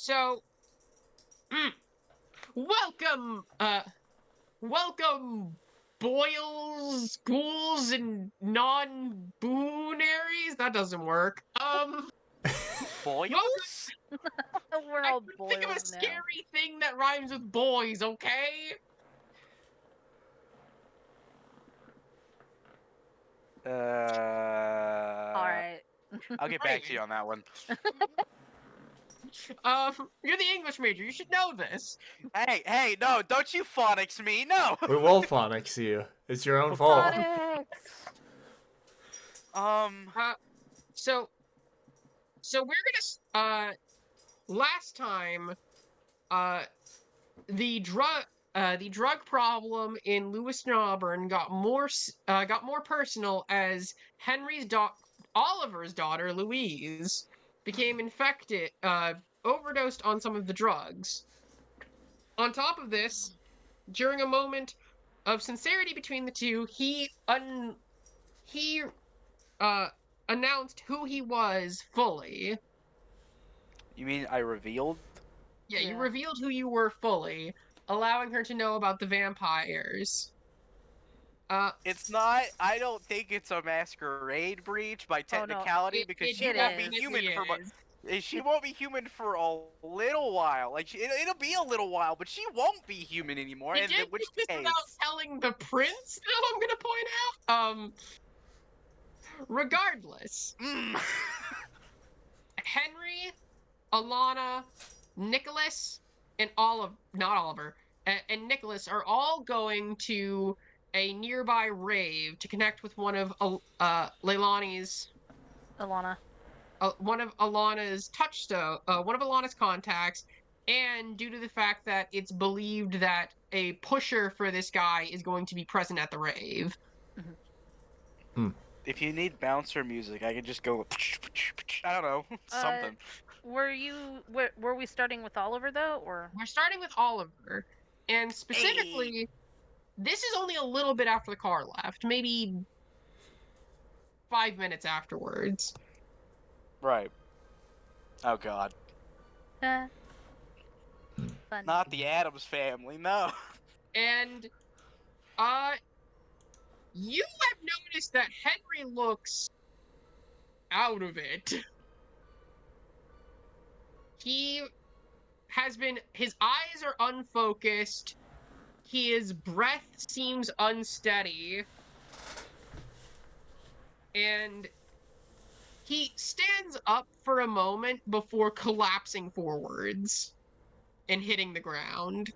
So, mm, welcome, welcome, boils, ghouls, and non-boonaries. That doesn't work. Welcome. Boils? We're I all couldn't think of a boils now. scary thing that rhymes with boys. Okay. All Uh, right. I'll get back to you on that one. You're the English major. You should know this. Hey, no, don't you phonics me, no! We will phonics you. It's your own fault. Phonics. Um, So, so we're gonna. Last time, uh, the drug problem in Lewiston, Auburn got more personal as Oliver's daughter Louise became infected, overdosed on some of the drugs. On top of this, during a moment of sincerity between the two, he uh announced who he was fully. you mean I revealed? Yeah, you Yeah. revealed who you were fully, allowing her to know about the vampires. It's not, I don't think it's a masquerade breach by Oh, no, technicality because it she won't be is. human for is. she won't be human for a little while. Like, it'll be a little while, but she won't be human anymore, You and did in which this case... without telling the prince, though, I'm gonna point out. Regardless, Mm. Henry, Alana, Nicholas, and not Oliver, and Nicholas are all going to a nearby rave to connect with one of Leilani's Alana. one of Alana's one of Alana's contacts, and due to the fact that it's believed that a pusher for this guy is going to be present at the rave. If you need bouncer music, I can just go... I don't know, something. Were we starting with Oliver though, or? We're starting with Oliver, and specifically, this is only a little bit after the car left, maybe 5 minutes afterwards. Right. Oh god. Fun. Not the Addams family, no. And, you have noticed that Henry looks out of it. His eyes are unfocused, his breath seems unsteady, and he stands up for a moment before collapsing forwards and hitting the ground.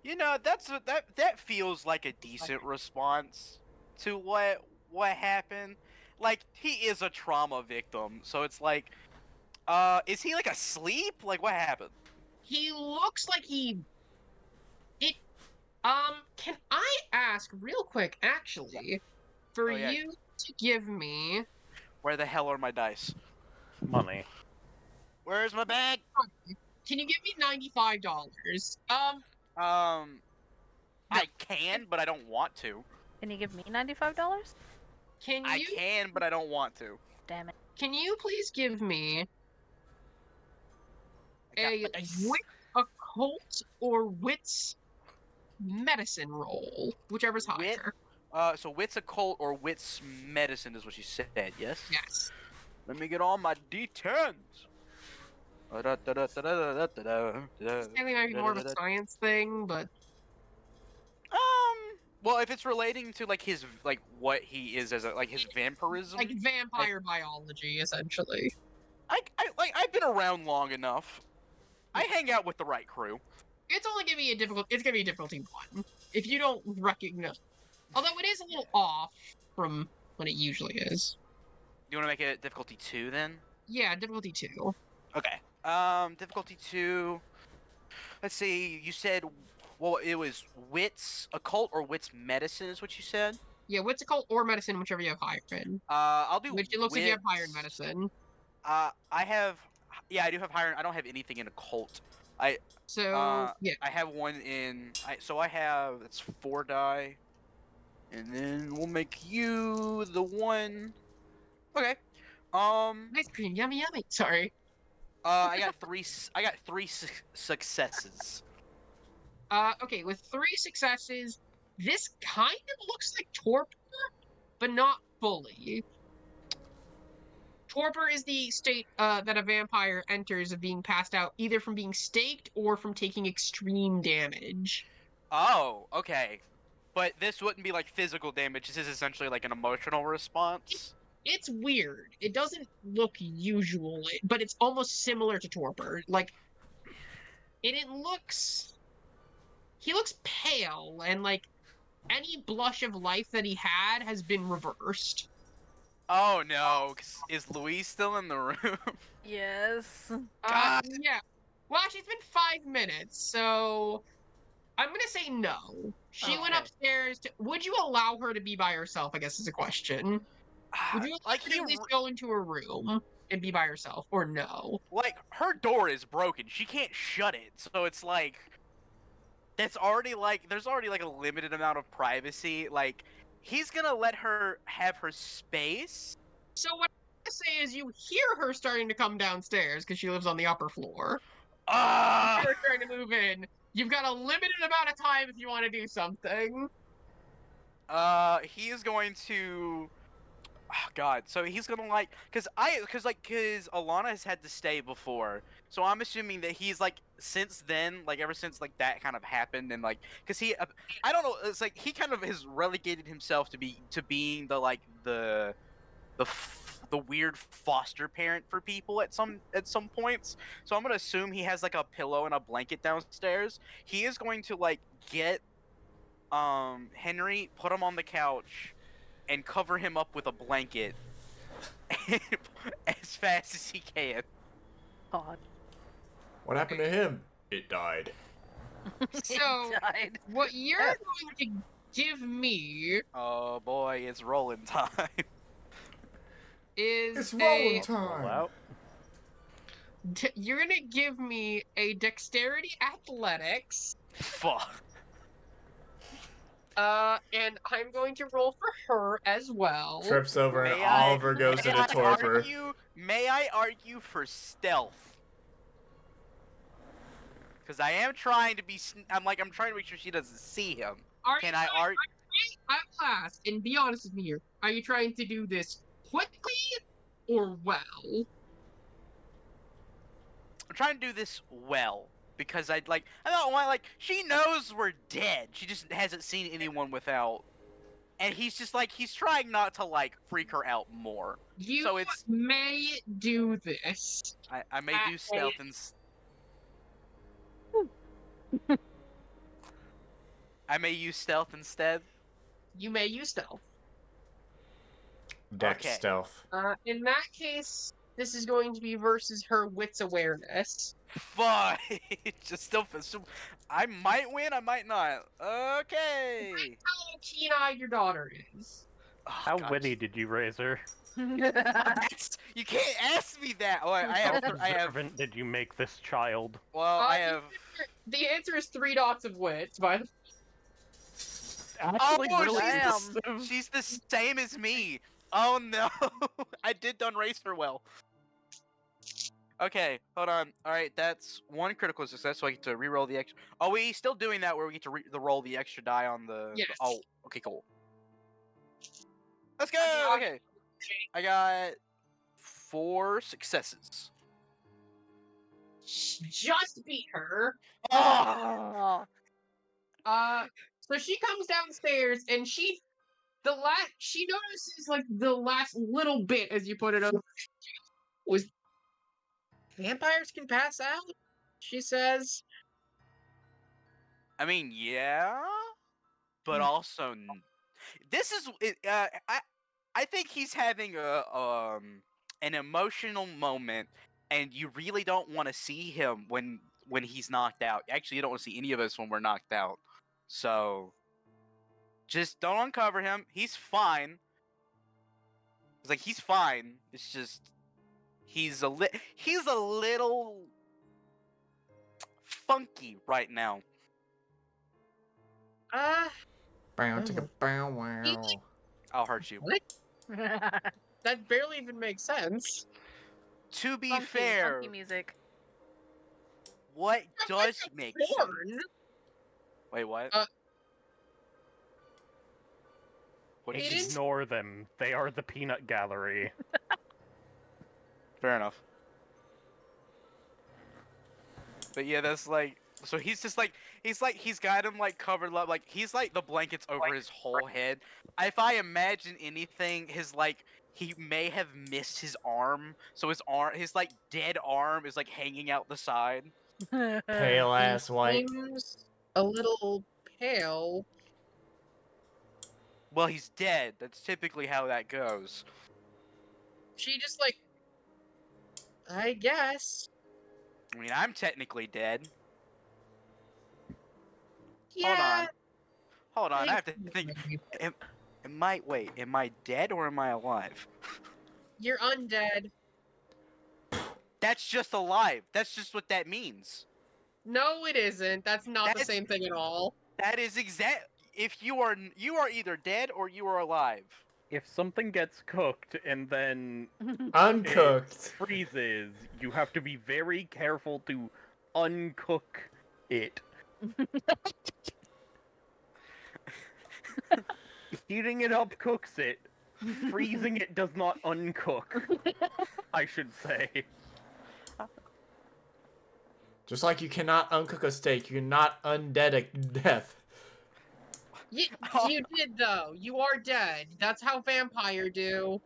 You know, that feels like a decent response to what happened. Like, he is a trauma victim, so it's like, is he like asleep? Like, what happened? He looks like can I ask real quick, actually, for Oh, yeah. you to give me Where the hell are my dice? Money. Where's my bag? can you give me $95? I can, but I don't want to. Can you give me $95? I can, but I don't want to. Damn it. Can you please give me I got a my dice. wit occult or wits medicine roll, whichever's Wit? higher? So wits occult or wits medicine is what you said, yes? Yes. Let me get on my D10s. Maybe might be more of a science thing, but Well, if it's relating to like his what he is as like his vampirism, like vampire biology, essentially. I've been around long enough. I hang out with the right crew. It's only gonna be it's gonna be a difficulty 1 if you don't recognize. Although it is a little off from what it usually is. You want to make it difficulty 2 then? Yeah, difficulty 2. Okay. Difficulty 2. Let's see. You said, well, it was wits occult or wits medicine is what you said. Yeah, what's it called? Or medicine, whichever you have higher in. I'll do. Which it looks like you have higher in medicine. I have. Yeah, I do have higher. I don't have anything in occult. So yeah, I have one in. So I have. That's 4 die, and then we'll make you the one. Okay. Ice cream, yummy, yummy. Sorry. I got three successes. Okay, with 3 successes, this kind of looks like torpor, but not fully. Torpor is the state that a vampire enters of being passed out, either from being staked or from taking extreme damage. Oh, okay. But this wouldn't be like physical damage. This is essentially like an emotional response. It's weird. It doesn't look usual, but it's almost similar to torpor. Like, and it looks. He looks pale, and like any blush of life that he had has been reversed. Oh no, is Louise still in the room? Yes. God. Yeah. Well, actually, it's been 5 minutes, so I'm gonna say no. She went Okay. upstairs to. Would you allow her to be by herself? I guess is a question. Would you allow Like her to at least go into her room and be by herself, or no? like her door is broken. She can't shut it. So it's like there's already like a limited amount of privacy. Like he's going to let her have her space. So what I say is, you hear her starting to come downstairs because she lives on the upper floor. Ah! You're trying to move in. You've got a limited amount of time if you want to do something. He is going to oh god, so he's gonna like, cause Alana has had to stay before, so I'm assuming that he's like since then, like ever since like that kind of happened, and like, cause I don't know, it's like he kind of has relegated himself to being the like the weird foster parent for people at some points. So I'm gonna assume he has like a pillow and a blanket downstairs. He is going to like get Henry, put him on the couch, and cover him up with a blanket as fast as he can. God. What happened to him? It died. So, Died. what you're Yes. going to give me Oh boy, it's rolling time. is It's rolling a. time. Wow. You're gonna give me a dexterity athletics. Fuck. And I'm going to roll for her as well. Trips over and May I- Oliver goes into torpor. May I argue for stealth? Because I am trying to be. I'm trying to make sure she doesn't see him. Are Can you I trying- argue? I will ask, and be honest with me here. Are you trying to do this quickly or well? I'm trying to do this well because I don't want she knows we're dead. She just hasn't seen anyone without, and he's just he's trying not to freak her out more. You So it's may do this. I may do stealth and I may use stealth instead. You may use stealth. Dex Okay. stealth. In that case, this is going to be versus her wits awareness. Fuck. Just still. I might win. I might not. Okay. How keen-eyed your daughter is. Oh, How God. witty did you raise her? You can't ask me that. Oh, I How have. observant did you make this child? Well, I have. The answer is 3 dots of wits, but Actually, Oh, really damn. She's the same as me. Oh no, I did done race her well. Okay, hold on. All right, that's 1 critical success, so I get to re-roll the extra. Are we still doing that where we get to roll the extra die on the? Yes. Oh, okay, cool. Let's go. Okay, I got 4 successes. just beat her. Oh, Oh. So she comes downstairs and she notices the last little bit, as you put it up, was vampires can pass out. She says, I mean, yeah, but also this is it. I think he's having an emotional moment, and you really don't want to see him when he's knocked out. Actually, you don't want to see any of us when we're knocked out. So just don't uncover him. He's fine. It's he's fine. It's just he's a little funky right now. Bow chicka bow wow. I'll hurt you. What? That barely even makes sense. To be Funky, fair, funky music. what does make sense? Porn. Wait, what? Uh, What it is is- Ignore them. They are the peanut gallery. Fair enough. But yeah, that's like, so he's just like, he's got him like covered up, like he's like the blankets over his whole head. If I imagine anything, he may have missed his arm, so his like dead arm is like hanging out the side. Pale ass white. Seems a little pale. Well, he's dead. That's typically how that goes. She just like, I guess. I mean, I'm technically dead. Yeah. Hold on. I have to think- think. Am I dead or am I alive? You're undead. That's just alive. That's just what that means. No, it isn't. That's not the That's- same thing at all. That is exact. If you are either dead or you are alive. If something gets cooked and then Uncooked. freezes, you have to be very careful to uncook it. Heating it up cooks it. Freezing it does not uncook. I should say. Just like you cannot uncook a steak, you cannot undead a death. You, you did though. You are dead. That's how vampire do.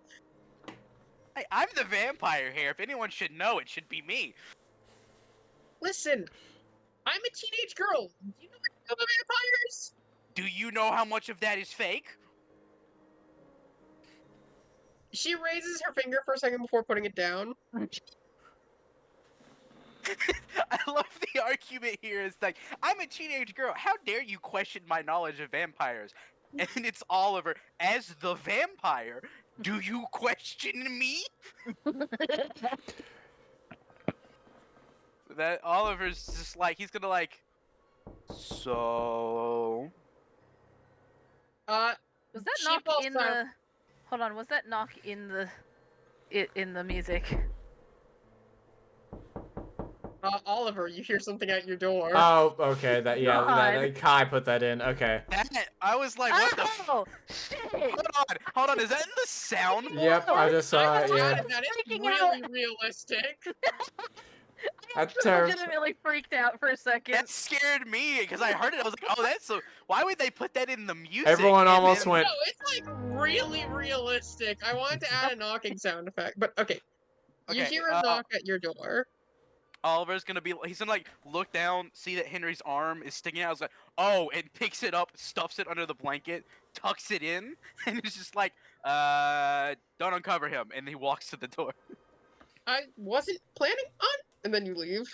Hey, I'm the vampire here. If anyone should know, it should be me. Listen, I'm a teenage girl. Do you know what about vampires? Do you know how much of that is fake? She raises her finger for a second before putting it down. I love the argument here. It's like, I'm a teenage girl. How dare you question my knowledge of vampires? And it's Oliver. As the vampire, do you question me? That Oliver's just like, he's gonna like, so... Was that She knock falls in down. the? Hold on. Was that knock in the music? Oliver, you hear something at your door. Oh, okay. God. Kai put that in. Okay. I was like, what the Oh shit! Hold on, is that in the sound? Yep, I just saw it. Yeah. That is freaking really realistic. That I turns. legitimately freaked out for a second. That scared me because I heard it. I was like, oh, that's so. Why would they put that in the music? Everyone And almost then- went. No, it's like really realistic. I wanted to add a knocking sound effect, but okay. You Okay, hear a knock at your door. Oliver's gonna be. He's gonna like look down, see that Henry's arm is sticking out. I was like, oh, and picks it up, stuffs it under the blanket, tucks it in, and it's just like, don't uncover him. And he walks to the door. I wasn't planning on, and then you leave.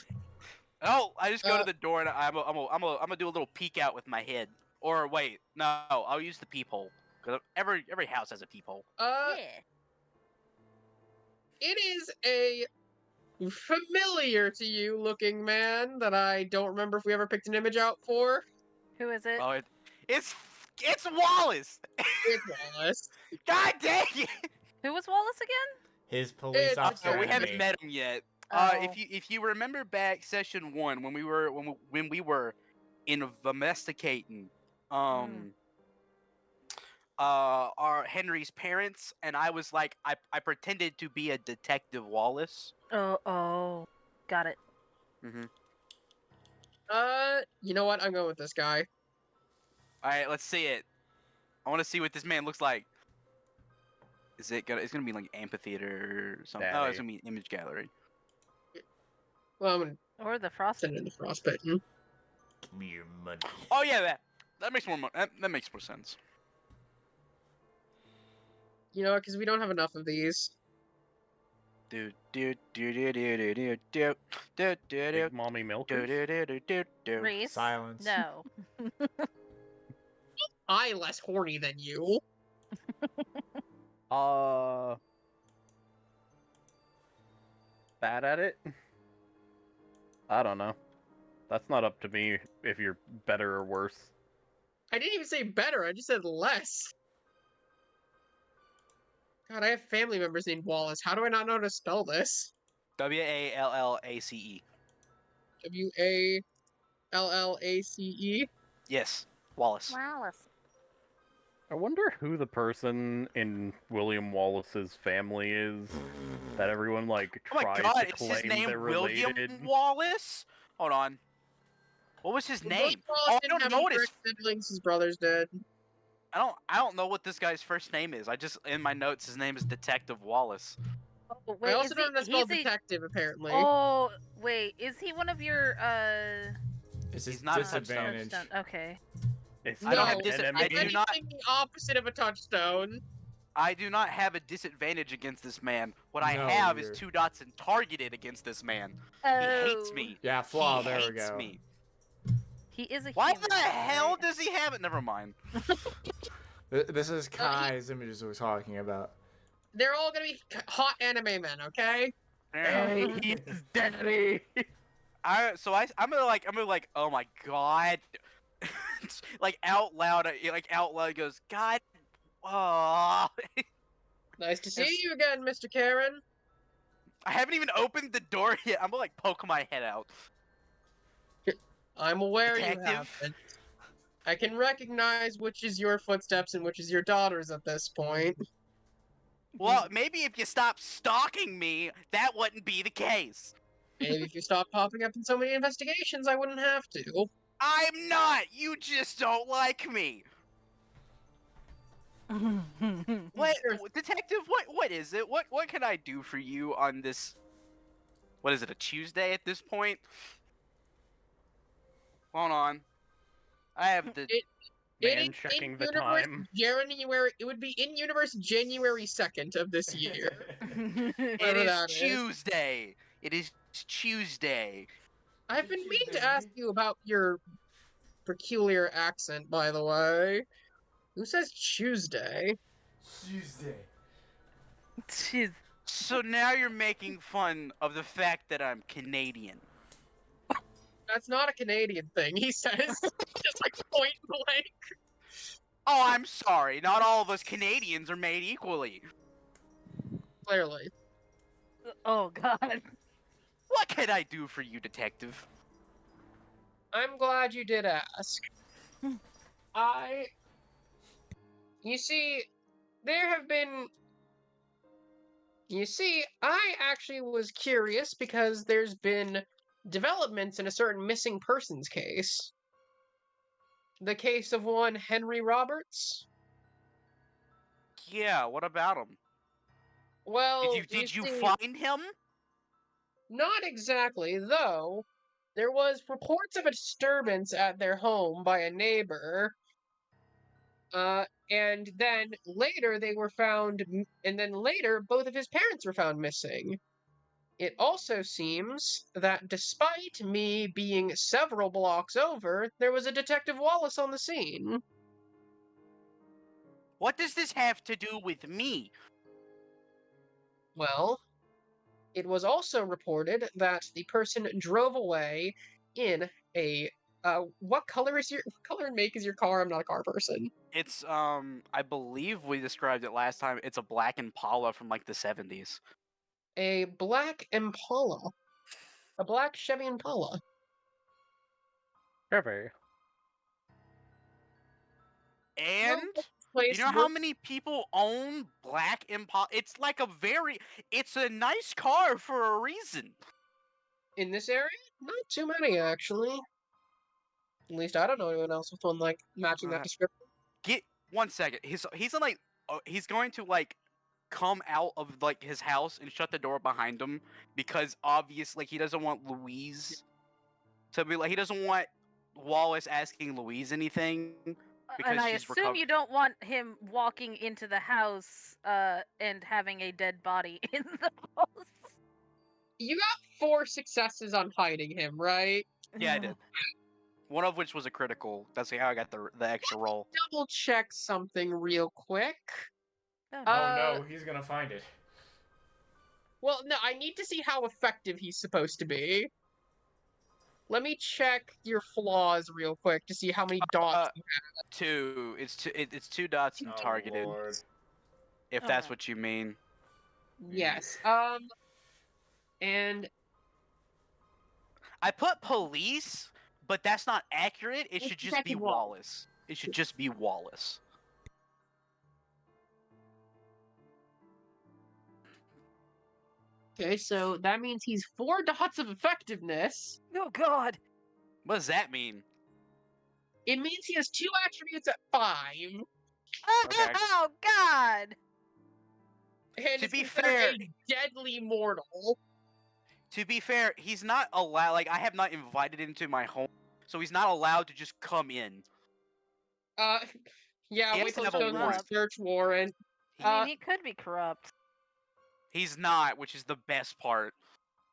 Oh, I just go to the door and I'm gonna do a little peek out with my head. Or wait, no, I'll use the peephole because every house has a peephole. Yeah. It is a familiar to you looking man that I don't remember if we ever picked an image out for. Who is it? Oh, it's Wallace. It's Wallace. God dang it! Who was Wallace again? His police It's- officer. So we haven't enemy. met him yet. Oh. If you remember back session 1 when we were investigating our Henry's parents, and I was like I pretended to be a detective Wallace. Oh, got it. You know what? I'm going with this guy. All right, let's see it. I want to see what this man looks like. It's gonna be like amphitheater or something. Oh, it's Daddy. gonna be image gallery. Well, I'm gonna Or the frost. send in the frostbitten. Give me your money. Oh yeah, that makes more that makes more sense. You know, because we don't have enough of these. Do do do do do do do do do do Big mommy milkers. do. Reese? Silence. No. I less horny than you. Bad at it? I don't know. That's not up to me if you're better or worse. I didn't even say better. I just said less. God, I have family members named Wallace. How do I not know how to spell this? Wallace. Wallace. Yes, Wallace. Wallace. I wonder who the person in William Wallace's family is that everyone like Oh my tries god, to is his claim name they're William related. Wallace? Hold on. What was his Well, name? Wallace Oh, I didn't don't have know any what his direct siblings. His brothers did. I don't know what this guy's first name is. I just in my notes his name is Detective Wallace. Oh, I wait, also don't know how to spell he's a... detective, apparently. Oh, wait, is he one of your, It's He's his not a disadvantage. touchstone? Okay. It's I don't have not No, an I if do enemy. not- anything, the opposite of a touchstone. I do not have a disadvantage against this man. What I No, have you're- is 2 dots and targeted against this man. Oh. He hates me. Yeah, flaw. He There we hates go. me. He is a Why human, the hell right? does he have it? Never mind. This is Kai's images we're talking about. They're all gonna be hot anime men, okay? Hey, he's daddy. I'm gonna like, oh my god, like out loud goes, God, oh. Nice to see It's- you again, Mr. Carron. I haven't even opened the door yet. I'm gonna like poke my head out. I'm aware you Detective? haven't. I can recognize which is your footsteps and which is your daughter's at this point. Well, maybe if you stop stalking me, that wouldn't be the case. Maybe if you stop popping up in so many investigations, I wouldn't have to. I'm not. You just don't like me. What, detective? What is it? What can I do for you on this? What is it? A Tuesday at this point? Hold on. I have the. Man checking the universe time. January. It would be in universe January 2nd of this year. It Whatever is that is. Tuesday. It is Tuesday. I've been meaning to ask you about your peculiar accent, by the way. Who says Tuesday? Tuesday. Jeez. So now you're making fun of the fact that I'm Canadian. That's not a Canadian thing, he says. Just like point blank. Oh, I'm sorry. Not all of us Canadians are made equally. Clearly. Oh, God. What can I do for you, detective? I'm glad you did ask. You see, there have been. You see, I actually was curious because there's been developments in a certain missing persons case. The case of one Henri Roberts. Yeah, what about him? Well, Did you see, find him? not exactly, though. There was reports of a disturbance at their home by a neighbor. And then later they were found, and then later both of his parents were found missing. It also seems that despite me being several blocks over, there was a Detective Wallace on the scene. What does this have to do with me? Well, it was also reported that the person drove away in a what color and make is your car? I'm not a car person. It's I believe we described it last time. It's a black Impala from like the 70s. A black Impala. A black Chevy Impala. Heavy. And Place you know how where- many people own black Impala? It's a nice car for a reason. in this area? Not too many, actually. At least I don't know anyone else with one like matching that Uh, description. Get 1 second. He's in, like he's going to like come out of like his house and shut the door behind him because obviously he doesn't want Louise to be like he doesn't want Wallace asking Louise anything because And I she's assume you don't want him walking into the house and having a dead body in the house. You got 4 successes on hiding him, right? Yeah, I did. One of which was a critical. That's how I got the extra roll. Double check something real quick. Oh, Oh no, he's gonna find it. Well, no, I need to see how effective he's supposed to be. Let me check your flaws real quick to see how many dots you have. 2. It's 2 dots and Oh, targeted. Lord. if All that's right. what you mean. Yes. And I put police, but that's not accurate. It It's should just be Detective Wallace. Wallace. It should just be Wallace. okay, so that means he's 4 dots of effectiveness. Oh God. What does that mean? It means he has 2 attributes at 5, Okay. Oh God. and To is be considered fair- a deadly mortal. To be fair, he's not allowed. Like, I have not invited him to my home, so he's not allowed to just come in. Uh, yeah, He has wait to till it have a shows his warrant. search warrant. I mean, he could be corrupt. He's not, which is the best part.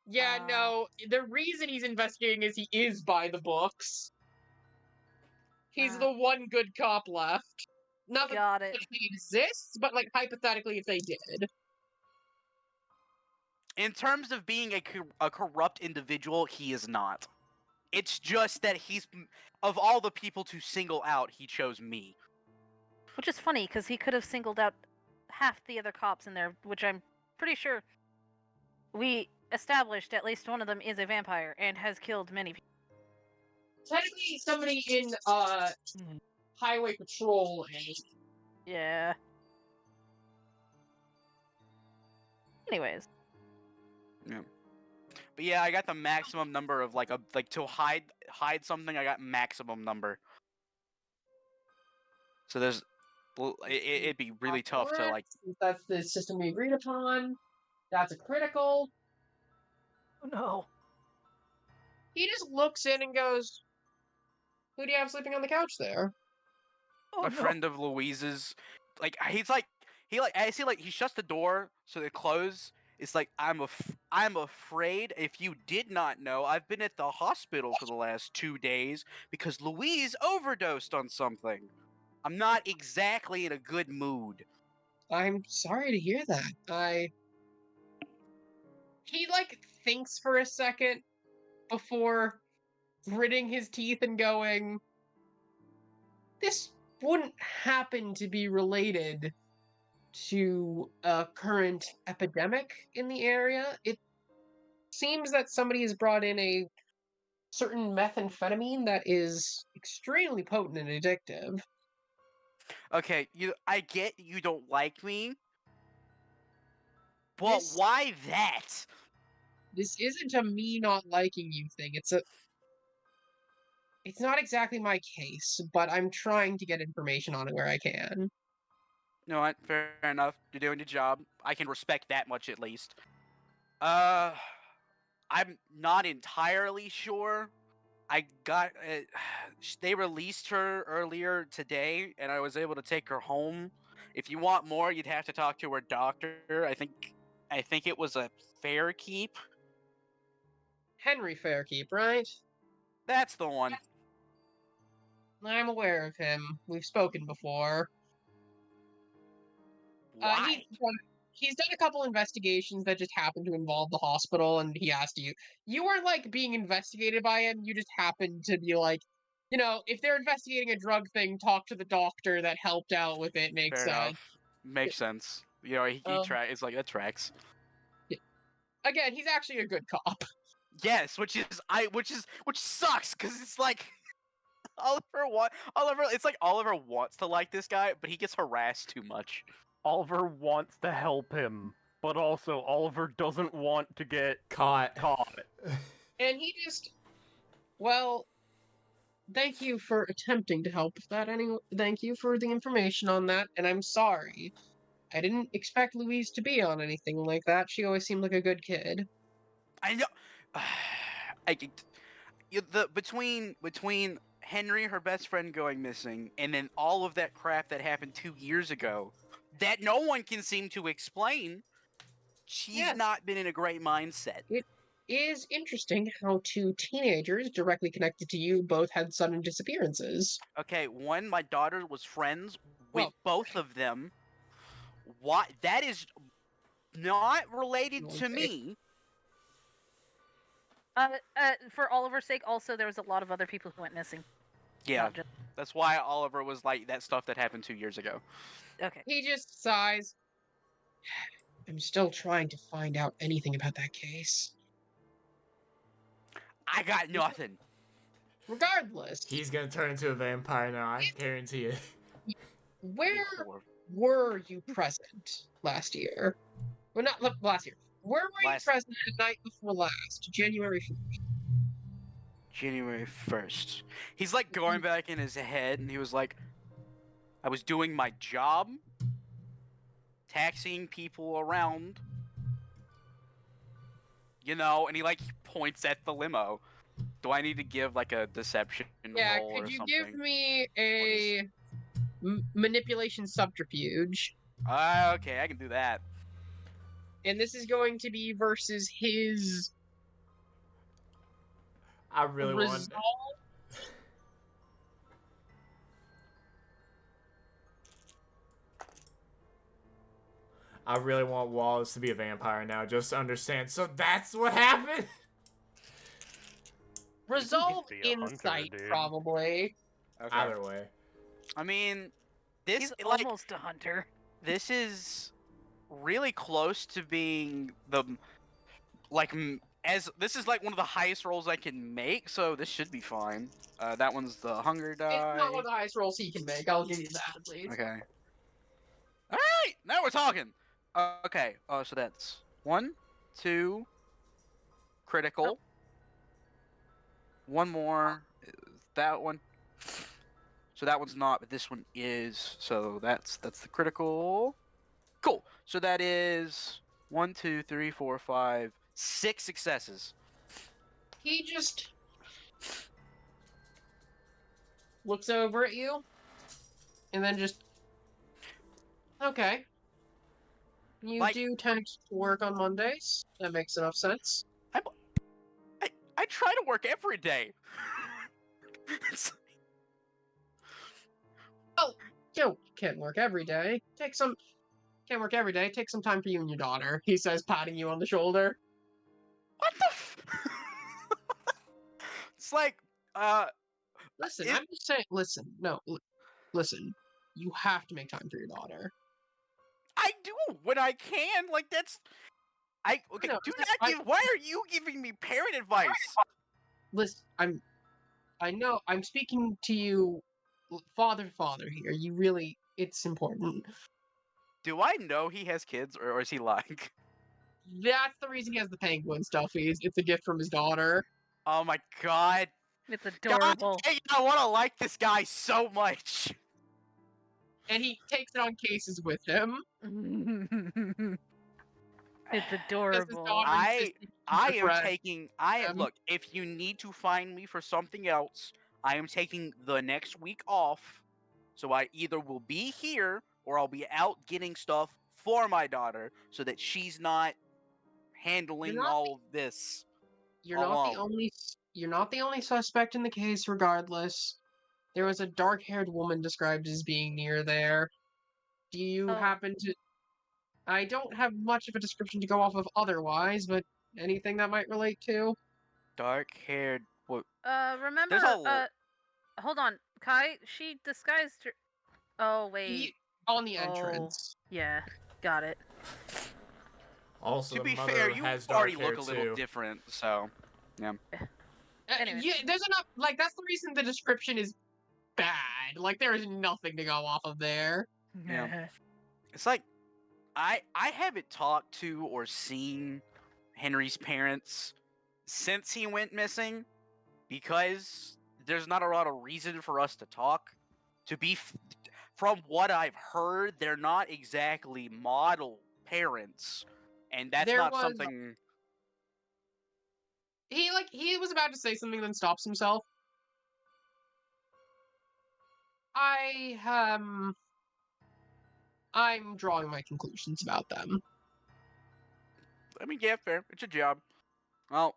Yeah, no, the reason he's investigating is he is by the books. He's the one good cop left. Not that Got it. such thing exists, but like hypothetically, if they did. In terms of being a corrupt individual, he is not. It's just that he's, of all the people to single out, he chose me. Which is funny because he could have singled out half the other cops in there, which I'm pretty sure we established at least one of them is a vampire and has killed many people. Technically, somebody in highway patrol is. Yeah. Anyways. But yeah, I got the maximum number of like to hide something. I got maximum number. So there's, well, it'd be really tough to like. Since that's the system we agreed upon. That's a critical. Oh no. He just looks in and goes, "Who do you have sleeping on the couch there?" Oh A friend of Louise's, like I see like he shuts the door so they close. It's like I'm afraid. If you did not know, I've been at the hospital for the last 2 days because Louise overdosed on something. I'm not exactly in a good mood. I'm sorry to hear that. He like thinks for a second before gritting his teeth and going, "This wouldn't happen to be related to a current epidemic in the area. It seems that somebody has brought in a certain methamphetamine that is extremely potent and addictive." Okay, I get you don't like me, but This- why that? This isn't a me not liking you thing. It's not exactly my case, but I'm trying to get information on it where I can. You know what? Fair enough. You're doing your job. I can respect that much at least. I'm not entirely sure. I got they released her earlier today, and I was able to take her home. If you want more, you'd have to talk to her doctor. I think it was a Fairkeep. Henri Fairkeep, right? That's the one. I'm aware of him. We've spoken before. Why? He's done a couple investigations that just happen to involve the hospital, and he asked you. You weren't like being investigated by him. You just happened to be like, if they're investigating a drug thing, talk to the doctor that helped out with it. Makes Fair sense. enough. Makes sense. You know, he it's like that tracks. Again, he's actually a good cop. Yes, which sucks because it's like Oliver. It's like Oliver wants to like this guy, but he gets harassed too much. Oliver wants to help him, but also Oliver doesn't want to get Caught. And he just, well, thank you for attempting to help with that. Anyway, thank you for the information on that, and I'm sorry. I didn't expect Louise to be on anything like that. She always seemed like a good kid. I know. Between Henri, her best friend, going missing, and then all of that crap that happened 2 years ago, that no one can seem to explain. She's Yes. not been in a great mindset. It is interesting how 2 teenagers directly connected to you both had sudden disappearances. Okay, one, my daughter was friends with Well- both of them. Why? That is not related to Okay. me. For Oliver's sake, also there was a lot of other people who went missing. Yeah, Not just... that's why Oliver was like that stuff that happened 2 years ago. Okay. He just sighs. I'm still trying to find out anything about that case. I got nothing. Regardless, He's gonna turn into a vampire now, I guarantee it. where Before. were you present last year? Well, not last year. Where were you Last- present the night before last, January 1st? January 1st. He's like going back in his head, and he was like, I was doing my job, taxiing people around, you know, and he like points at the limo. Do I need to give like a deception Yeah, roll could or you something? give me What a manipulation subterfuge? Okay, I can do that. And this is going to be versus his I really resolve. want. I really want Wallace to be a vampire now, just to understand. So that's what happened. Resolve be a hunter, insight, dude. probably. Okay. Either way, I mean, this He's like almost a hunter. this is really close to being the as this is like one of the highest rolls I can make, so this should be fine. That one's the hunger die. It's not one of the highest rolls he can make. I'll give you that, at least. Okay. All right, now we're talking. Okay. So that's 1, 2, critical. One more. That one. So that one's not, but this one is. So that's the critical. Cool. So that is 1, 2, 3, 4, 5, 6 successes. He just looks over at you and then just, okay. You Like- do tend to work on Mondays. That makes enough sense. I try to work every day. You can't work every day. Can't work every day. Take some time for you and your daughter, he says, patting you on the shoulder. What the It's like, Listen, It- I'm just saying, listen. You have to make time for your daughter. I do when I can. Like that's okay. know, Do it's not like, give. Why are you giving me parent advice? Listen, I know, I'm speaking to you father to father here. You really, it's important. Do I know he has kids, or is he lying? That's the reason he has the penguin stuffies. It's a gift from his daughter. Oh my god. It's God, adorable. dang it, I want to like this guy so much. And he takes it on cases with him. It's Because his adorable. daughter I insisted I he am befriend taking. him. Look. If you need to find me for something else, I am taking the next week off. So I either will be here or I'll be out getting stuff for my daughter, so that she's not handling not all of this. You're not the alone. only suspect in the case, regardless. There was a dark-haired woman described as being near there. Do you Oh. happen to... I don't have much of a description to go off of otherwise, but anything that might relate to? Dark-haired. What? Remember, There's a hold on, Kai, she disguised her... Oh, wait. He, on the Oh. entrance. Yeah, got it. also To the be mother fair, you has dark already hair look a little too. different, so Anyways. Yeah, there's enough... Like, that's the reason the description is bad. Like, there is nothing to go off of there. Yeah. it's like I haven't talked to or seen Henry's parents since he went missing, because there's not a lot of reason for us to talk. From what I've heard, they're not exactly model parents, and that's There not was- something. He was about to say something, then stops himself. I'm drawing my conclusions about them. I mean, yeah, fair. It's a job. Well,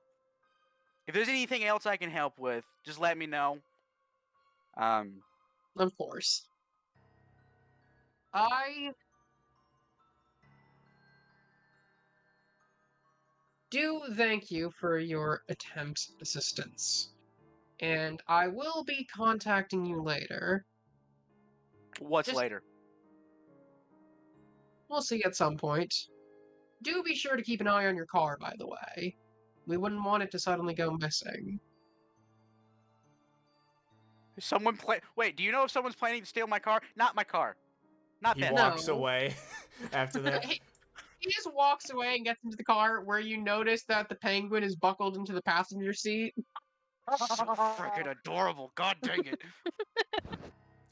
if there's anything else I can help with, just let me know. Of course. I do thank you for your attempt at assistance. And I will be contacting you later. What's Just- later? We'll see at some point. Do be sure to keep an eye on your car, by the way. We wouldn't want it to suddenly go missing. Someone play. Wait, do you know if someone's planning to steal my car? Not my car. Not He Beth. walks No. away after that. He just walks away and gets into the car, where you notice that the penguin is buckled into the passenger seat. So freaking adorable. God dang it.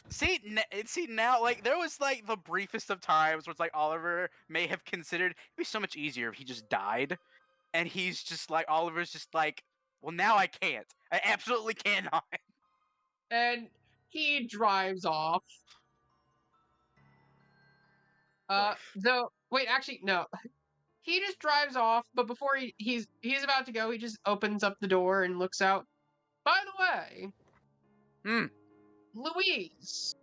See now, like there was like the briefest of times where it's like Oliver may have considered it'd be so much easier if he just died, and he's just like Oliver's just like, well now I can't. I absolutely cannot. And he drives off. Though, wait, actually, no. He just drives off, but before he's about to go, he just opens up the door and looks out. By the way, Louise,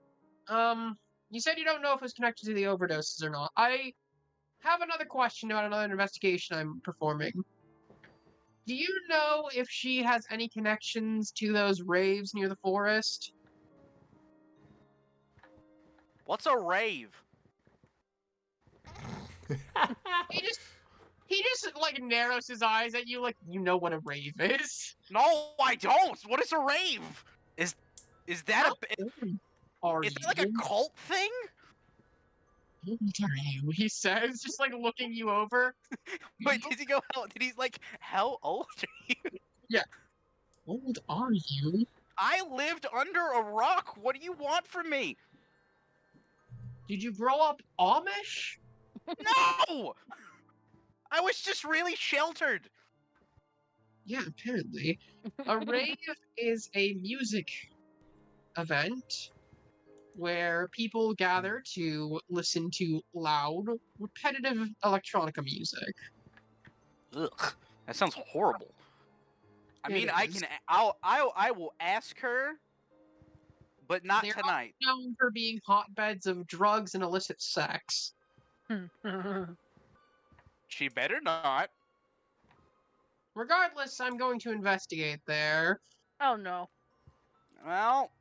you said you don't know if it was connected to the overdoses or not. I have another question about another investigation I'm performing. Do you know if she has any connections to those raves near the forest? What's a rave? He just like narrows his eyes at you like you know what a rave is. No, I don't. What is a rave? Is that Are is that like a you? cult thing? How old are you? He says, just like looking you over. Wait, did he go? Did he like? How old are you? How old are you? I lived under a rock. What do you want from me? Did you grow up Amish? No! I was just really sheltered. Yeah, apparently. A rave is a music event where people gather to listen to loud, repetitive electronica music. Ugh, that sounds horrible. I It mean, I is. can. I will ask her, but not They're tonight. known for being hotbeds of drugs and illicit sex. She better not. Regardless, I'm going to investigate there. Oh no. Well,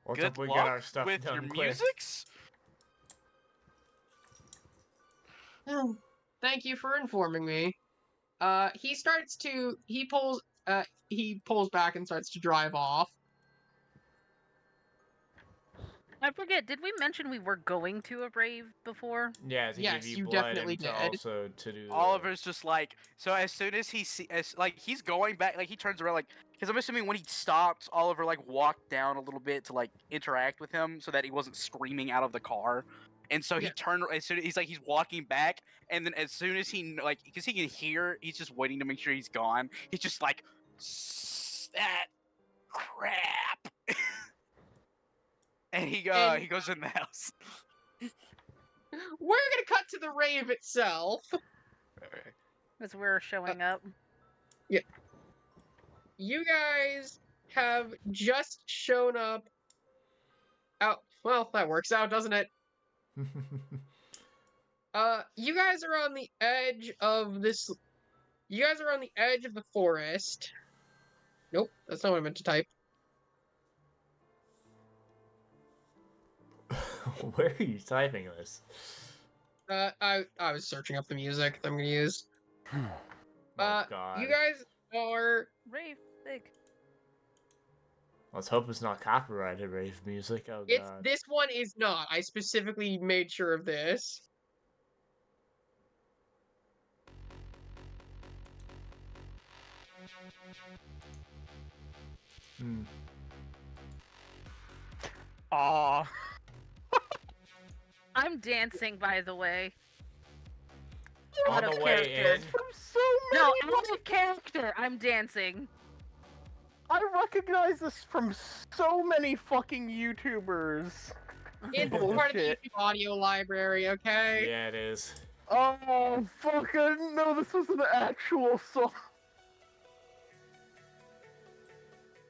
What good if we luck get our stuff with done your quick? musics. Thank you for informing me. He pulls back and starts to drive off. I forget, did we mention we were going to a rave before? Yeah, to Yes, give you you blood definitely and to did. also to do the... Oliver's just like, so as soon as he like he's going back, like he turns around, like, because I'm assuming when he stopped, Oliver like walked down a little bit to like interact with him so that he wasn't screaming out of the car, and so he Yeah. turned as soon as he's walking back, and then as soon as he like because he can hear, he's just waiting to make sure he's gone. He's just like, that crap, and he goes in the house. We're gonna cut to the rave itself. As we're showing up. You guys have just shown up. Oh, well, that works out, doesn't it? You guys are on the edge of this. You guys are on the edge of the forest. Nope, that's not what I meant to type. Where are you typing this? I was searching up the music that I'm gonna use. Oh, God. You guys are. Rave big. Let's hope it's not copyrighted rave music. Oh, It's God. this one is not. I specifically made sure of this. Aw. I'm dancing, by the way. On Out the of way character. in. From so many. No, out of character. I'm dancing. I recognize this from so many fucking YouTubers. It's part of the Bullshit. YouTube audio library, okay? Yeah, it is. Oh fuck! I didn't know this was an actual song.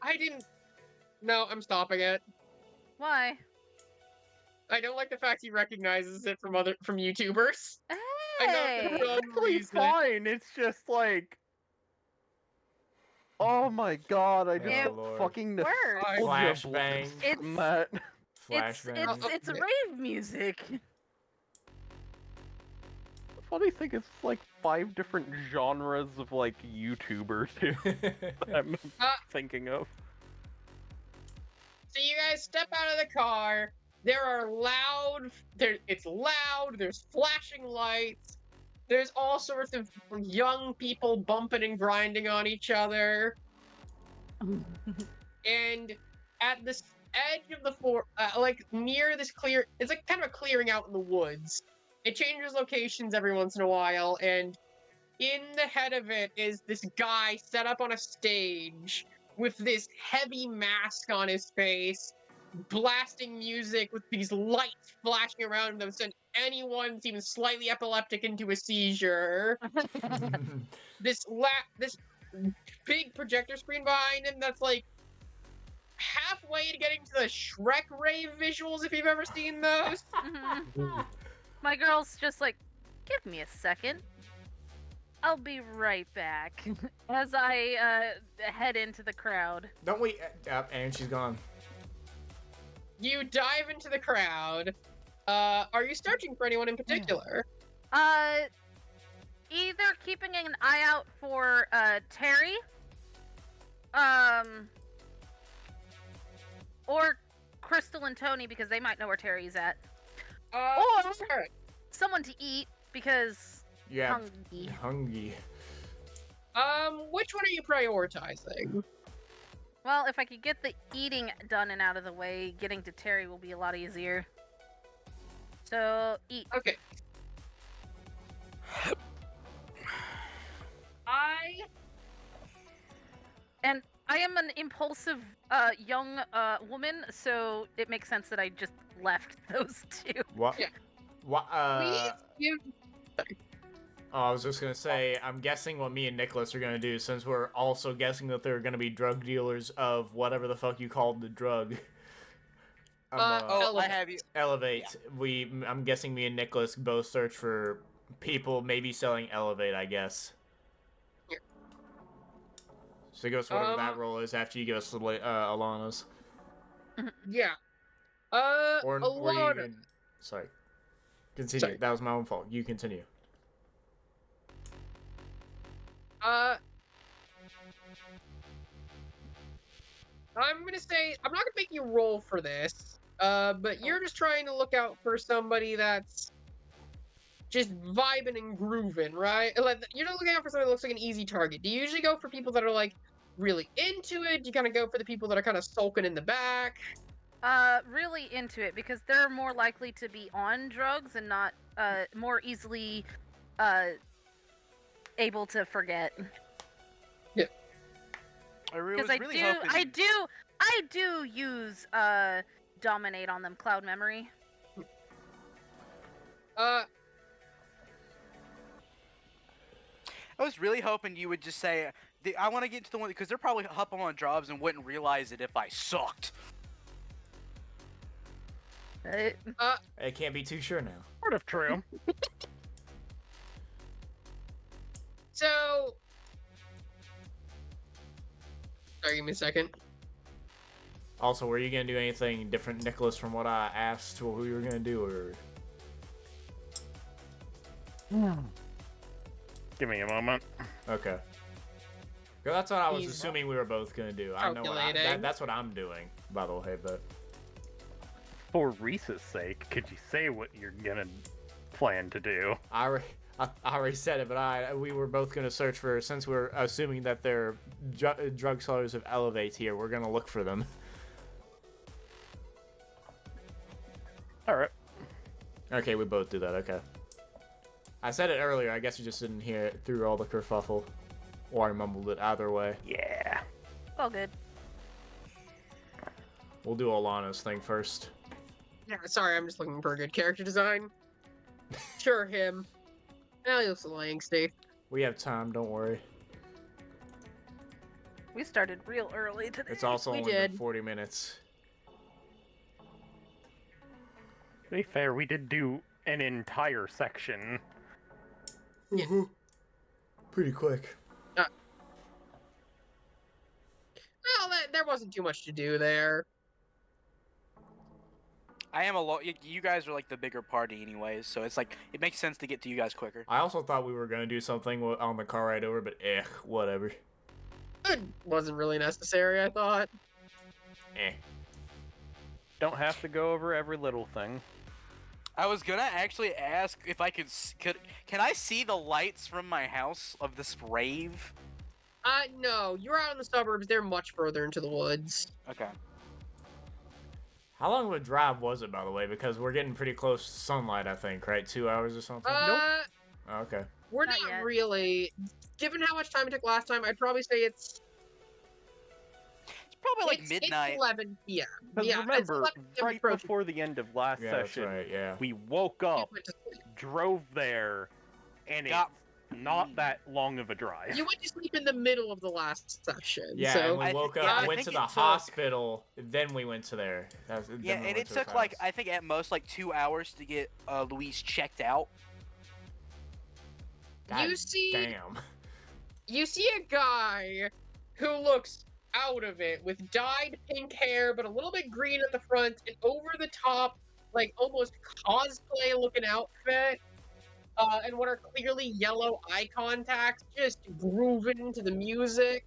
I didn't. No, I'm stopping it. Why? I don't like the fact he recognizes it from YouTubers. I know Hey! for some Perfectly reason. fine. It's just like, oh my god! I just It got Lord. fucking works. nostalgia Flashbang. blasts from that. It's Flashbang. rave music. funny thing is, like 5 different genres of like YouTubers who I'm thinking of. So you guys step out of the car. It's loud. There's flashing lights. There's all sorts of young people bumping and grinding on each other. And at this edge of the floor, like near this it's like kind of a clearing out in the woods. It changes locations every once in a while, and in the head of it is this guy set up on a stage with this heavy mask on his face, blasting music with these lights flashing around him, send anyone that's even slightly epileptic into a seizure. This big projector screen behind him that's like halfway to getting to the Shrek Ray visuals, if you've ever seen those. My girl's just like, give me a second. I'll be right back. As I head into the crowd. Don't we? And she's gone. You dive into the crowd. Are you searching for anyone in particular? Either keeping an eye out for Terry, or Crystal and Tony, because they might know where Terry's at. Or alright. someone to eat, because Yeah. hungry. Hungry. Which one are you prioritizing? Well, if I could get the eating done and out of the way, getting to Terry will be a lot easier. So, eat. Okay. I am an impulsive young woman, so it makes sense that I just left those two. What? Yeah. What? Please give. Oh, I was just gonna say, I'm guessing what me and Nicholas are gonna do, since we're also guessing that they're gonna be drug dealers of whatever the fuck you called the drug. Elevate. I have you. Elevate. I'm guessing me and Nicholas both search for people maybe selling Elevate, I guess. Yeah. So give us whatever that roll is after you give us the Alana's. Yeah. Or Alana. you sorry. Continue. Sorry. That was my own fault. You continue. I'm gonna say I'm not gonna make you roll for this. But you're just trying to look out for somebody that's just vibing and grooving, right? Like, you're not looking out for somebody that looks like an easy target. Do you usually go for people that are like really into it? Do you kind of go for the people that are kind of sulking in the back? Really into it, because they're more likely to be on drugs and not more easily able to forget. Yeah. Because Really I do use dominate on them, cloud memory. I was really hoping you would just say, I want to get to the one, because they're probably hopping on jobs and wouldn't realize it if I sucked. I can't be too sure now. Sort of true. So, sorry, give me a second. Also, were you gonna do anything different, Nicholas, from what I asked what we were gonna do, or? Give me a moment. Okay. 'Cause that's what I was He's assuming we were both gonna do. I know what calculating. that's what I'm doing, by the way, but. For Reese's sake, could you say what you're gonna plan to do? I already said it, but we were both gonna search for, since we're assuming that they're drug sellers of Elevate here, we're gonna look for them. Alright. Okay, we both do that, okay. I said it earlier, I guess you just didn't hear it through all the kerfuffle. Or I mumbled it, either way. Yeah. All good. We'll do Alana's thing first. Yeah, sorry, I'm just looking for a good character design. Sure, him. Well, he looks a little angsty. We have time, don't worry. We started real early today. It's also We only been did. 40 minutes. To be fair, we did do an entire section. Yeah. Pretty quick. Well, there wasn't too much to do there. I am you guys are like the bigger party anyways, so it's like it makes sense to get to you guys quicker. I also thought we were gonna do something on the car ride over, but whatever. It wasn't really necessary, I thought. Don't have to go over every little thing. I was gonna actually ask if I can I see the lights from my house of this rave? No, you're out in the suburbs. They're much further into the woods. Okay. How long of a drive was it, by the way? Because we're getting pretty close to sunlight, I think, right? 2 hours or something? Nope. Oh, okay. We're Not not yet. really. Given how much time it took last time, I'd probably say it's Probably like midnight. It's 11 p.m. But Yeah, it's remember, 11 p.m. right approaching. before the end of last Yeah, session, that's right, yeah. we woke You up, went to sleep. drove there, and Got- it's not that long of a drive. You went to sleep in the middle of the last session. Yeah, so and we woke up, I went think to the it took- hospital, then we went to there. Then Yeah, we and went it to the took like house. I think at most like 2 hours to get Louise checked out. God you see damn. you see a guy who looks out of it with dyed pink hair but a little bit green at the front and over the top, like almost cosplay looking outfit. And what are clearly yellow eye contacts, just grooving to the music.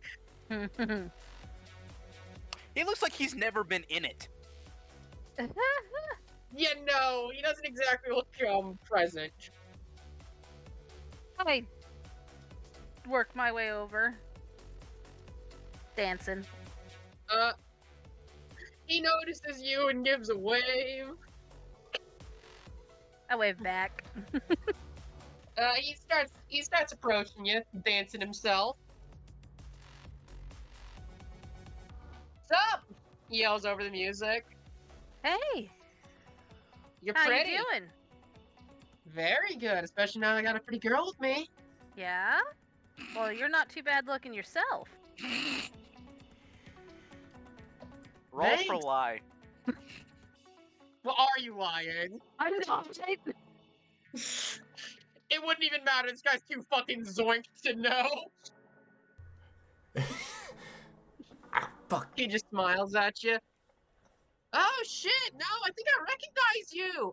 He looks like he's never been in it. Yeah, no, he doesn't exactly look present. I work my way over. Dancing. He notices you and gives a wave. I wave back. He starts approaching you, dancing himself. What's up? He yells over the music. Hey, You're how pretty. you doing? Very good, especially now I got a pretty girl with me. Yeah? Well, you're not too bad looking yourself. Roll for Thanks. lie. Well, are you lying? I'm not. It wouldn't even matter. This guy's too fucking zoinked to know. Fuck. He just smiles at you. Oh shit! No, I think I recognize you.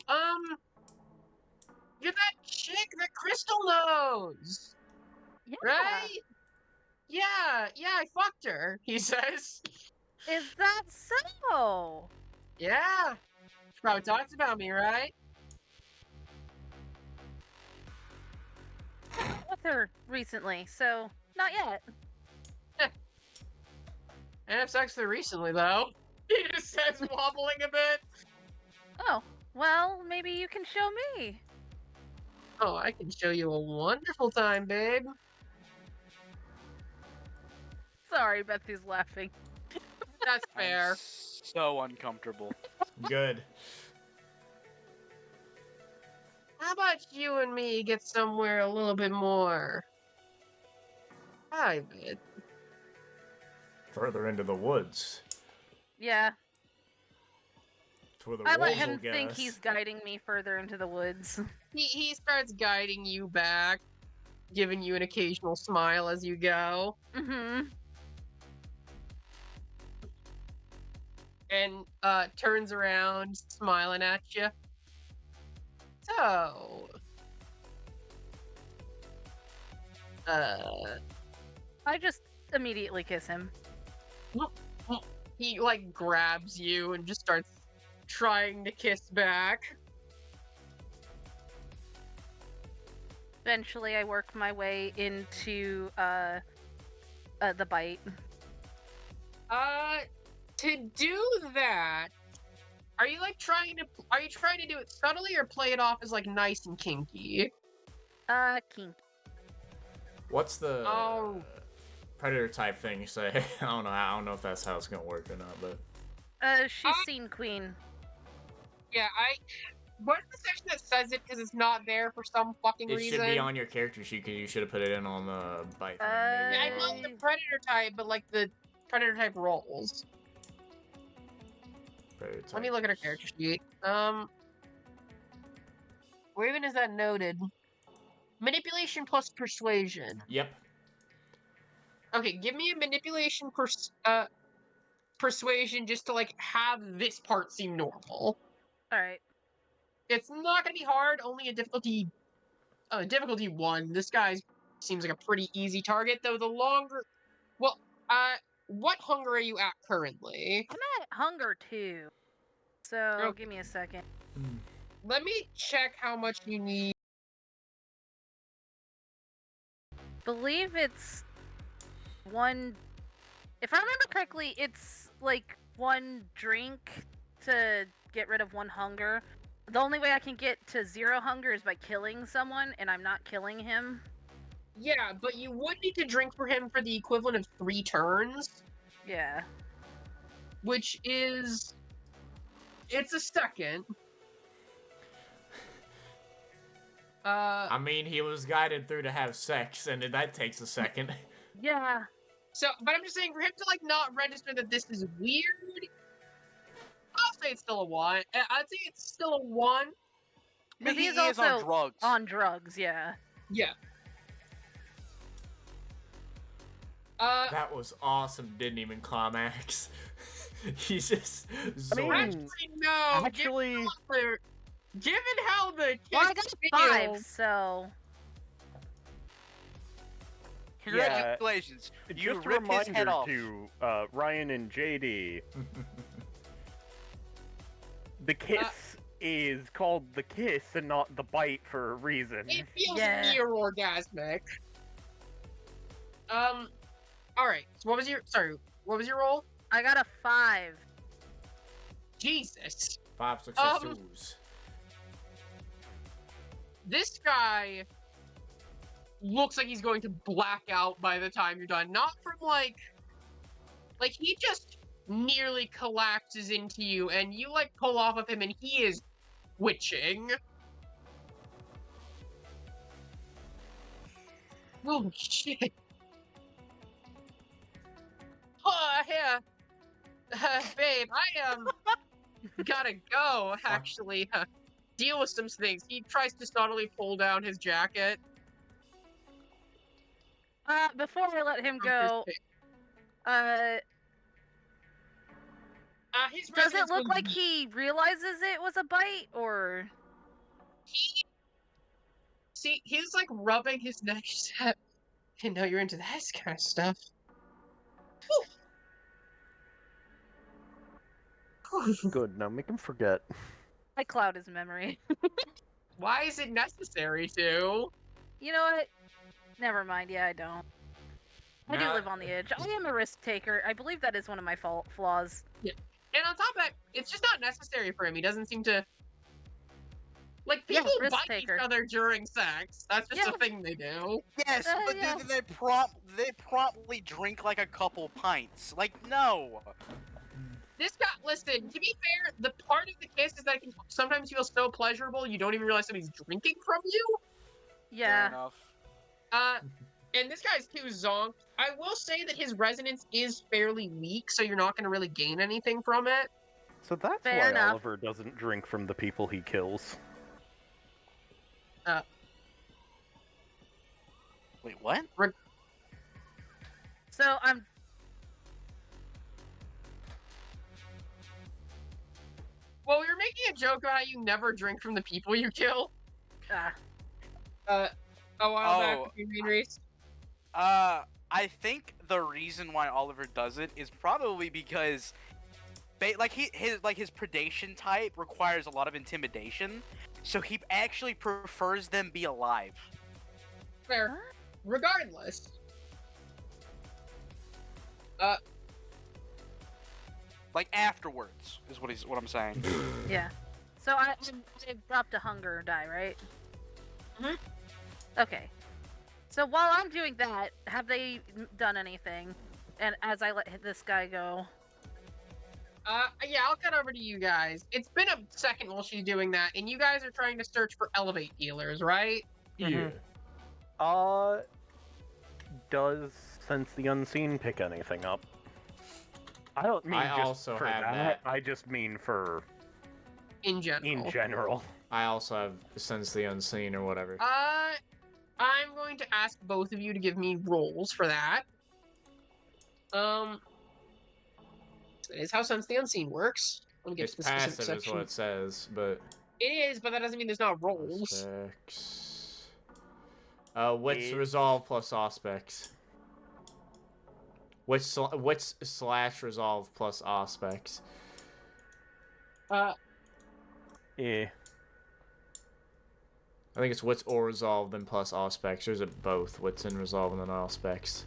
You're that chick that Crystal knows, Yeah. right? Yeah, I fucked her. He says. Is that so? Yeah. She probably talks about me, right? With her recently, so not yet. I had sex with her recently, though. He just says, wobbling a bit. Oh, well, maybe you can show me. Oh, I can show you a wonderful time, babe. Sorry, Betsy's laughing. That's fair. I'm so uncomfortable. Good. How about you and me get somewhere a little bit more private? Further into the woods. Yeah, To where the I let wolves will him get think us. he's guiding me further into the woods. He starts guiding you back, giving you an occasional smile as you go, Mm-hmm. and turns around, smiling at you. So, I just immediately kiss him. he like grabs you and just starts trying to kiss back. Eventually, I work my way into the bite. To do that, are you trying to do it subtly or play it off as like nice and kinky? Kink. What's the Oh. predator type thing you say? I don't know if that's how it's gonna work or not, but She's scene queen. Yeah, what's the section that says it because it's not there for some fucking it reason? should be on your character sheet. You should have put it in on the bite thing. Yeah, maybe. I know the predator type, but like the predator type roles. Predator Let me type. look at her character sheet. Where even is that noted? Manipulation plus persuasion. Yep. Okay, give me a manipulation persuasion just to like have this part seem normal. All right. It's not gonna be hard. Only a difficulty 1. This guy seems like a pretty easy target, though. The longer, well, what hunger are you at currently? I'm at hunger 2. So Okay. give me a second. Let me check how much you need. Believe it's 1. If I remember correctly, it's like 1 drink to get rid of 1 hunger. The only way I can get to 0 hunger is by killing someone, and I'm not killing him. Yeah, but you would need to drink for him for the equivalent of 3 turns, Yeah. which is it's a second. I mean, he was guided through to have sex, and that takes a second. Yeah. So, but I'm just saying, for him to, like, not register that this is weird, I'll say it's still a 1. I'd say it's still a 1. I mean, Because he is is on also drugs. on drugs, yeah. Yeah. That was awesome. Didn't even climax. He's just zoning. Actually, no. Actually, Given how the Well, I kids got 5, feel, so... Congratulations. You just a ripped his head reminder off. to Ryan and JD. The kiss is called the kiss and not the bite for a reason. it feels Yeah. near orgasmic. Alright, so what was your roll? I got a 5. Jesus. 5 successes. This guy looks like he's going to black out by the time you're done. Not from, like, he just nearly collapses into you, and you, like, pull off of him, and he is twitching. Oh, shit. Yeah. Babe, I, gotta go, actually. Deal with some things. He tries to subtly pull down his jacket. Before I let him from his go, pick. His does it resonance look was like he realizes it was a bite, or... See, he's like rubbing his neck. I didn't know you're into that kind of stuff. Whew. Good, now make him forget. I cloud his memory. Why is it necessary to? You know what? Never mind, yeah, I don't. I do Nah. live on the edge. I am a risk taker. I believe that is one of my flaws. And on top of that, it's just not necessary for him. He doesn't seem to. Like, Yeah, people risk bite taker. each other during sex. That's just Yeah. a thing they do. Yes, but yeah. then they promptly drink like a couple pints. Like, no. This guy, listen, to be fair, the part of the kiss is that it can sometimes feel so pleasurable you don't even realize somebody's drinking from you. Fair Yeah. enough. And this guy's too zonked. I will say that his resonance is fairly weak, so you're not going to really gain anything from it. So that's Fair why enough. Oliver doesn't drink from the people he kills. Wait, what? So I'm... Well, we were making a joke about how you never drink from the people you kill. A while back Oh, with you, and Rees. I think the reason why Oliver does it is probably because, his predation type requires a lot of intimidation, so he actually prefers them be alive. Fair. Regardless. Like afterwards is what I'm saying. Yeah. So I've dropped a hunger die, right? Mhm. Okay. So while I'm doing that, have they done anything? And as I let this guy go... Yeah, I'll cut over to you guys. It's been a second while she's doing that, and you guys are trying to search for elevate healers, right? Yeah. Does Sense the Unseen pick anything up? I don't mean I just also for have that. that. I just mean for In general. in general. I also have Sense the Unseen or whatever. I'm going to ask both of you to give me rolls for that. That is how Sense the Unseen works. Let me get It's to the specific passive is section. what it says, but... It is, but that doesn't mean there's not rolls. Aspects... wits It's- resolve plus aspects. Wits slash resolve plus aspects. Yeah. I think it's wits or resolve then plus aspects. Or is it both? Wits and resolve and then aspects.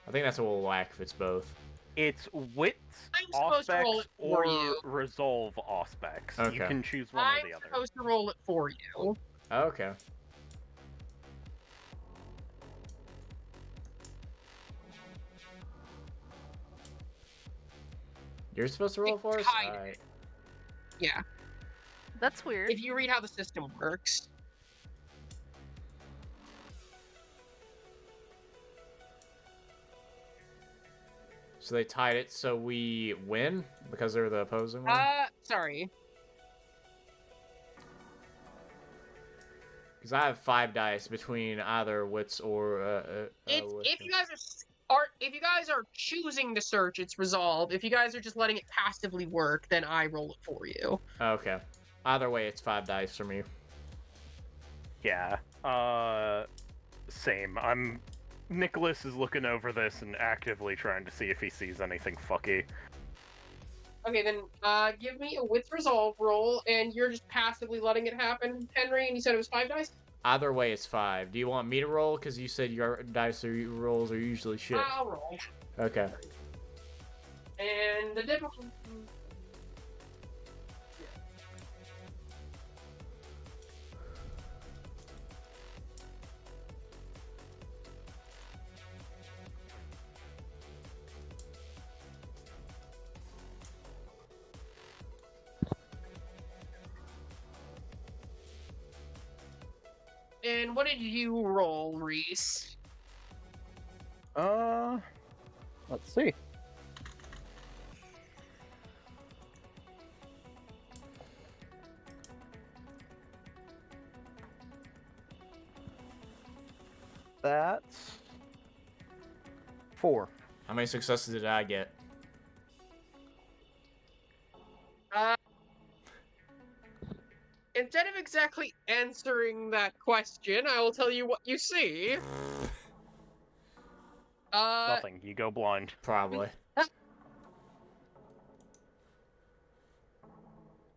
I think that's what we'll lack if it's both. It's wits, I'm supposed to roll aspects, it for or you. resolve aspects. You Okay. can choose one I'm or the other. supposed to roll it for you. Okay. You're supposed to roll for us? Kind of. Alright. Yeah, That's weird. if you read how the system works. So they tied it so we win? Because they're the opposing one? Sorry. Because I have 5 dice between either wits or It's wits. if you guys if you guys are choosing to search, it's resolve. If you guys are just letting it passively work, then I roll it for you. Okay. Either way, it's 5 dice for me. Yeah. Same. Nicholas is looking over this and actively trying to see if he sees anything fucky. Okay, then give me a wits resolve roll, and you're just passively letting it happen, Henry. And you said it was 5 dice. Either way, it's 5. Do you want me to roll? Because you said your dice rolls are usually shit. I'll roll. Okay. And the difficulty. And what did you roll, Rees? Let's see. That's 4. How many successes did I get? Instead of exactly answering that question, I will tell you what you see. Nothing. You go blind. Probably.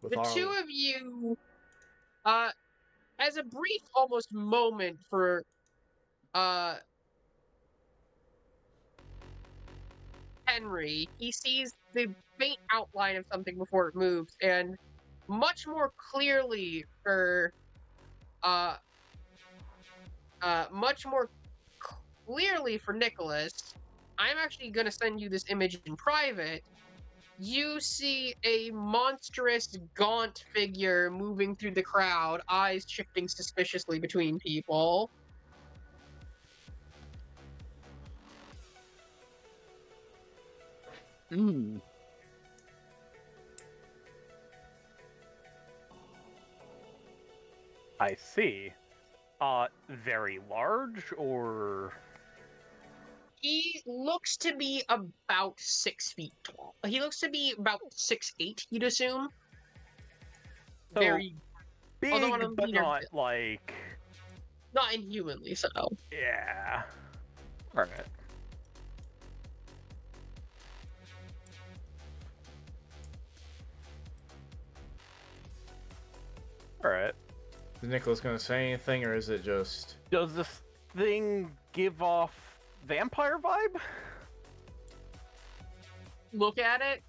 With The our- two of you, as a brief almost moment for, Henry, he sees the faint outline of something before it moves, and much more clearly for, much more clearly for Nicholas, I'm actually going to send you this image in private. You see a monstrous, gaunt figure moving through the crowd, eyes shifting suspiciously between people. I see. Very large, or... He looks to be about 6 feet tall. He looks to be about 6'8", you'd assume. So, Very, big, although on a but leaner not, build. like... Not inhumanly so. Yeah. Alright. Alright. Is Nicholas gonna say anything, or is it just... Does this thing give off vampire vibe? Look at it.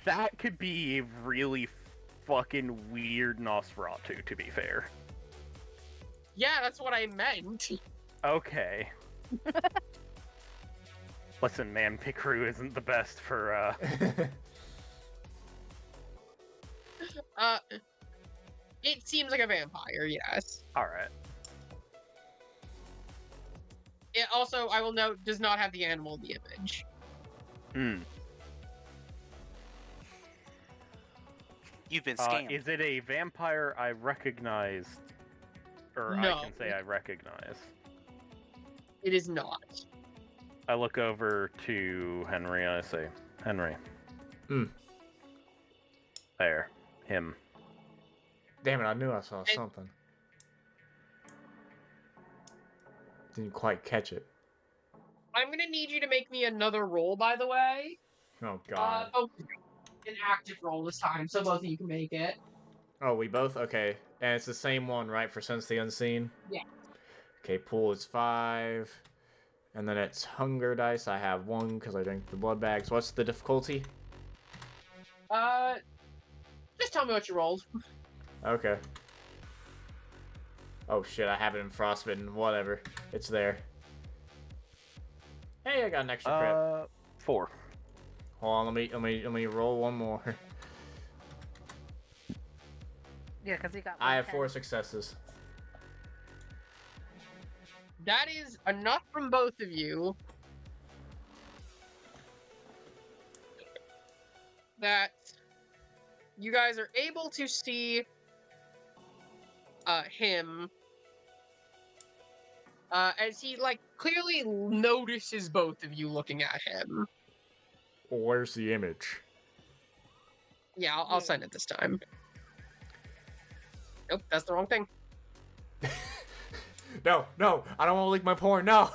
That could be a really fucking weird Nosferatu, to be fair. Yeah, that's what I meant. Okay. Listen, man, Picru isn't the best for, It seems like a vampire, yes. Alright. It also, I will note, does not have the animal in the image. You've been scammed. Is it a vampire I recognize? Or No. I can say I recognize. It is not. I look over to Henry and I say, Henry, There. Him. Damn it, I knew I saw something. Didn't quite catch it. I'm gonna need you to make me another roll, by the way. Oh, God. An active roll this time, so both of you can make it. Oh, we both? Okay. And it's the same one, right, for Sense the Unseen? Yeah. Okay, pool is 5. And then it's hunger dice. I have 1 because I drank the blood bags. What's the difficulty? Just tell me what you rolled. Okay. Oh shit, I have it in Frostbitten. Whatever. It's there. Hey, I got an extra crit. 4. Hold on, let me roll one more. Yeah, because he got. I have 1 4 successes. That is enough from both of you. That you guys are able to see him as he like clearly notices both of you looking at him. Where's the image? Yeah, I'll send it this time. Nope, that's the wrong thing. No, I don't want to leak my porn, no!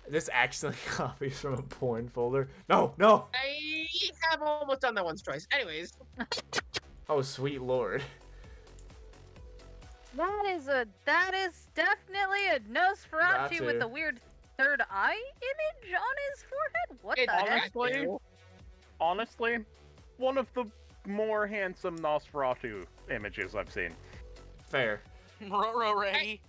This actually copies from a porn folder. No! I have almost done that once twice. Anyways. Oh, sweet lord. That is definitely a Nosferatu Got with to. a weird third eye image on his forehead. What It's the heck? Honestly, one of the more handsome Nosferatu images I've seen. Fair. Ray.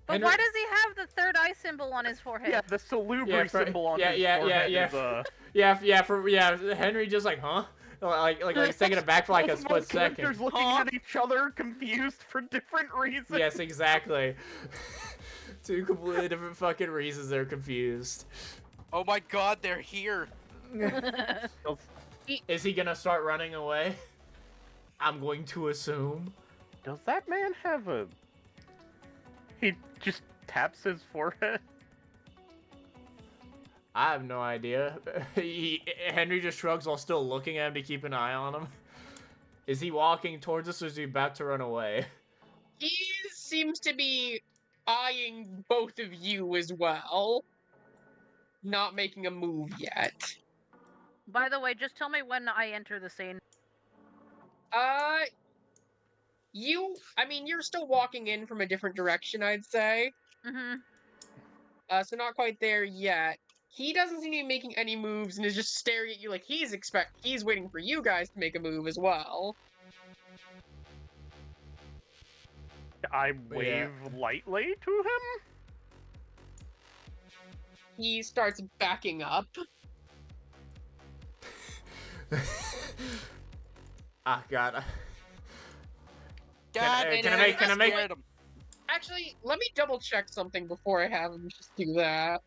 But Henri- why does he have the third eye symbol on his forehead? Yeah, the salubri symbol on his forehead is, Henry just like, huh? Like he's taking it back for like a both split second. characters looking at each other, confused for different reasons. Yes, exactly. 2 completely different fucking reasons they're confused. Oh my god, they're here. Is he gonna start running away? I'm going to assume. Does that man have a... He just taps his forehead? I have no idea. Henry just shrugs while still looking at him to keep an eye on him. Is he walking towards us or is he about to run away? He seems to be eyeing both of you as well. Not making a move yet. By the way, just tell me when I enter the scene. You're still walking in from a different direction, I'd say. Mm-hmm. So not quite there yet. He doesn't seem to be making any moves and is just staring at you like he's waiting for you guys to make a move as well. I wave lightly to him? He starts backing up. Ah, God. God, Can I make scared him. Actually, let me double check something before I have him just do that.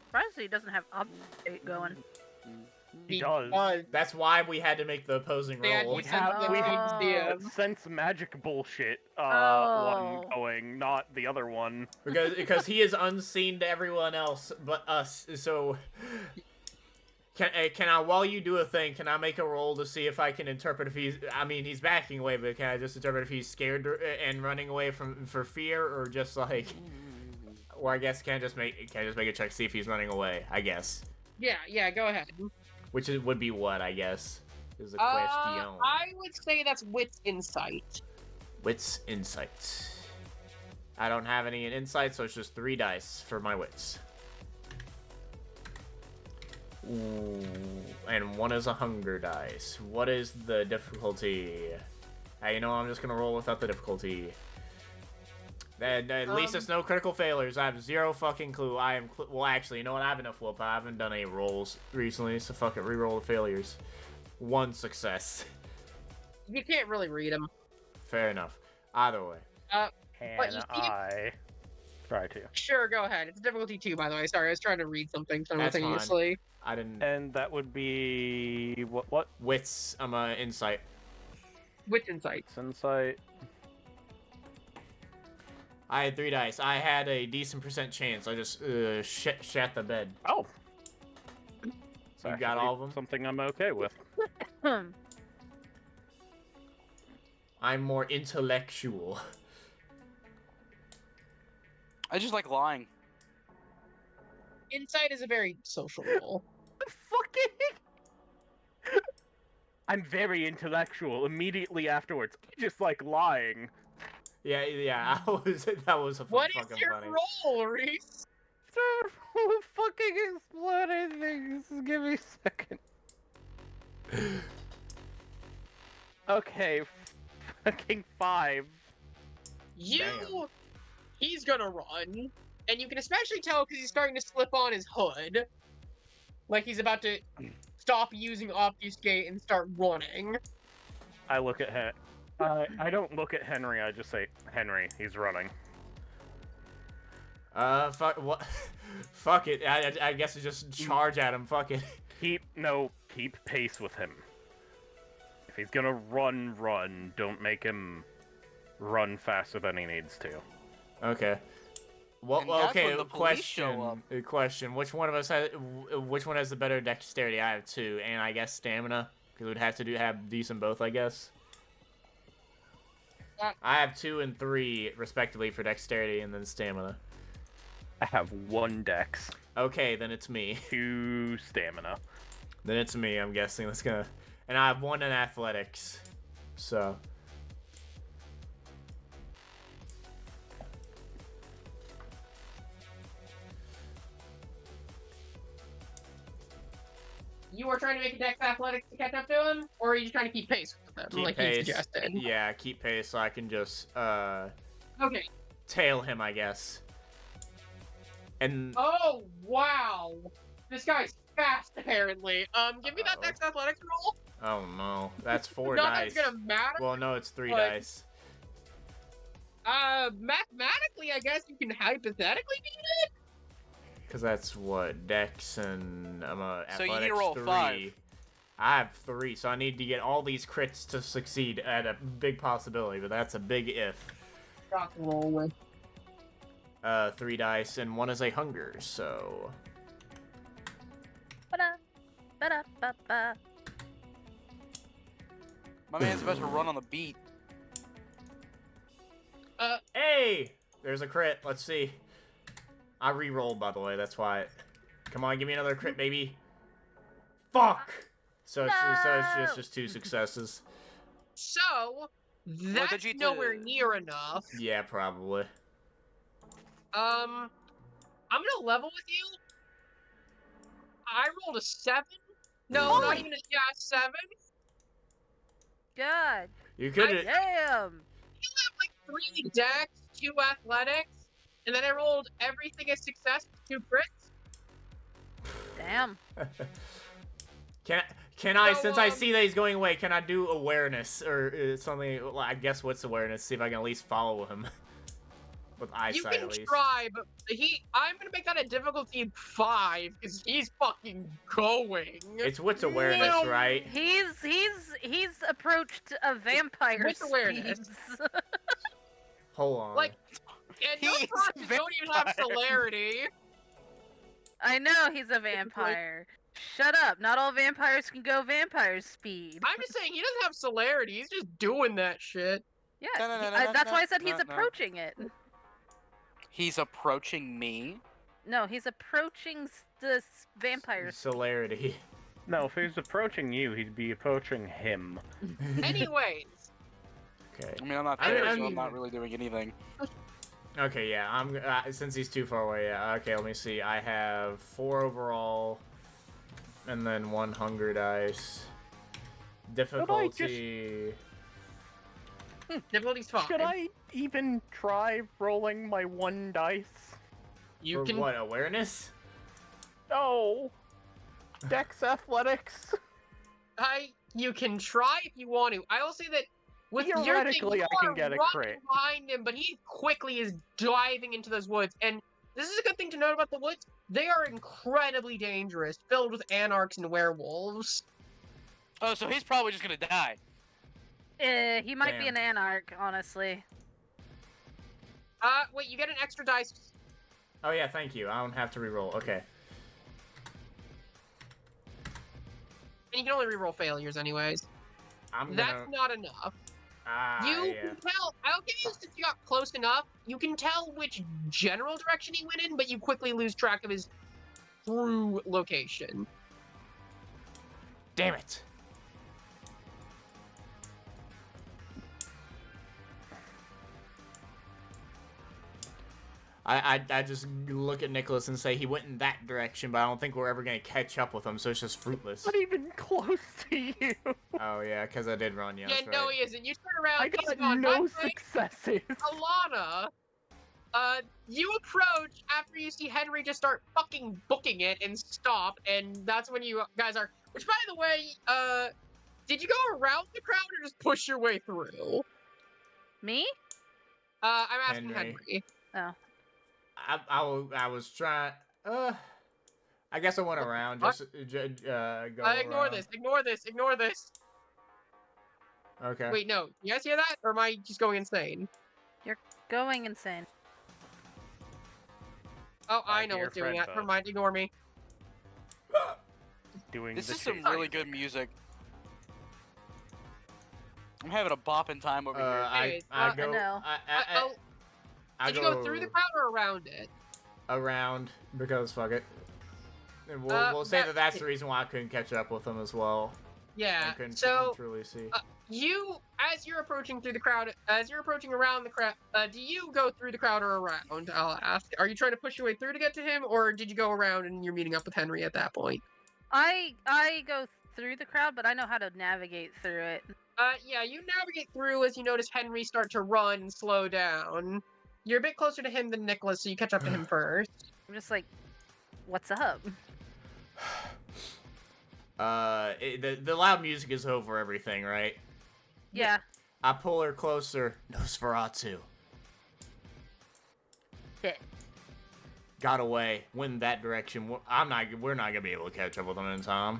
Surprised he doesn't have update going. He does. That's why we had to make the opposing Yeah, roll. he said that we need to see him. sense magic bullshit Oh. one going, not the other one. Because he is unseen to everyone else but us. So can I, while you do a thing, can I make a roll to see if I can interpret if he's backing away, but can I just interpret if he's scared and running away for fear, or just like, or I guess can I just make a check to see if he's running away, I guess. Yeah, go ahead. Which would be what, I guess, is the question. I would say that's Wit's Insight. Wits Insight. I don't have any in Insight, so it's just 3 dice for my wits. Ooh, and 1 is a hunger dice. What is the difficulty? You know, I'm just gonna roll without the difficulty. And at least it's no critical failures. I have 0 fucking clue. Well, actually, you know what? I have enough willpower. I haven't done any rolls recently, so fuck it. Reroll the failures. 1 success. You can't really read him. Fair enough. Either way. But you Can see- I try to? Sure, go ahead. It's difficulty 2, by the way. Sorry, I was trying to read something That's fine. simultaneously. I didn't. And that would be what? Wits. Insight. Wit's Insight. It's insight. I had 3 dice. I had a decent percent chance. I just shat the bed. Oh. It's You got actually all of them? Something I'm okay with. I'm more intellectual. I just like lying. Insight is a very social role. Fucking. I'm very intellectual. Immediately afterwards, I just like lying. Yeah. That was a What is fucking your funny. role, Rees? Fucking exploding things. Give me a second. Okay, fucking 5. You, he's gonna run, and you can especially tell because he's starting to slip on his hood, like he's about to stop using obfuscate and start running. I look at I don't look at Henry. I just say, Henry, he's running. Fuck what? Fuck it. I guess just charge at him. Fuck it. Keep pace with him. If he's gonna run. Don't make him run faster than he needs to. Okay. Well, And that's okay. when the police show up. Question. Which one has the better dexterity? I have 2, and I guess stamina, because we'd have to have decent both, I guess. I have 2 and 3 respectively for dexterity, and then stamina. I have 1 dex, Okay, then it's me. 2 stamina. Then it's me. I'm guessing that's gonna, and I have 1 in athletics. So. You are trying to make a dex athletics to catch up to him, or are you just trying to keep pace with him, Keep like pace. he suggested? Yeah, keep pace so I can just Okay. tail him, I guess. And Oh wow, this guy's fast apparently. Give me that Uh-oh. dex athletics roll. oh no, that's 4 Not dice. that's gonna matter. Well, no, it's 3 but- dice. Mathematically, I guess you can hypothetically beat it. Cause that's what dex and So you athletics need to roll 3. 5. I have 3, so I need to get all these crits to succeed at a big possibility, but that's a big if. Rock and roll with. 3 dice and 1 is a hunger, so Ba-da, My man's about to run on the beat. hey, there's a crit. Let's see. I re-rolled, by the way. That's why. Come on, give me another crit, baby. Fuck. So it's just 2 successes. So that's did you nowhere do? near enough. Yeah, probably. I'm gonna level with you. I rolled a 7. No, not even a 7. God You could. damn! Like 3 dex, 2 athletics, and then I rolled everything as success with 2 crits. Damn. Can I? So, Since I see that he's going away, can I do awareness or something? Well, I guess what's awareness? See if I can at least follow him with eyesight You can at least. try, but I'm gonna make that a difficulty 5 because he's fucking going. It's what's awareness, No. right? He's approached a vampire With awareness. speeds. Hold on. Like, and those He's a persons don't even have vampire. celerity. I know he's a vampire. Shut up! Not all vampires can go vampire speed. I'm just saying he doesn't have celerity. He's just doing that shit. Yeah, No, that's why I said no, he's no. approaching it. He's approaching me. No, he's approaching the vampire. Celerity. No, if he's approaching you, he'd be approaching him. Anyways, Okay. I mean, I'm not I- there, I so mean- I'm not really doing anything. Okay, yeah. I'm since he's too far away. Yeah. Okay, let me see. I have 4 overall, and then 1 hunger dice. Difficulty. difficulty's 5. Should I even try rolling my 1 dice? You For can. what? Awareness? No. Dex athletics. You can try if you want to. I will say that with your thing, Theoretically, you I can are get a running crit. behind him, but he quickly is diving into those woods. And this is a good thing to note about the woods. They are incredibly dangerous, filled with anarchs and werewolves. Oh, so he's probably just gonna die. He might be Damn. an anarch, honestly. Wait, you get an extra dice. Oh yeah, thank you. I don't have to reroll. Okay. And you can only reroll failures anyways. That's not enough. You Yeah. can tell, I'll give you, since you got close enough, you can tell which general direction he went in, but you quickly lose track of his true location. Damn it. I just look at Nicholas and say he went in that direction, but I don't think we're ever going to catch up with him, so it's just fruitless. Not even close to you. Oh, yeah, because I did run, yeah, Yeah, that's no, right. he isn't. You turn around, I he's got gone. no By the way, successes. Alana, you approach after you see Henri just start fucking booking it and stop, and that's when you guys are. Which, by the way, did you go around the crowd or just push your way through? Me? I'm asking Henri. Henri. Oh. I was trying. I guess I went around. What? Just go Ignore around. this. Ignore this. Ignore this. Okay. Wait, no. You guys hear that, or am I just going insane? You're going insane. Oh, I Back know to your what's doing friend, that. Beth. Never mind. Ignore me. Doing This the is some chase really music. good music. I'm having a bopping time over here. Anyways, I go. know. I did you go through the crowd or around it? Around because fuck it. And we'll say that- that's the reason why I couldn't catch up with them as well. I Yeah. couldn't So truly see. you, as you're approaching through the crowd, as you're approaching around the crowd, do you go through the crowd or around? I'll ask. Are you trying to push your way through to get to him, or did you go around and you're meeting up with Henri at that point? I go through the crowd, but I know how to navigate through it. Yeah, you navigate through as you notice Henri start to run and slow down. You're a bit closer to him than Nicholas, so you catch up to him first. I'm just like, what's up? The loud music is over everything, right? Yeah. I pull her closer. Nosferatu. Shit. Got away. Went in that direction. We're not gonna be able to catch up with him in time.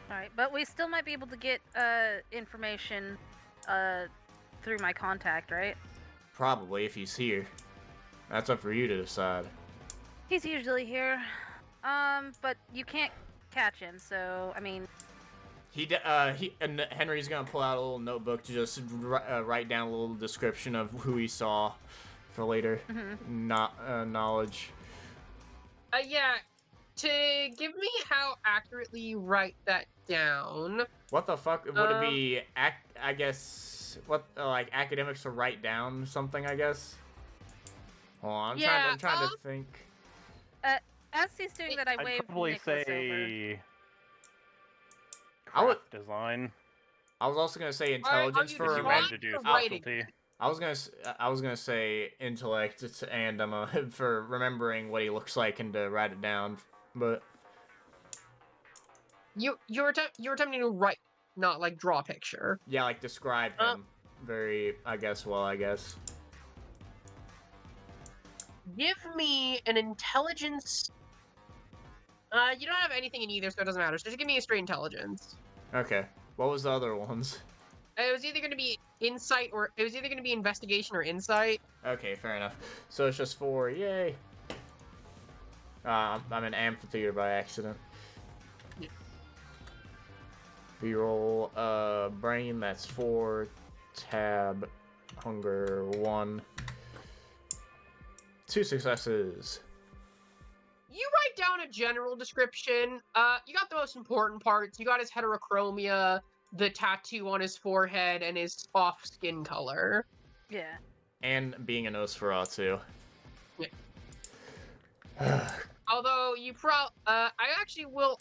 Alright, but we still might be able to get information through my contact, right? Probably if he's here. That's up for you to decide. He's usually here. But you can't catch him, so I mean, And Henry's gonna pull out a little notebook to just write down a little description of who he saw for later knowledge. Yeah. To give me how accurately you write that down. What the fuck would it be? I guess like academics to write down something. I guess. Hold on, I'm trying to think. as he's doing that, I I'd wave probably Nicholas over. say I would- craft design. I was also gonna say Alright, I'll intelligence use for the If you writing. wanted to do for writing. specialty. I was gonna say intellect and for remembering what he looks like and to write it down, but You're attempting to write, not like draw a picture. yeah, like describe him very. I guess. Give me an intelligence. You don't have anything in either, so it doesn't matter. So just give me a straight intelligence. Okay. What was the other ones? It was either going to be insight or it was either going to be investigation or insight. Okay, fair enough. So it's just 4. Yay. I'm in amphitheater by accident. Yeah. B-roll, brain, that's 4. Tab, hunger, 1. 2 successes. You write down a general description. You got the most important parts. You got his heterochromia, the tattoo on his forehead, and his off skin color. Yeah. And being a Nosferatu. Although you I actually will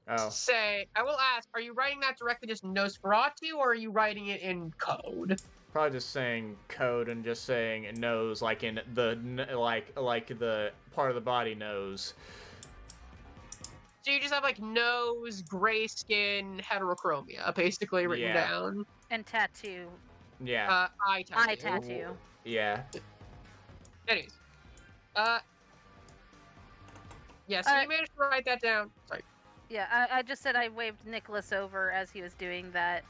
Oh. say, I will ask, are you writing that directly just Nosferatu, or are you writing it in code? Probably just saying code and just saying nose, like in the like the part of the body nose. So you just have like nose, gray skin, heterochromia, basically written Yeah. down. And tattoo. Yeah. Eye tattoo. Eye tattoo. Yeah. Anyways, yeah. So you Alright. managed to write that down. Sorry. Yeah, I just said I waved Nicholas over as he was doing that.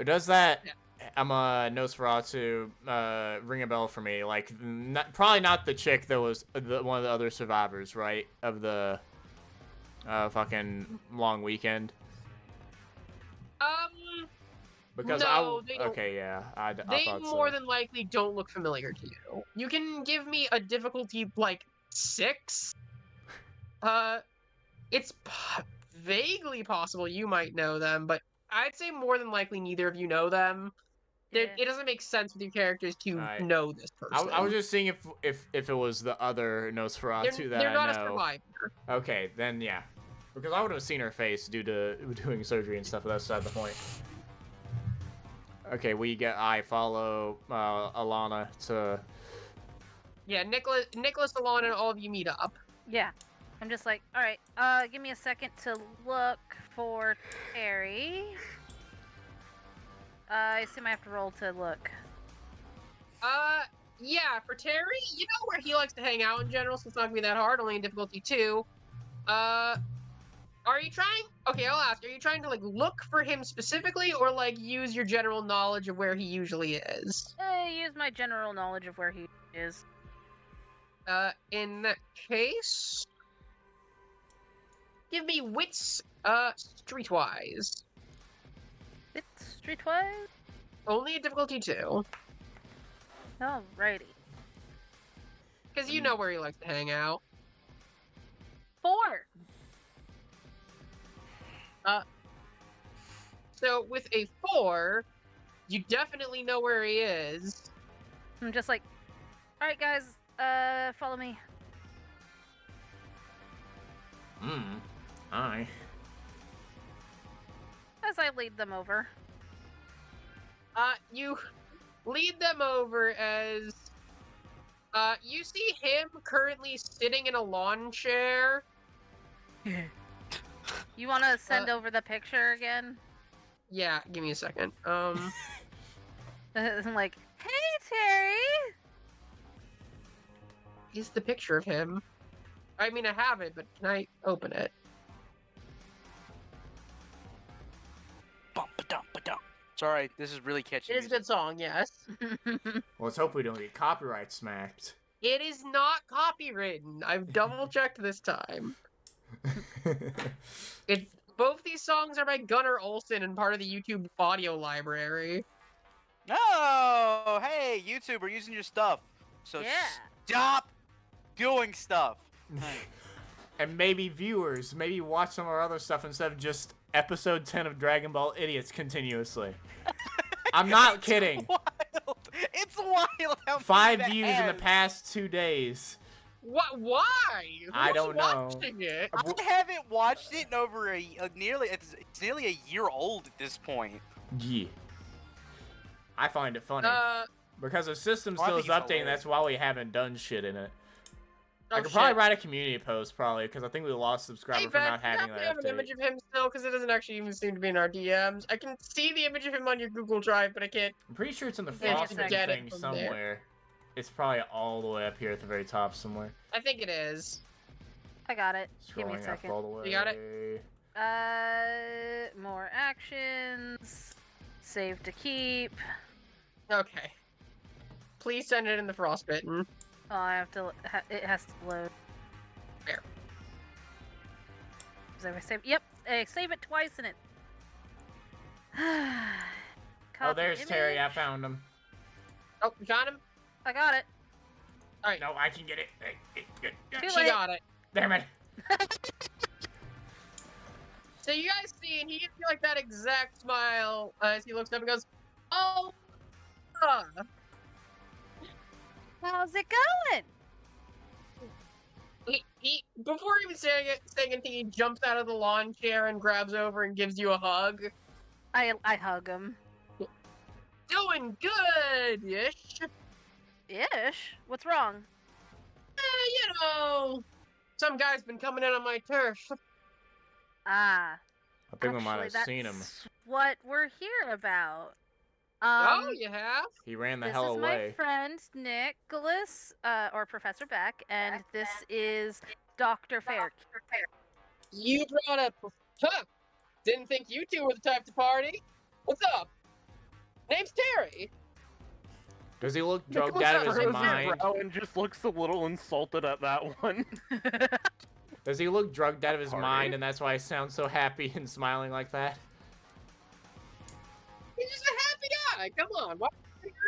Does that Nosferatu, ring a bell for me. Like, probably not the chick that was one of the other survivors, right? Of the fucking long weekend. Because No, they don't. okay, yeah, I They thought more so. than likely don't look familiar to you. You can give me a difficulty like 6. It's vaguely possible you might know them, but I'd say more than likely neither of you know them. Yeah. It doesn't make sense with your characters to Right. know this person. I was just seeing if it was the other Nosferatu that they're I not a know. survivor. Okay, then yeah. Because I would have seen her face due to doing surgery and stuff, but that's beside the point. Okay, I follow Alana to... Yeah, Nicholas, Alana, and all of you meet up. Yeah. I'm just like, all right. Give me a second to look for Terry. I assume I have to roll to look. Yeah, for Terry, you know where he likes to hang out in general, so it's not gonna be that hard, only in difficulty 2. Are you trying? Okay, I'll ask. Are you trying to like look for him specifically, or like use your general knowledge of where he usually is? Use my general knowledge of where he is. In that case, give me wits, streetwise. It's streetwise. Only a difficulty 2, Alrighty. because you know where he likes to hang out. 4. So with a 4, you definitely know where he is. I'm just like, all right, guys. Follow me. Hi. As I lead them over. You lead them over as you see him currently sitting in a lawn chair. You want to send over the picture again? Yeah, give me a second. I'm like, hey, Terry. Is the picture of him? I mean, I have it, but can I open it? Bum-ba-dum-ba-dum. Sorry, this is really catchy. It is a good song, yes. Well, let's hope we don't get copyright smacked. It is not copywritten. I've double checked this time. Both these songs are by Gunnar Olsen and part of the YouTube audio library. Oh, hey, YouTube, we're using your stuff. So Yeah. stop doing stuff. And maybe viewers, maybe watch some of our other stuff instead of just episode 10 of Dragon Ball Idiots continuously. I'm not kidding. Wild. It's wild how 5 many views that in the has. past 2 days. What? Why? I Who's don't know. watching it? I haven't watched it in over it's nearly a year old at this point. Yeah. I find it funny. Because the system Oh, I still think is it's updating, hilarious. that's why we haven't done shit in it. I Oh, could probably shit. write a community post, because I think we lost a subscriber Hey, for Beck, not you having happen to that have an update. image of him still, because it doesn't actually even seem to be in our DMs. I can see the image of him on your Google Drive, but I can't. I'm pretty sure it's in the Yeah, just Frostbitten get it thing from there. somewhere. It's probably all the way up here at the very top somewhere. I think it is. I got it. Give me a Scrolling up second. all the way. You got it? More actions. Save to keep. Okay. Please send it in the Frostbitten. Oh, I have to. It has to load. There. Is that save? Yep. Save it twice in it. Oh, Copy there's Terry. I image. found him. Oh, you got him? I got it. Alright. No, I can get it. Too She late. got it. Damn it. So you guys see, and he gives you like that exact smile as he looks up and goes, "Oh, How's it going? he before even saying anything, he jumps out of the lawn chair and grabs over and gives you a hug. I hug him. Doing good-ish. Ish. What's wrong? You know, some guy's been coming in on my turf. Ah. I think we might actually, have seen him. that's what we're here about. Oh, you have? He ran the This hell is away. my friend Nicholas, or Professor Beck, and this is Dr. Fairkeep. You brought up. Huh. Didn't think you two were the type to party. What's up? Name's Terry. Does he look drugged Nicholas out of his furrows mind? brow and just looks a little insulted at that one. Does he look drugged out of his Party. mind, and that's why he sounds so happy and smiling like that? He's just a happy guy. Come on. Why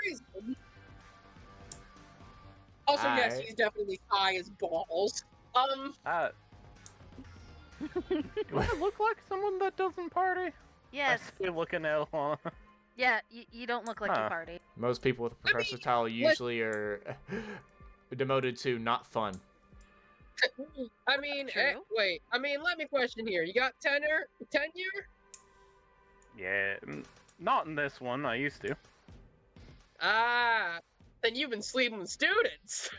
reason? Also, yes, Alright. he's definitely high as balls. Do I look like someone that doesn't party? Yes. I say looking at Alana. Yeah, you don't look like you Huh. party. Most people with a professor title usually are demoted to not fun. I mean, True. wait. I mean, let me question here. You got tenure? Yeah, not in this one. I used to. Ah, then you've been sleeping with students.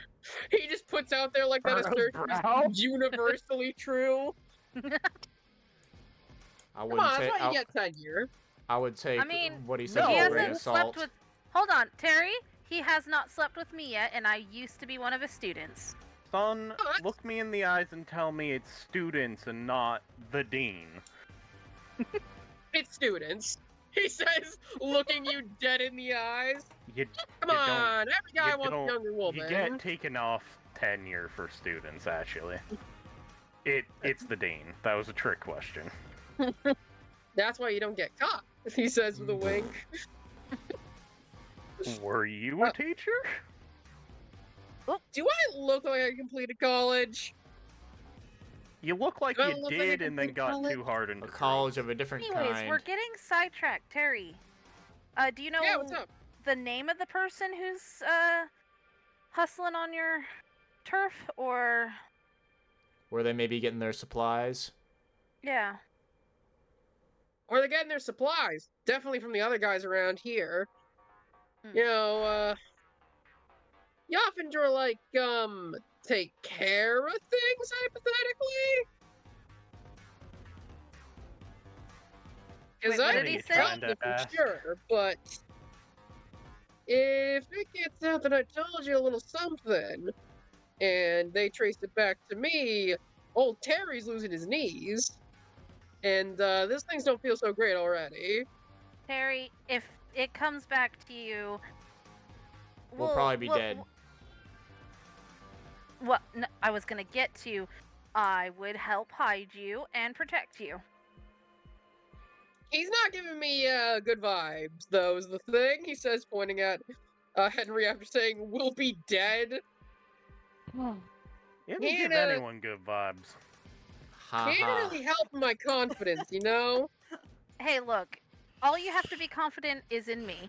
He just puts out there like that Furrow's assertion brow? is universally true. I Come wouldn't on, say. that's why you get tenure. I would take I mean, what he said no. he was a grain hasn't of slept salt. with. Hold on, Terry. He has not slept with me yet, and I used to be one of his students. Son, What? look me in the eyes and tell me it's students and not the dean. It's students. He says, looking you dead in the eyes. You, Come you on, every guy you wants a don't- younger woman. You get taken off tenure for students, actually. It's the dean. That was a trick question. That's why you don't get caught. He says with a wink. Were you a teacher? Do I look like I completed college? You look like Do I you look like I did and then complete got college? too hard into A college grades. of a different Anyways, kind. we're getting sidetracked. Terry, do you know Yeah, what's up? the name of the person who's hustling on your turf, or Where they may be getting their supplies. yeah? Or they're getting their supplies. Definitely from the other guys around here. Hmm. You know, you often draw like, take care of things, hypothetically? Because Wait, what I did he can say? help you for Ask. sure, but if it gets out that I told you a little something, and they trace it back to me, old Terry's losing his knees, and these things don't feel so great already. Terry, if it comes back to you, We'll probably be dead. What? No, I was gonna get to. I would help hide you and protect you. He's not giving me good vibes, though, is the thing. He says, pointing at Henry after saying, "We'll be dead." You don't He give ain't, anyone good vibes. Ha He ain't ha. really helping my confidence, you know? Hey, look. All you have to be confident is in me.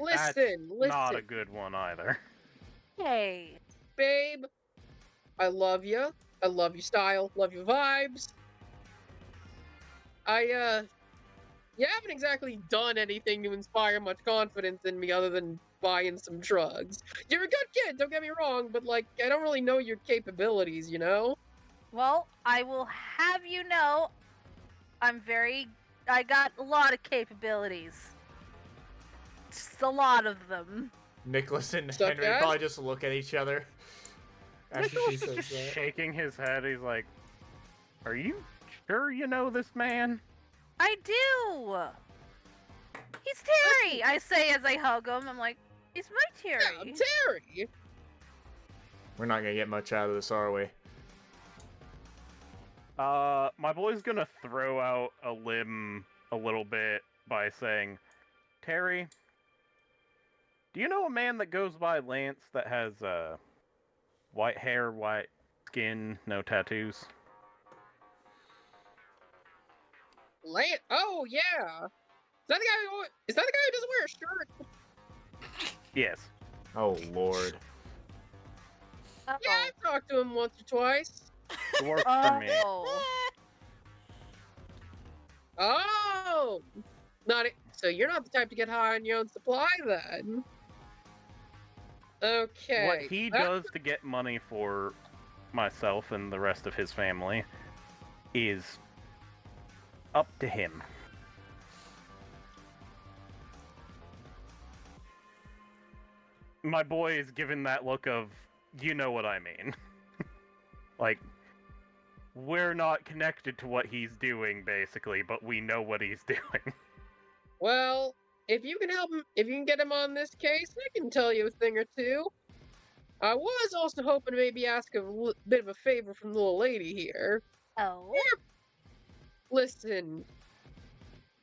Listen, Not a good one either. Hey. babe. I love you. I love your style. Love your vibes. You haven't exactly done anything to inspire much confidence in me other than buying some drugs. You're a good kid, don't get me wrong, but like, I don't really know your capabilities, you know? Well, I will have you know, I got a lot of capabilities. Just a lot of them. Nicholas and Suck Henry ass? probably just look at each other. After she Nicholas is says just that. shaking his head. He's like, "Are you sure you know this man?" I do! He's Terry! I say as I hug him. I'm like, he's my Yeah, Terry. I'm Terry. We're not gonna get much out of this, are we? My boy's gonna throw out a limb a little bit by saying, "Terry, do you know a man that goes by Lance that has white hair, white skin, no tattoos?" Oh, yeah. Is that the guy who doesn't wear a shirt? Yes. Oh lord. Uh-oh. Yeah, I've talked to him once or twice. It works for me. Oh. Oh! Not it. So you're not the type to get high on your own supply, then? Okay. What he does to get money for myself and the rest of his family is up to him. My boy is given that look of, you know what I mean. Like, we're not connected to what he's doing, basically, but we know what he's doing. Well, if you can help him, if you can get him on this case, I can tell you a thing or two. I was also hoping to maybe ask a bit of a favor from the little lady here. Oh. Listen,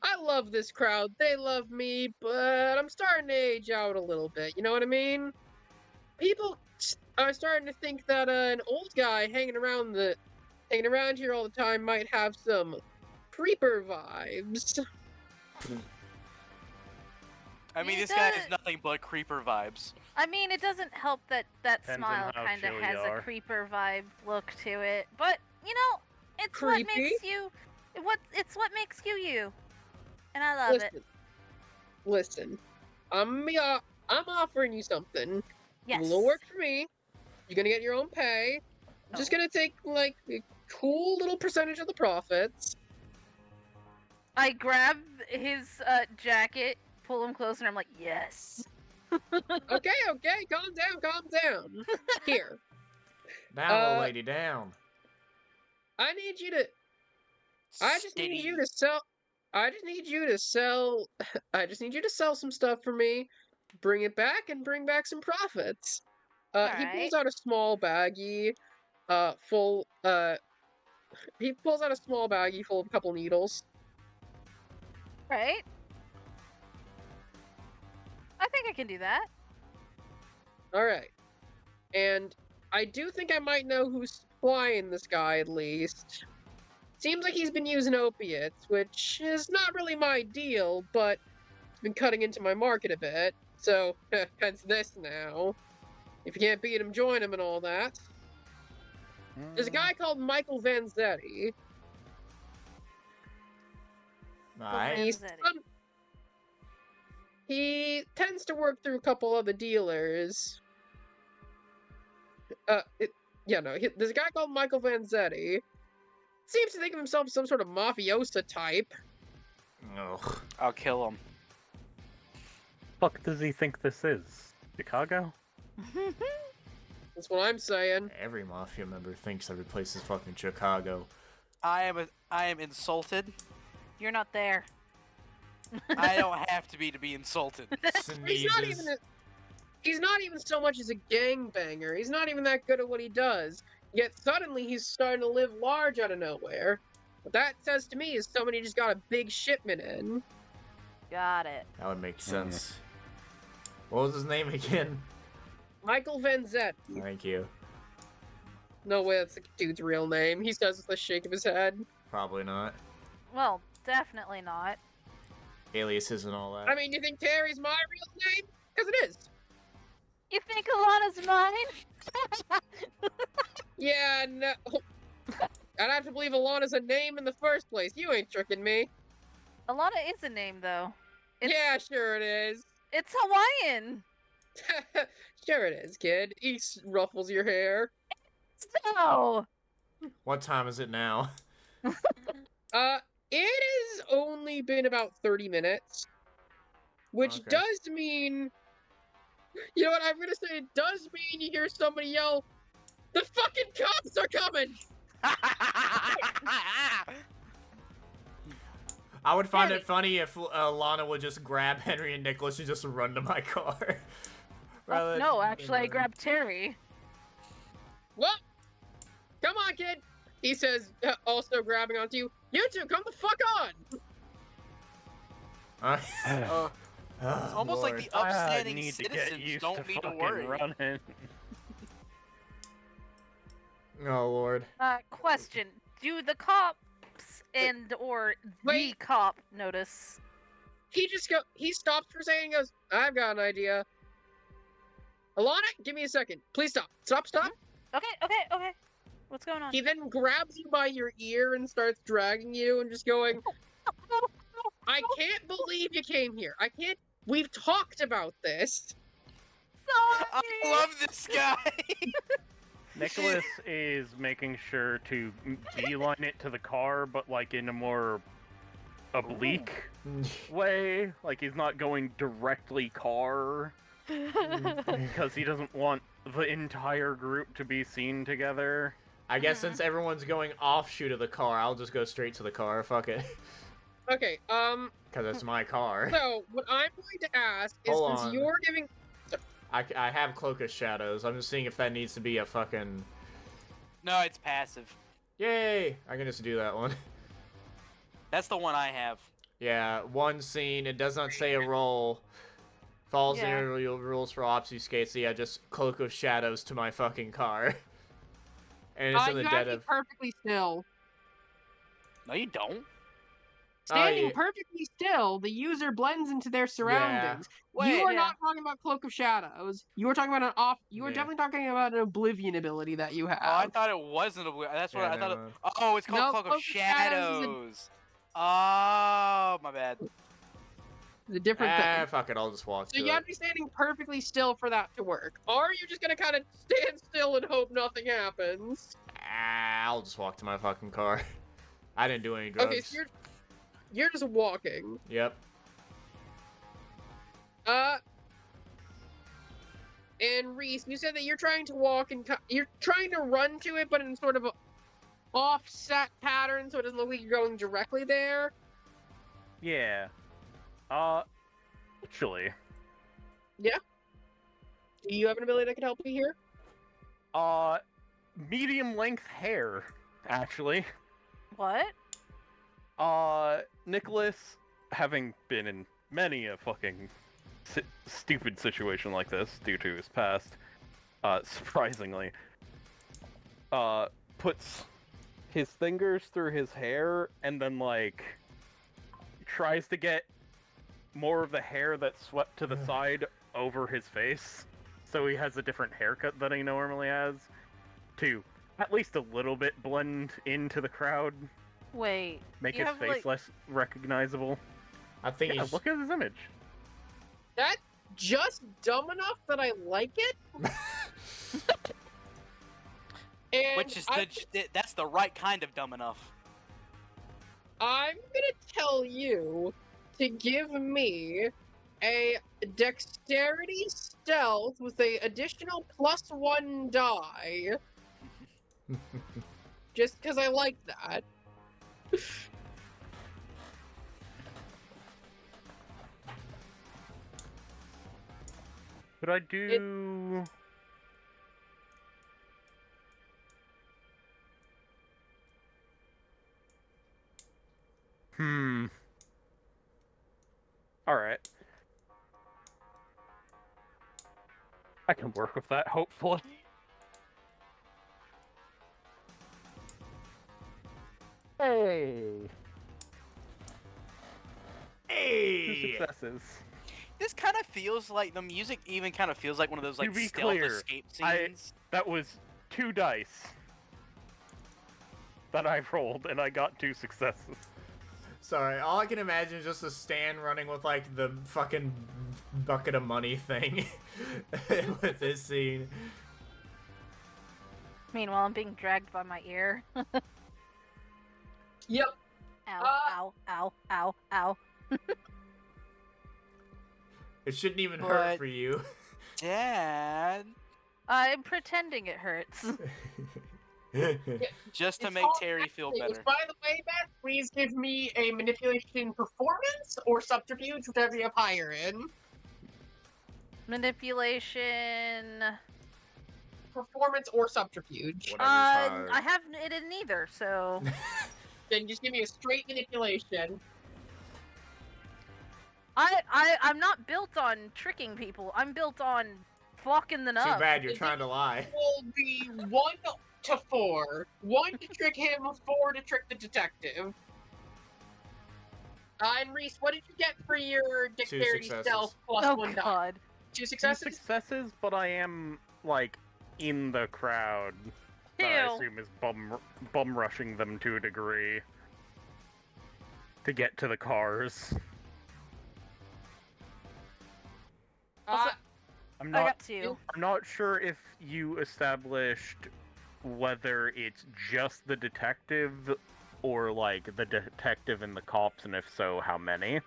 I love this crowd. They love me, but I'm starting to age out a little bit. You know what I mean? People are starting to think that an old guy hanging around here all the time might have some creeper vibes. I mean, He this guy does- has nothing but creeper vibes. I mean, it doesn't help that that Depends on smile how kind of chill has you a are. creeper vibe look to it. But you know, it's what Creepy? makes you. It's what makes you you, and I love it. Listen. I'm offering you something. Yes. It'll work for me. You're gonna get your own pay. I'm just gonna take like a cool little percentage of the profits. I grab his jacket, pull him closer, and I'm like, yes. Okay, calm down. Here, Down, little Uh, lady, down. I need you to. I just need you to Steady. sell. I just need you to sell. I just need you to sell some stuff for me. Bring it back and bring back some profits. He Alright. pulls out a small baggie, full. He pulls out a small baggie full of a couple needles. Right? I think I can do that. All right, and I do think I might know who's supplying this guy at least. Seems like he's been using opiates, which is not really my deal, but it's been cutting into my market a bit. So, hence this now. If you can't beat him, join him and all that. There's a guy called Michael Vanzetti. Alright. He's Vanzetti. he tends to work through a couple other dealers. There's a guy called Michael Vanzetti. Seems to think of himself as some sort of mafiosa type. Ugh. I'll kill him. Fuck does he think this is? Chicago? That's what I'm saying. Every mafia member thinks every place is fucking Chicago. I am insulted. You're not there. I don't have to be insulted. Sneezes. He's not even so much as a gangbanger. He's not even that good at what he does. Yet suddenly he's starting to live large out of nowhere. What that says to me is somebody just got a big shipment in. Got it. That would make sense. What was his name again? Michael Vanzetti. Thank you. No way that's the dude's real name. He says with a shake of his head. Probably not. Well, definitely not. Aliases and all that. I mean, you think Terry's my real name? Because it is. You think Alana's mine? Yeah, no. I'd have to believe Alana's a name in the first place. You ain't tricking me. Alana is a name, though. It's, Yeah, sure it is. It's Hawaiian. Sure it is, kid. He ruffles your hair. So. What time is it now? It has only been about 30 minutes. Which Okay. does mean... You know what I'm gonna say? It does mean you hear somebody yell, "The fucking cops are coming!" I would find Henry. it funny if Lana would just grab Henry and Nicholas and just run to my car. Rather No, than- actually, I grabbed Terry. Well, come on, kid. He says, also grabbing onto you. You two, come the fuck on! Oh, It's almost like the I upstanding need to get citizens used don't to need to fucking worry. running. Oh lord. Question. Do the cops or the Wait. cop notice? He stops for a second and goes, I've got an idea. Alana, give me a second. Please stop. Stop. Okay. What's going on? He then grabs you by your ear and starts dragging you and just going, I can't believe you came here. We've talked about this. Sorry. I love this guy. Nicholas is making sure to beeline it to the car, but like in a more oblique way. Like he's not going directly car, because he doesn't want the entire group to be seen together. I guess since everyone's going offshoot of the car, I'll just go straight to the car. Fuck it. Okay, Because it's my car. so what I'm going to ask is, Hold since on. you're giving... I have Cloak of Shadows. I'm just seeing if that needs to be a fucking... No, it's passive. Yay! I can just do that one. That's the one I have. Yeah, one scene. It does not say a roll. Follows Yeah. the rules for obfuscate, so yeah, just Cloak of Shadows to my fucking car. And it's in the you dead have to of... be perfectly still. No, you don't. Standing yeah. perfectly still, the user blends into their surroundings. You Wait. are Yeah. not talking about Cloak of Shadows. You are talking about an off. You are Yeah. definitely talking about an Oblivion ability that you have. Oh, I thought it wasn't a. That's what Yeah, I thought. never mind. Oh, it's called No, Cloak of Cloak of Shadows is Shadows. Oh, my bad. a different thing. Fuck it, I'll just walk So to you have it. to be standing perfectly still for that to work. Or are you just gonna kind of stand still and hope nothing happens? I'll just walk to my fucking car. I didn't do any drugs. Okay, so you're just walking. Yep. And Rees, you said that you're trying to walk and you're trying to run to it, but in sort of a offset pattern, so it doesn't look like you're going directly there. Yeah. Actually, Do you have an ability that can help you here? medium length hair, actually. What? Nicholas, having been in many a fucking stupid situation like this due to his past, surprisingly, puts his fingers through his hair and then, like, tries to get more of the hair that's swept to the side over his face, so he has a different haircut than he normally has, to at least a little bit blend into the crowd, Wait. make you his have, face like... less recognizable. I think Yeah, he's... look at his image. That's just dumb enough that I like it. And Which is that's the right kind of dumb enough. I'm gonna tell you to give me a dexterity stealth with a additional +1 die. Just because I like that. Could I do... Alright. I can work with that, hopefully. Hey! Hey! 2 successes. This kind of feels like the music. Even kind of feels like one of those To like be stealth clear, escape scenes. That was 2 dice that I rolled, and I got 2 successes. Sorry, all I can imagine is just a Stan running with, like, the fucking bucket of money thing with this scene. Meanwhile, I'm being dragged by my ear. Yep. Ow, ow, ow, ow. It shouldn't even hurt But- for you. Dad, I'm pretending it hurts. just to It's make all Terry feel Which, better. by the way, Beth, please give me a manipulation performance or subterfuge, whichever you have higher in. Manipulation. Performance or subterfuge. Whatever's hard. I have it in neither, so. Then just give me a straight manipulation. I'm not built on tricking people. I'm built on fucking them Too up. bad you're trying to lie. Will be 1 to 4. 1 to trick him, 4 to trick the detective. And Reese, what did you get for your dexterity successes. stealth plus Oh 1 die? god. 2 2 successes? successes, but I am, like, in the crowd. That I Ew. assume is bum rushing them to a degree to get to the cars. Uh, I'm I not. got 2. I'm not sure if you established whether it's just the detective or like the detective and the cops, and if so, how many?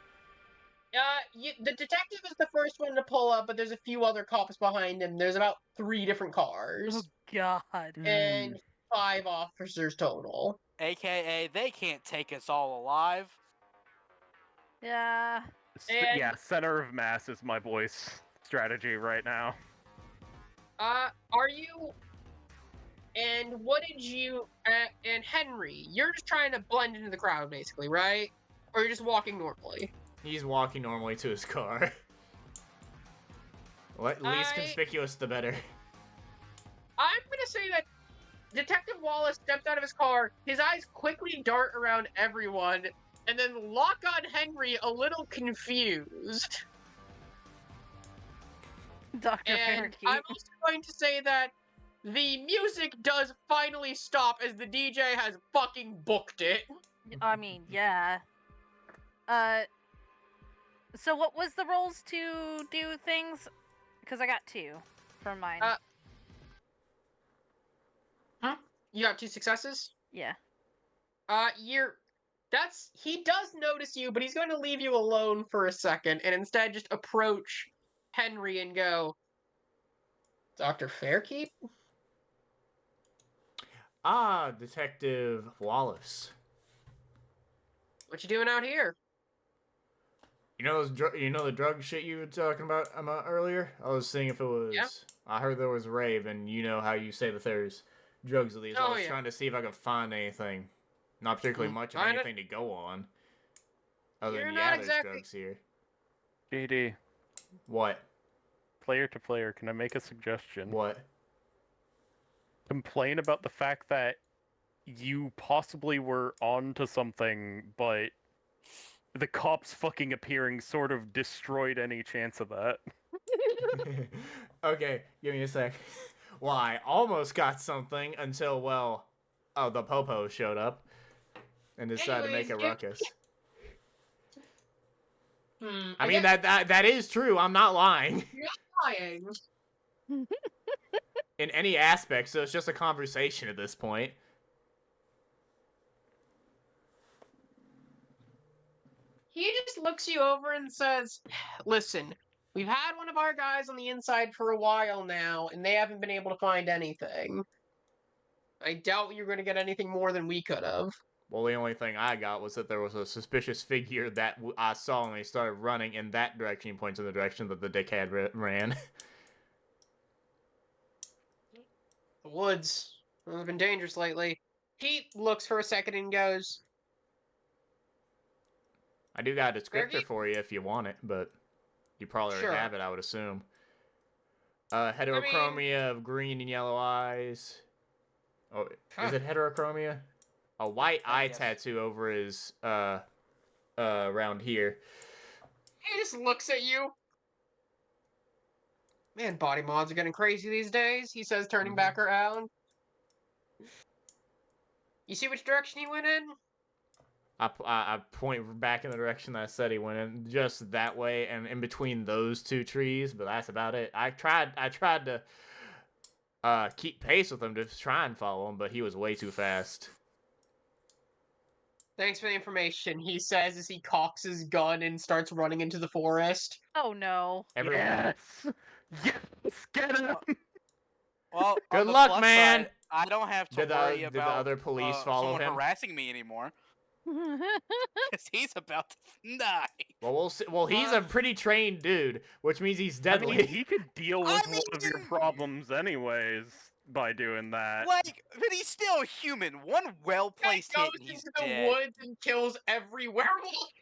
the detective is the first one to pull up, but there's a few other cops behind him. There's about 3 different cars. Oh god. And 5 officers total. AKA, they can't take us all alive. Yeah. And- Yeah, center of mass is my boy's strategy right now. Are you? And what did you? And Henry, you're just trying to blend into the crowd, basically, right? Or you're just walking normally? He's walking normally to his car. Least conspicuous, the better. I'm gonna say that Detective Wallace steps out of his car. His eyes quickly dart around everyone, and then lock on Henry, a little confused. Dr. And Fairkeep. I'm also going to say that the music does finally stop as the DJ has fucking booked it. I mean, yeah. So what was the rolls to do things? Because I got 2 from mine. You got 2 successes? Yeah. He does notice you, but he's going to leave you alone for a second and instead just approach Henry and go, Dr. Fairkeep? Ah, Detective Wallace. What you doing out here? You know the drug shit you were talking about earlier? I was seeing if it was. Yeah. I heard there was rave, and you know how you say that there's drugs of these. I was trying to see if I could find anything, not particularly much of anything to go on. Other than there's drugs here. JD, What? player to player, can I make a suggestion? What? Complain about the fact that you possibly were onto something, but the cops fucking appearing sort of destroyed any chance of that. Okay, give me a sec. Well, I almost got something until, the Popo showed up and decided to make a ruckus. I mean, that is true. I'm not lying. You're lying. In any aspect, so it's just a conversation at this point. He just looks you over and says, listen, we've had one of our guys on the inside for a while now, and they haven't been able to find anything. I doubt you're going to get anything more than we could have. Well, the only thing I got was that there was a suspicious figure that I saw when he started running in that direction. He points in the direction that the dickhead ran. The woods have been dangerous lately. He looks for a second and goes, I do got a descriptor Fairkeep? for you if you want it, but you probably already Sure. have it, I would assume. Heterochromia of green and yellow eyes. Oh, is it heterochromia? A white eye yes. tattoo over his, around here. He just looks at you. Man, body mods are getting crazy these days, he says, turning back around. You see which direction he went in? I point back in the direction that I said he went in, just that way, and in between those 2 trees, but that's about it. I tried to keep pace with him to try and follow him, but he was way too fast. Thanks for the information, he says as he cocks his gun and starts running into the forest. Oh no. Yes! Yes! Get him! Well, Good on the luck, plus man! side, I don't have to Did worry the about other police follow someone him? harassing me anymore. Because he's about to die. Well, we'll see. Well, he's a pretty trained dude, which means he's deadly. I mean, he could deal with one of your problems anyways by doing that. Like, but he's still human. One well-placed He hit goes and he's into the dead. woods and kills every werewolf.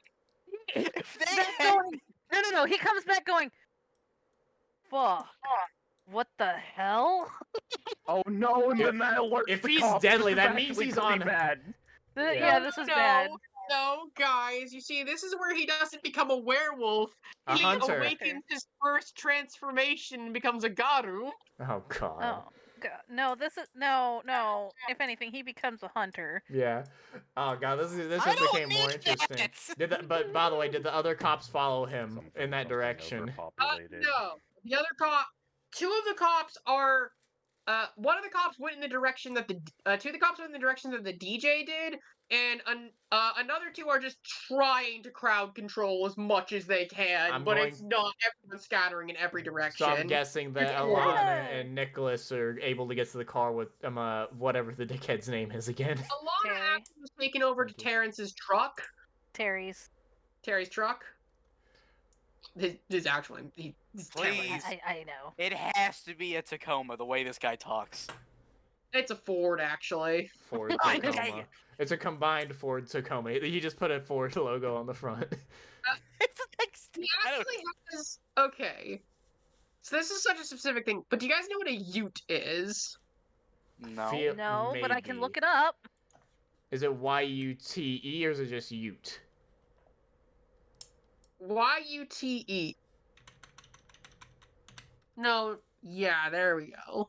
If they Back had- going, no. He comes back going, fuck. What the hell? Oh no, and then that alerts If the he's cops. deadly, This is that means actually he's pretty on- bad. Yeah, this is bad. No, guys, you see, this is where he doesn't become a werewolf. A He hunter. awakens his first transformation and becomes a Garu. Oh god. Oh god. No, this is no. If anything, he becomes a hunter. Yeah. Oh god, this I has don't became more need interesting. that. But by the way, did the other cops follow him Something- in that something direction? overpopulated. No. The other two of the cops are, one of the cops went in the direction that two of the cops went in the direction that the DJ did, and another 2 are just trying to crowd control as much as they can, but it's not everyone scattering in every direction. So I'm guessing that It's Alana horrible. and Nicholas are able to get to the car with whatever the dickhead's name is again. Alana Terry. actually was taken over to Terrence's truck. Terry's. Terry's truck. His actual name. He's Terry. Please. I know. It has to be a Tacoma, the way this guy talks. It's a Ford, actually. Ford God dang Tacoma. it. It's a combined Ford Tacoma. He just put a Ford logo on the front. It's like He I don't- actually has. Okay. So this is such a specific thing, but do you guys know what a Ute is? No. Feel- No, but I can maybe. look it up. Is it Y-U-T-E or is it just Ute? Yute. No, yeah, there we go.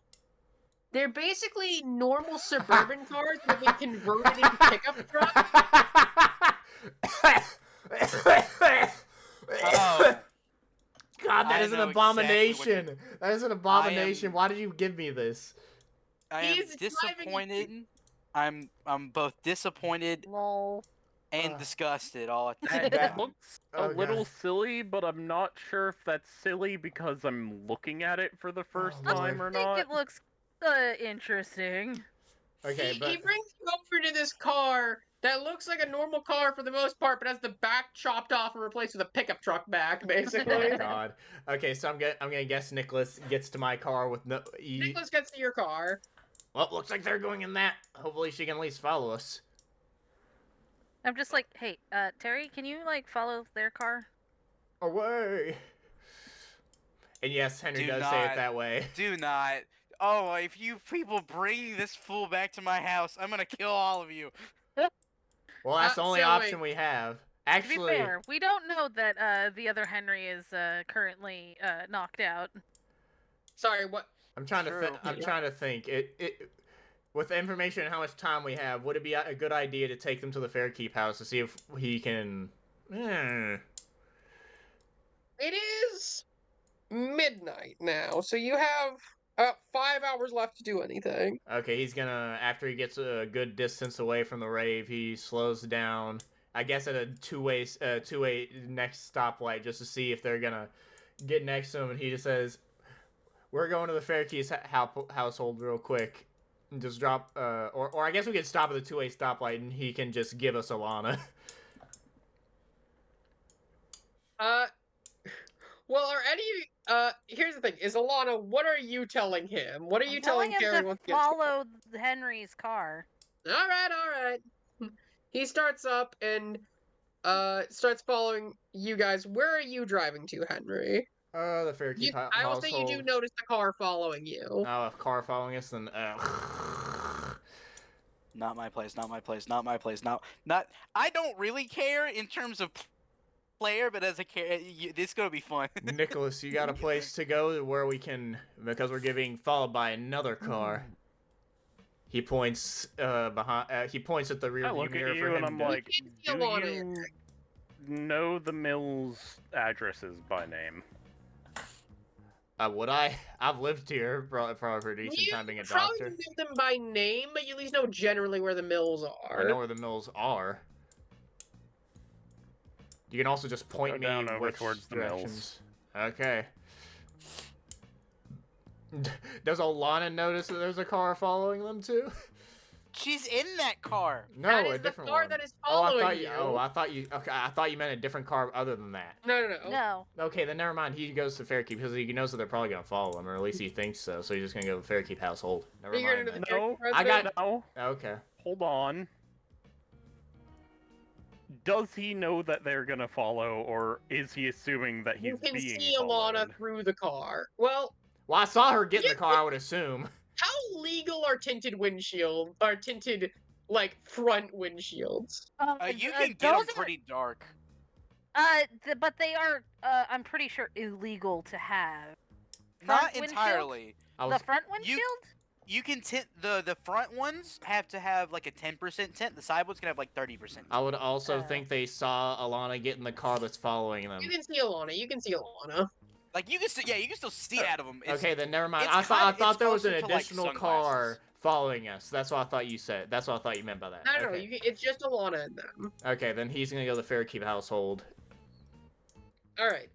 They're basically normal suburban cars that have been converted into pickup trucks. Oh. God, that I is an know exactly what abomination. That is an abomination. Why did you give me this? I am He's driving- disappointed. I'm both disappointed Lol. and disgusted all at the same That- That time. looks Oh, a little God. silly, but I'm not sure if that's silly because I'm looking at it for the first Oh, time Lord. or I think not. it looks interesting. Okay, he but brings you over to this car that looks like a normal car for the most part, but has the back chopped off and replaced with a pickup truck back, basically. oh God. Okay, so I'm gonna guess Nicholas gets to my car with no. Nicholas gets to your car. Well, looks like they're going in that. Hopefully, she can at least follow us. I'm just like, hey, Terry, can you like follow their car? Away. And yes, Henry Do does say it not. that way. Do not. Oh, if you people bring this fool back to my house, I'm gonna kill all of you. Well, that's the only so option wait. we have. To be Actually, fair, we don't know that the other Henry is currently knocked out. Sorry, what? I'm trying to. True. I'm trying to think. With the information and how much time we have, would it be a good idea to take them to the Fairkeep house to see if he can? It is midnight now, so you have 5 hours left to do anything. Okay, he's gonna, after he gets a good distance away from the rave, he slows down. I guess at a two-way next stoplight just to see if they're gonna get next to him, and he just says, "We're going to the Fairkeep's household real quick." And just drop, or I guess we could stop at the two-way stoplight, and he can just give us Alana. Well, are any here's the thing, is Alana, what are you telling him? What are you I'm telling him Terry to once he gets here? follow Henry's car. Alright. He starts up and starts following you guys. Where are you driving to, Henry? The Fairkeep household. I will say you do notice the car following you. Oh, a car following us, then. Not my place. Not my place. Not my place. Not. I don't really care in terms of player, but as a this is gonna be fun. Nicholas, you got a place to go where we can, because we're getting followed by another car. He points behind. He points at the rear I view look mirror at for you him and I'm to- like, You do can't steal on you know the mill's addresses by name? Would I? I've lived here probably for a decent You time being a probably doctor. don't know them by name, but you at least know generally where the mills are. I know where the mills are. You can also just point Go me down over which towards the directions. Okay. Does Alana notice that there's a car following them too? She's in that car. No, That a is the different car one. that is Oh, I following thought you. I thought you. Okay, I thought you meant a different car other than that. No. No. Okay, then never mind. He goes to Fairkeep because he knows that they're probably gonna follow him, or at least he thinks so. So he's just gonna go to the Fairkeep household. Never You're mind. gonna Then. do the No, I got- No, Okay. hold on. Does he know that they're gonna follow, or is he assuming that he's You can being see followed? Alana through the car. Well, Well, I saw her get in the car. I would assume. how legal are tinted windshield? Are tinted like front windshields? You can get them those are- pretty dark. But they are, I'm pretty sure, illegal to have. Not Front windshield? entirely. I was. The front windshield? You can tint the front ones have to have like a 10% tint. The side ones can have like 30%. I would also Uh. think they saw Alana get in the car that's following them. You can see Alana. Like you can still, you can still see out of them. Okay, then never mind. it's I thought kinda- it's there was an closer to, like, additional car sunglasses. following us. That's what I thought you said. That's what I thought you meant by that. No, Okay. it's just Alana and them. Okay, then he's gonna go to the Fairkeep household. All right.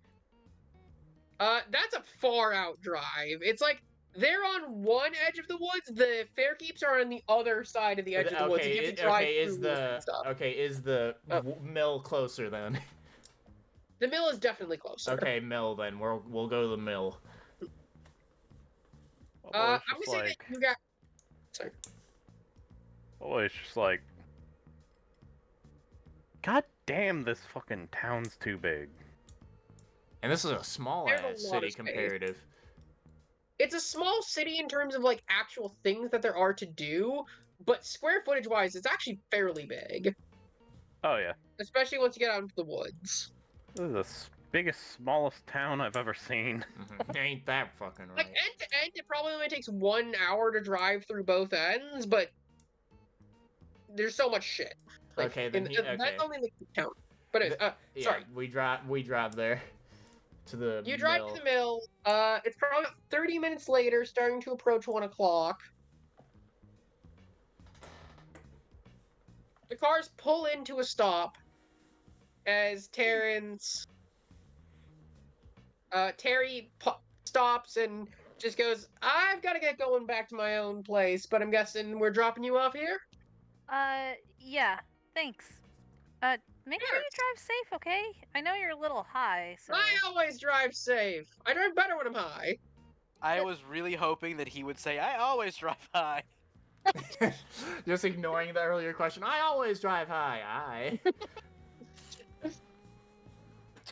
That's a far out drive. It's like they're on one edge of the woods. The Fairkeeps are on the other side of the edge of the woods. You have to drive Is through woods and stuff. is the Oh. mill closer then? The mill is definitely closer. Okay, mill then. We'll go to the mill. I'm gonna say that you got. Sorry. It's just like, God damn, this fucking town's too big. And this is a small There's a ass lot city of space. comparative. It's a small city in terms of like actual things that there are to do, but square footage wise, it's actually fairly big. Oh yeah, Especially once you get out into the woods. this is the biggest, smallest town I've ever seen. Ain't that fucking right? Like end to end, it probably only takes 1 hour to drive through both ends, but there's so much shit. Like, Okay, then okay. That's only the count. But Yeah, sorry. we drive there to the You drive mill. to the mill. It's probably about 30 minutes later, starting to approach 1 o'clock. The cars pull into a stop as Terry stops and just goes, I've got to get going back to my own place, but I'm guessing we're dropping you off here? Yeah, thanks. Make sure you drive safe, okay? I know you're a little high, so... I always drive safe. I drive better when I'm high. I was really hoping that he would say, I always drive high. Just ignoring the earlier question. I always drive high.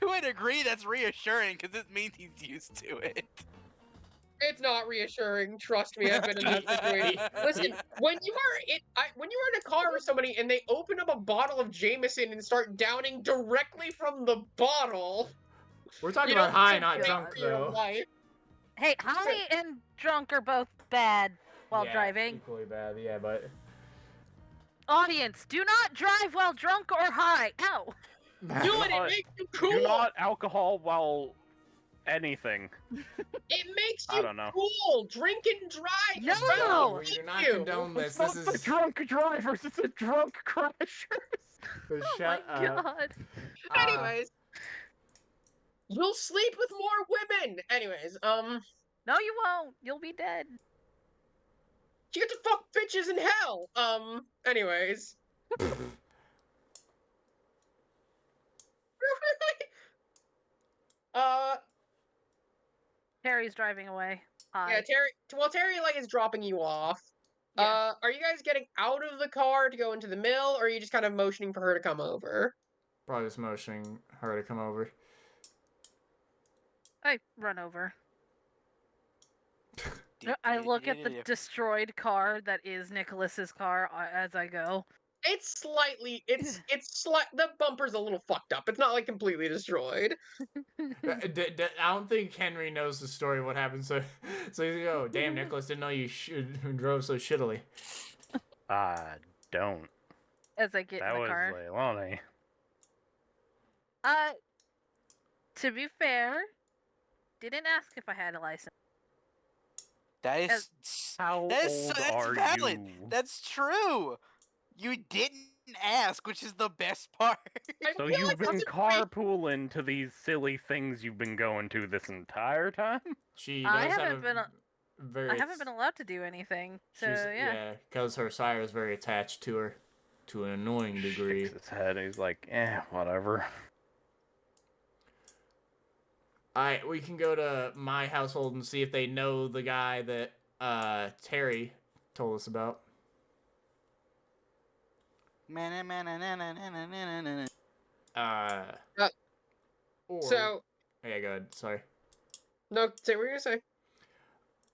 To a degree, that's reassuring because it means he's used to it. It's not reassuring. Trust me, I've been in that situation. Listen, when you are in a car with somebody and they open up a bottle of Jameson and start downing directly from the bottle, We're talking you about don't high, feel not great drunk, for your though. life. Hey, high and drunk are both bad while Yeah, driving. equally bad, yeah, but... Audience, do not drive while drunk or high. Ow! Do it, it makes you cool. Do not alcohol while anything. It makes I you don't know. cool. Drink and drive. No! It's No, better we for do not you. condone this. It's not This the is... drunk drivers, it's the drunk crashers. Oh Shut my up. god. Anyways, you'll sleep with more women. Anyways, No, you won't. You'll be dead. you get to fuck bitches in hell. Anyways. Terry's driving away. Hi. Yeah, Terry like is dropping you off. Yeah. Are you guys getting out of the car to go into the mill, or are you just kind of motioning for her to come over? Probably just motioning her to come over. I run over. I look at the destroyed car that is Nicholas's car as I go. It's the bumper's a little fucked up. It's not like completely destroyed. I don't think Henri knows the story of what happened, so he's like, oh, damn, Nicholas, didn't know you drove so shittily. I don't. As I get in the car. That was Leilani. To be fair, didn't ask if I had a license. That's valid. You? That's true. You didn't ask, which is the best part. So you've been carpooling to these silly things you've been going to this entire time? I haven't been allowed to do anything. So yeah. Because her sire is very attached to her, to an annoying degree. Shakes his head. He's like, whatever. Alright, we can go to my household and see if they know the guy that Terry told us about. So yeah, go ahead. Sorry. no, say what you're gonna say.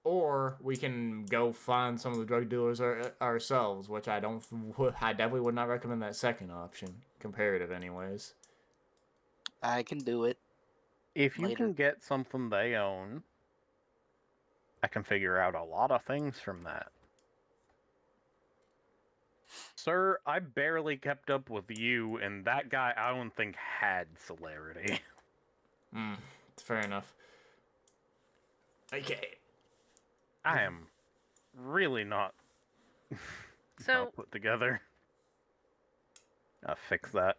Or we can go find some of the drug dealers ourselves, which I definitely would not recommend that second option, comparative, anyways. I can do it. If you can get something they own, I can figure out a lot of things from that. Sir, I barely kept up with you, and that guy I don't think had celerity. Fair enough. Okay. I am really not So put together. I'll fix that.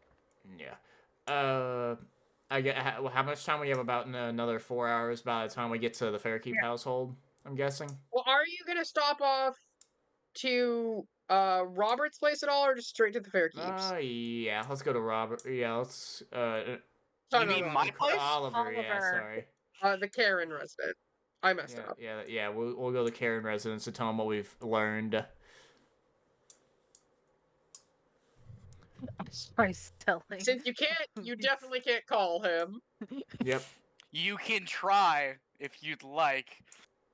Yeah. How much time we have? About another 4 hours by the time we get to the Fairkeep household, I'm guessing. Well, are you gonna stop off to Robert's place at all, or just straight to the Fairkeeps? Yeah, let's go to Robert. Yeah, let's No, You no, mean no, my no. place? Oliver, yeah, Oliver. sorry. The Carron resident. I messed up. Yeah, we'll go to Carron residence to tell him what we've learned. Price telling. Since you definitely can't call him. Yep. You can try if you'd like.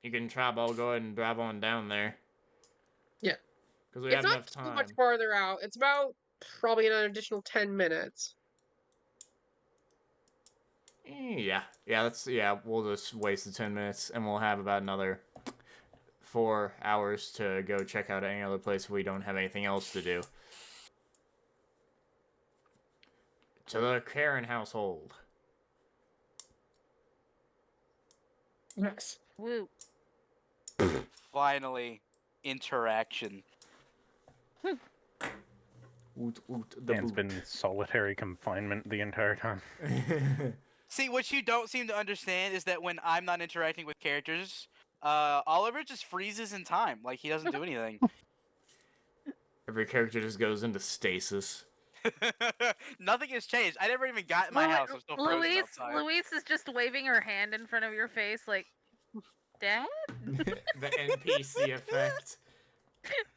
You can try, but I'll go ahead and drive on down there. Yeah. Because we It's have not enough too time. much farther out. It's about probably an additional 10 minutes. Yeah, we'll just waste the 10 minutes, and we'll have about another 4 hours to go check out any other place if we don't have anything else to do. To the Carron household. Yes. Woo. Finally, interaction. Oot, oot, the Man's boot. been in solitary confinement the entire time. See, what you don't seem to understand is that when I'm not interacting with characters, Oliver just freezes in time. Like, he doesn't do anything. Every character just goes into stasis. Nothing has changed. I never even got in my house. I'm still frozen outside. Louise is just waving her hand in front of your face, like, Dad? The NPC effect.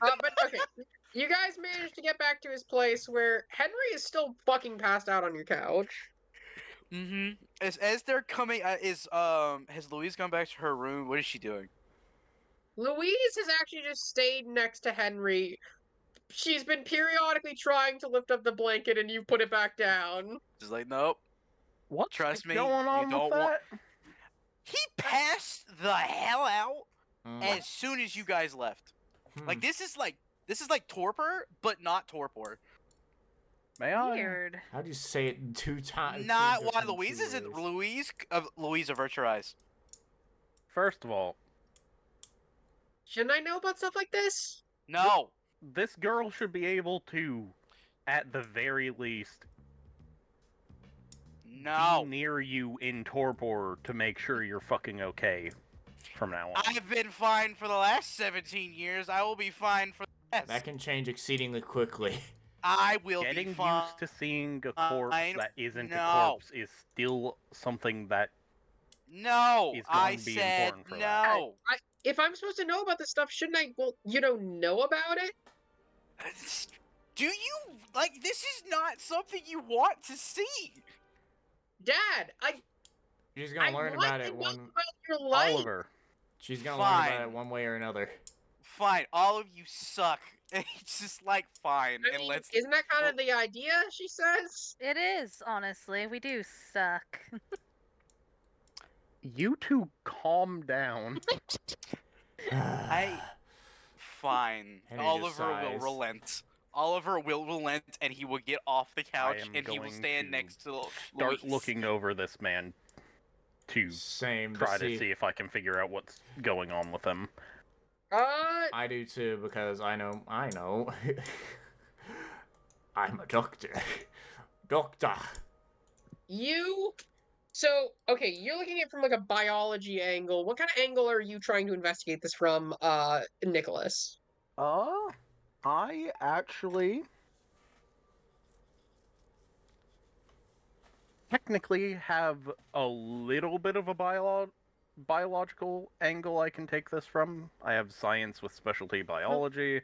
But okay, you guys managed to get back to his place where Henry is still fucking passed out on your couch. Mm-hmm. As they're coming, has Louise gone back to her room? What is she doing? Louise has actually just stayed next to Henry. She's been periodically trying to lift up the blanket and you put it back down. She's like, nope. What's Trust me, going on you don't with want. that? He passed the hell out Mm. as soon as you guys left. Like this is like torpor, but not torpor. May I? Weird. How do you say it 2 times? Not why Louise isn't Louise avert your eyes. First of all, Shouldn't I know about stuff like this? No. this girl should be able to, at the very least, No. be near you in torpor to make sure you're fucking okay from now on. I've been fine for the last 17 years. I will be fine for the rest. That can change exceedingly quickly. I will Getting be fine. used to seeing a corpse Fine. that isn't a No. corpse is still something that No, is going I to be said important for that. no. If I'm supposed to know about this stuff, shouldn't I, well, know about it? Do you like this is not something you want to see? Dad, She's gonna learn want about to it know one. about your life. Oliver, She's gonna learn about Fine. it one way or another. Fine, all of you suck. It's just like fine, I and mean, let's. isn't that kind of the idea, she says? It is, honestly. We do suck. you two calm down. Fine. Henry just Oliver will sighs. relent. Oliver will relent, and he will get off the couch, am and he will going stand to next to Start Louise. looking over this man to Same. try to see if I can figure out what's going on with him. I do too, because I know. I'm a doctor. Doctor. So, okay, you're looking at it from like a biology angle. What kind of angle are you trying to investigate this from, Nicholas? I actually technically have a little bit of a biological angle I can take this from. I have science with specialty biology.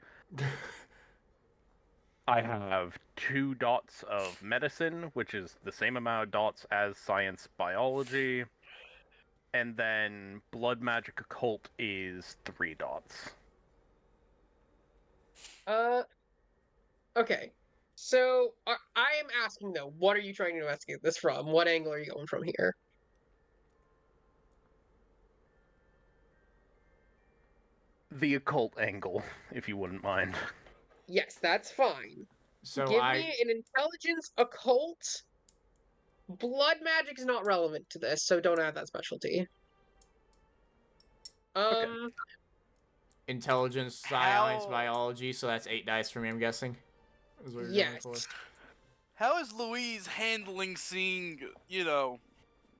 I have 2 dots of medicine, which is the same amount of dots as science biology. And then blood magic occult is 3 dots. Okay. So, I am asking though, what are you trying to investigate this from? What angle are you going from here? The occult angle, if you wouldn't mind. Yes, that's fine. So Give me an intelligence occult. Blood magic is not relevant to this, so don't add that specialty. Intelligence, science, biology. So that's 8 dice for me. I'm guessing. Is what you're going for. Yes. How is Louise handling seeing,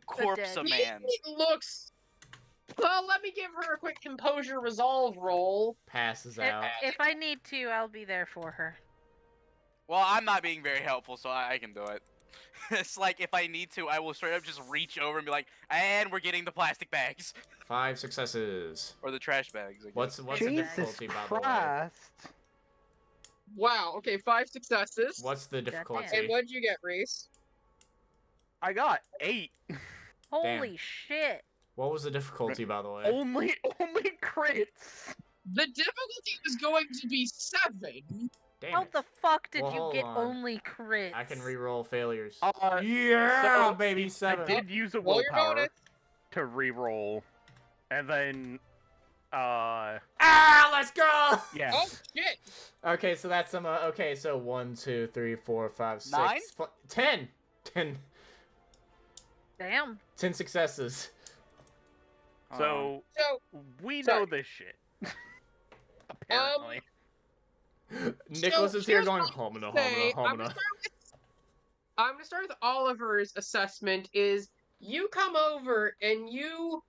corpse of dead. man? It looks. Well, let me give her a quick composure resolve roll. Passes out. If I need to, I'll be there for her. Well, I'm not being very helpful, so I can do it. It's like if I need to, I will straight up just reach over and be like, and we're getting the plastic bags 5 successes. or the trash bags. I guess. What's the Jesus difficulty, by the way? Christ. Wow. Okay, 5 successes. What's the difficulty? And what'd you get, Reese? I got 8. Holy shit! What was the difficulty, by the way? Only crits. The difficulty was going to be 7. Damn How it. the fuck did Well, you hold get on. only crits? I can re-roll failures. Yeah, So, baby, 7. I did use a Roll your willpower bonus. to re-roll, and then Let's go! yeah. Oh shit! Okay, so that's some. Okay, so 1, 2, 3, 4, 5, 6, 9? 10. 10. Damn. 10 successes. So So we sorry. know this shit. Apparently. Nicholas is here here's going what homina, say, homina, homina. I'm gonna start with Oliver's assessment. Is you come over and you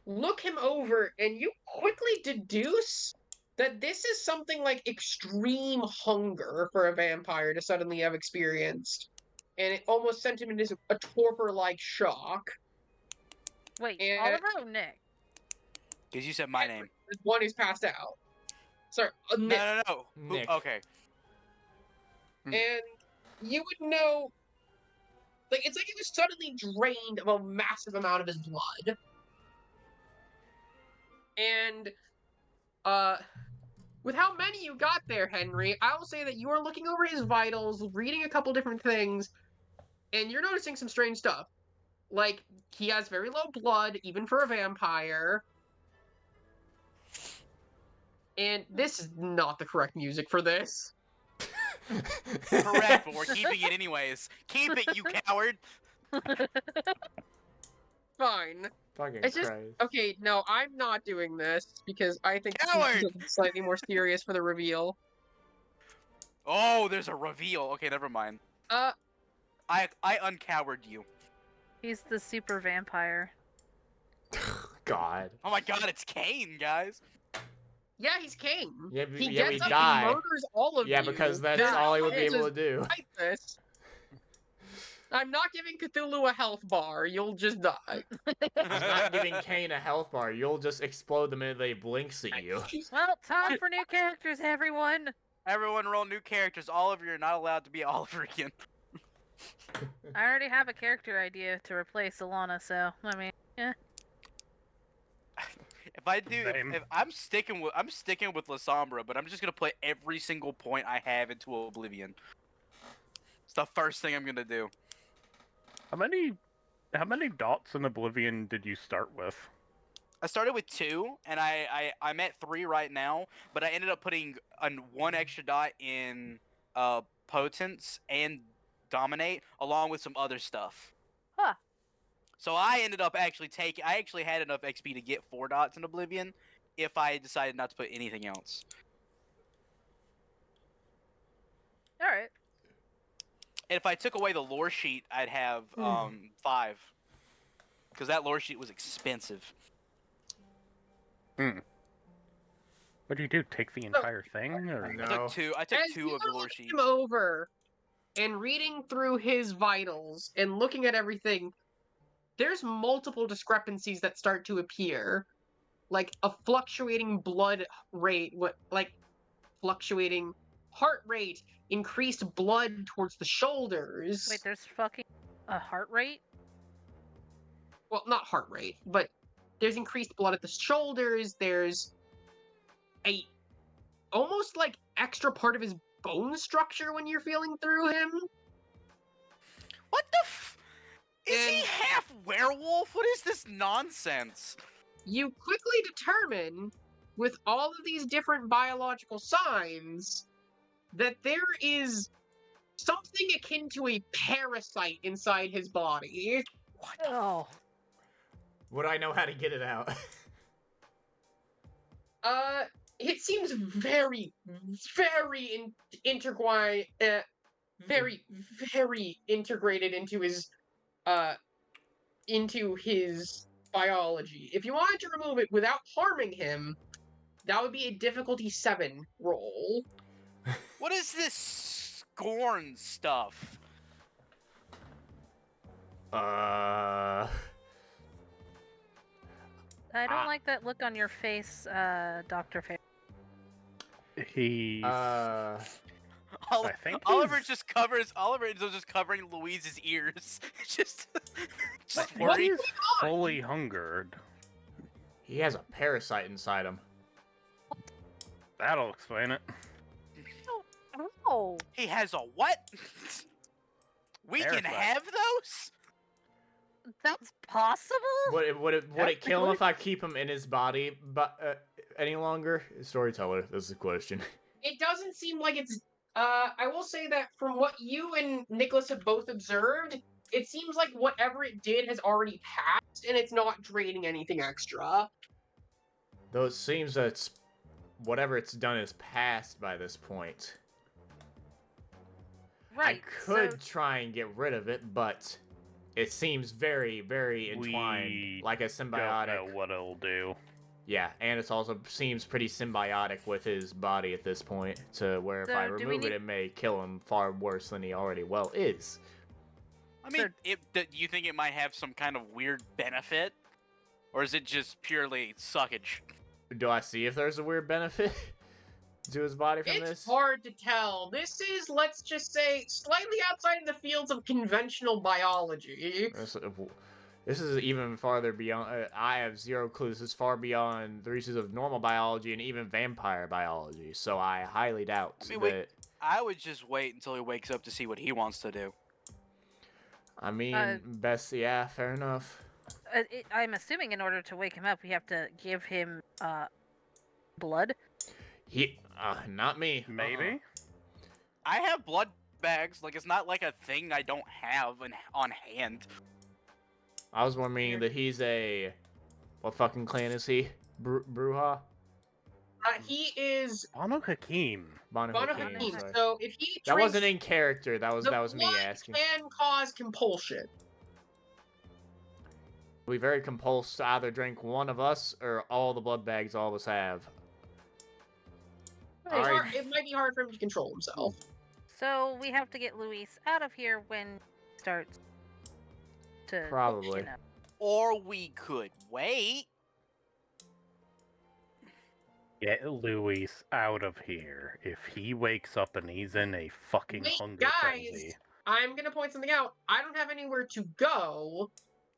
look him over and you quickly deduce that this is something like extreme hunger for a vampire to suddenly have experienced, and it almost sent him into a torpor-like shock. Wait, And- Oliver or Nick? Because you said my name. The one who's passed out. Sorry, No, Nick. no. Who- Nick. Okay. And you would know, like, it's like he was suddenly drained of a massive amount of his blood. And, with how many you got there, Henry, I will say that you are looking over his vitals, reading a couple different things, and you're noticing some strange stuff. Like, he has very low blood, even for a vampire. And this is not the correct music for this. Correct, but we're keeping it anyways. Keep it, you coward. Fine. Fucking It's just- Christ. Okay, no, I'm not doing this because I think this Coward! is something slightly more serious for the reveal. Oh, there's a reveal. Okay, never mind. Uh, I uncowered you. He's the super vampire. God. Oh my god, it's Kane, guys. yeah, he's King. Yeah, He yeah, we gets up die. and murders all of Yeah, you. because that's There's all he would no be way able to do. fight this. I'm not giving Cthulhu a health bar. You'll just die. I'm not giving Kane a health bar. You'll just explode the minute they blinks at you. Well, time for new characters, everyone. Everyone roll new characters. All of you are not allowed to be Oliver again. I already have a character idea to replace Alana, so I mean, yeah. If I do, Same. if I'm sticking with La Sombra, but I'm just gonna put every single point I have into Oblivion. It's the first thing I'm gonna do. How many dots in Oblivion did you start with? I started with 2, and I'm at 3 right now, but I ended up putting one extra dot in Potence and Dominate, along with some other stuff. Huh. So I ended up I actually had enough XP to get 4 dots in Oblivion, if I decided not to put anything else. All right. And if I took away the lore sheet, I'd have 5. Because that lore sheet was expensive. What do you do? Take the entire thing, or No. I took As 2 you of the are lore looking sheet. him over and reading through his vitals and looking at everything, there's multiple discrepancies that start to appear, like a fluctuating blood rate, fluctuating heart rate, increased blood towards the shoulders. Wait, there's fucking a heart rate? Well, not heart rate, but there's increased blood at the shoulders. There's a almost like extra part of his bone structure when you're feeling through him. What the Is he And- half werewolf? What is this nonsense? You quickly determine, with all of these different biological signs, that there is something akin to a parasite inside his body. What the Oh. Would I know how to get it out? It seems very, very intertwined, very, very integrated into his biology. If you wanted to remove it without harming him, that would be a difficulty 7 roll. What is this scorn stuff? I don't like that look on your face, Dr. Fair. He's. I think Oliver he's- just covers. Oliver is just covering Louise's ears. just I think worried. he's fully hungered. He has a parasite inside him. That'll explain it. Oh, He has a what? We can Parasite. have those? that's possible? Would it kill him if I keep him in his body any longer? Storyteller, this is the question. It doesn't seem like it's. I will say that from what you and Nicholas have both observed, it seems like whatever it did has already passed, and it's not draining anything extra. Though it seems that whatever it's done is past by this point. Right. I could try and get rid of it, but it seems very, very entwined, We like a Don't symbiotic. know what it'll do. Yeah, and it also seems pretty symbiotic with his body at this point, to where if So, I do we remove it, need- it may kill him far worse than he already well is. I mean, do you think it might have some kind of weird benefit? Or is it just purely suckage? Do I see if there's a weird benefit to his body from It's this? hard to tell. This is, let's just say, slightly outside of the fields of conventional biology. This is even farther beyond. I have zero clues. This is far beyond the reaches of normal biology and even vampire biology. So I highly doubt I mean, that. I would just wait until he wakes up to see what he wants to do. I mean, best. Yeah, fair enough. I'm assuming in order to wake him up, we have to give him blood. Not me. Maybe. I have blood bags. Like, it's not like a thing I don't have on hand. I was more meaning that he's a. What fucking clan is he? Bruja? He is Banu Hakim. Banu Banu Hakim, Hakim, sorry. so if he That drinks, wasn't in character. That was the me blood asking. can cause compulsion. We very compulsed to either drink one of us or all the blood bags all of us have. It's Alright. hard- It might be hard for him to control himself. So we have to get Luis out of here when he starts to Probably. you know. Or we could wait. Get Luis out of here. If he wakes up and he's in a fucking Wait, hunger guys. frenzy. I'm gonna point something out. I don't have anywhere to go.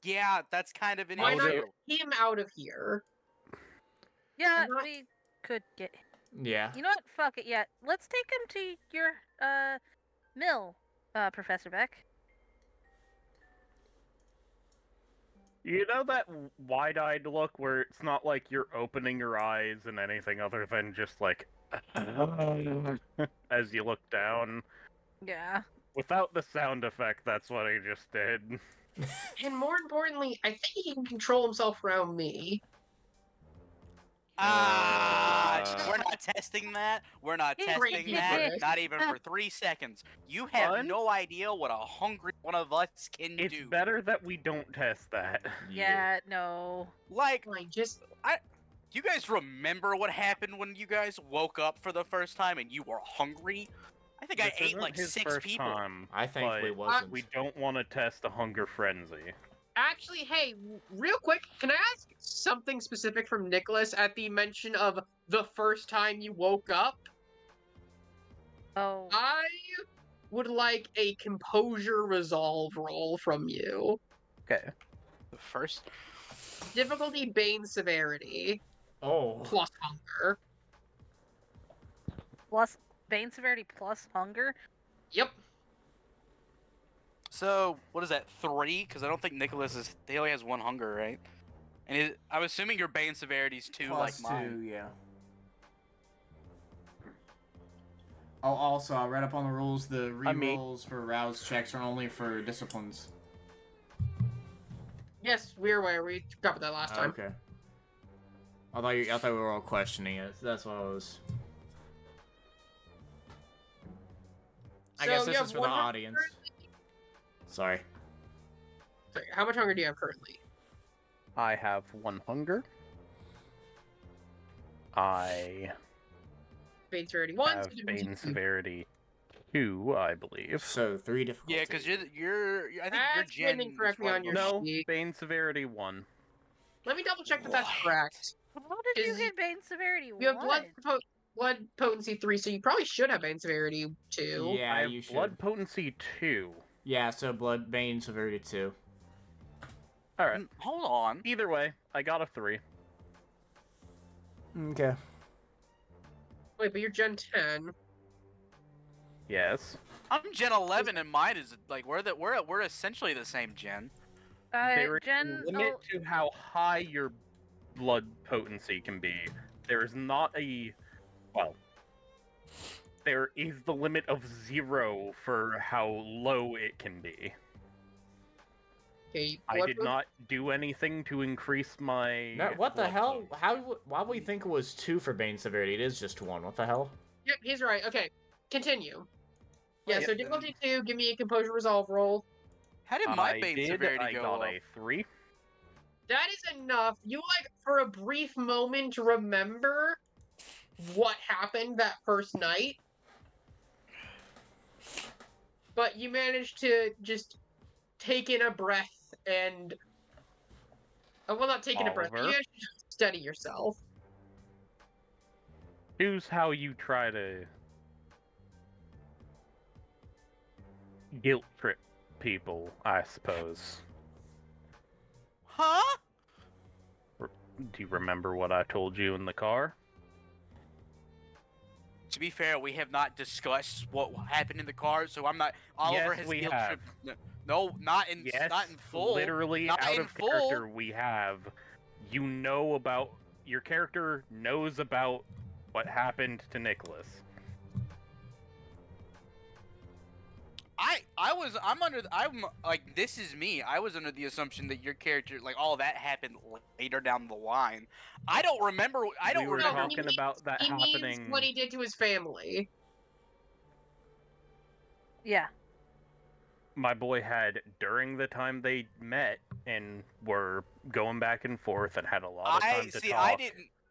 Yeah, that's kind of an Why not issue. get him out of here? Yeah, I'm not- we could get him. Yeah. You know what? Fuck it. Yeah, let's take him to your mill, Professor Beck. You know that wide-eyed look where it's not like you're opening your eyes and anything other than just like as you look down? Yeah. Without the sound effect, that's what he just did. And more importantly, I think he can control himself around me. We're not testing that. We're not He's testing great, that. he's Not even for 3 seconds. You have Fun? no idea what a hungry one of us can It's do. better that we don't test that. Yeah, no. Like, Like, just you guys remember what happened when you guys woke up for the first time and you were hungry? I think I This ate isn't like his 6 first people. time, I thankfully but wasn't. we don't want to test a hunger frenzy. actually, hey, real quick, can I ask something specific from Nicholas at the mention of the first time you woke up? Oh. I would like a composure resolve roll from you. Okay. The first? Difficulty Bane severity Oh. plus hunger. Plus Bane severity plus hunger. Yep. So, what is that, 3? Because I don't think Nicholas is... He only has 1 hunger, right? And I'm assuming your Bane severity's 2 like mine. yeah. Oh, also, I read up on the rules. The I mean- rerolls for rouse checks are only for disciplines. Yes, we're aware. We covered that last time. Okay. I thought we were all questioning it. That's what I was. I So guess you this have is for the 100 audience. Sorry. Sorry, how much hunger do you have currently? I have 1 hunger. I Bane severity 1. have so you Bane can- severity 2, I believe. So 3 difficulty. Yeah, because you're. I think your That's gen written is incorrectly right on your above- No, sheet. Bane severity 1. Let me double check that that's What? correct. How did you Is- hit Bane severity You have 1? blood potency 3, so you probably should have bane severity 2. Yeah, I have you should. blood potency 2. Yeah, so blood bane severity 2. Alright. Hold on. Either way, I got a 3. Okay. Wait, but you're Gen 10. Yes. I'm Gen 11, and mine is like we're essentially the same gen. There is Gen... a limit to how high your blood potency can be. There is not a... Well... There is the limit of 0 for how low it can be. Okay, I did not do anything to increase my... No, what the blood hell? potency. Why would we think it was 2 for bane severity? It is just 1. What the hell? Yep, he's right. Okay, continue. Yeah, Yep, so difficulty 2, give me a composure resolve roll. How did my I bane did, severity I go got up? a 3. That is enough. You, like, for a brief moment, remember what happened that first night. But you managed to just take in a breath and... well, not taking a breath, but you Oliver? managed to just steady yourself. Choose how you try to guilt trip people, I suppose. Huh? Do you remember what I told you in the car? To be fair, we have not discussed what happened in the car, so I'm not. Oliver Yes, has we guilt have. tripped. No, not in Yes, not in full. literally Not out in of full. character we have. You know about... Your character knows about what happened to Nicholas. I'm like, this is me. I was under the assumption that your character, like, all that happened later down the line. I don't remember. I don't We were remember. talking about that He means happening... what he did to his family. Yeah. My boy had, during the time they met and were going back and forth and had a lot of time to talk.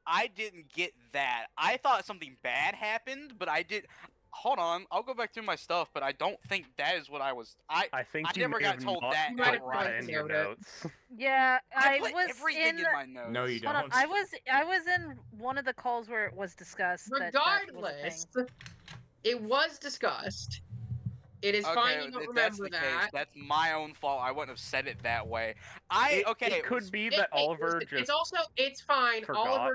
I didn't get that. I thought something bad happened, but I did. Hold on, I'll go back through my stuff, but I don't think that is what I was. I think I you never may got have told not that You might have put that not in your noted it. notes. Yeah, I I put was everything in... in my notes. No, you Hold on, don't. I was in one of the calls where it was discussed that was a Regardless, thing. it was discussed. It is fine you don't if that's remember the that. case, that's my own fault. I wouldn't have said it that way. It could be that Hey, Oliver listen, just it's also it's fine. forgot.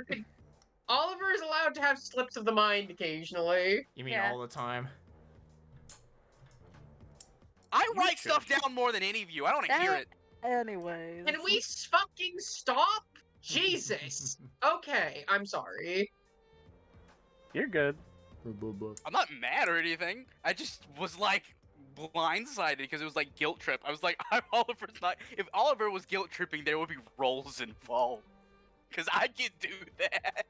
Oliver is allowed to have slips of the mind occasionally. You mean Yeah. all the time? I You write should. stuff down more than any of you. I don't want to hear it. Anyways. Can we fucking stop? Jesus. Okay, I'm sorry. You're good. I'm not mad or anything. I just was like blindsided because it was like guilt trip. I was like, Oliver's not. If Oliver was guilt tripping, there would be roles involved. Because I can do that.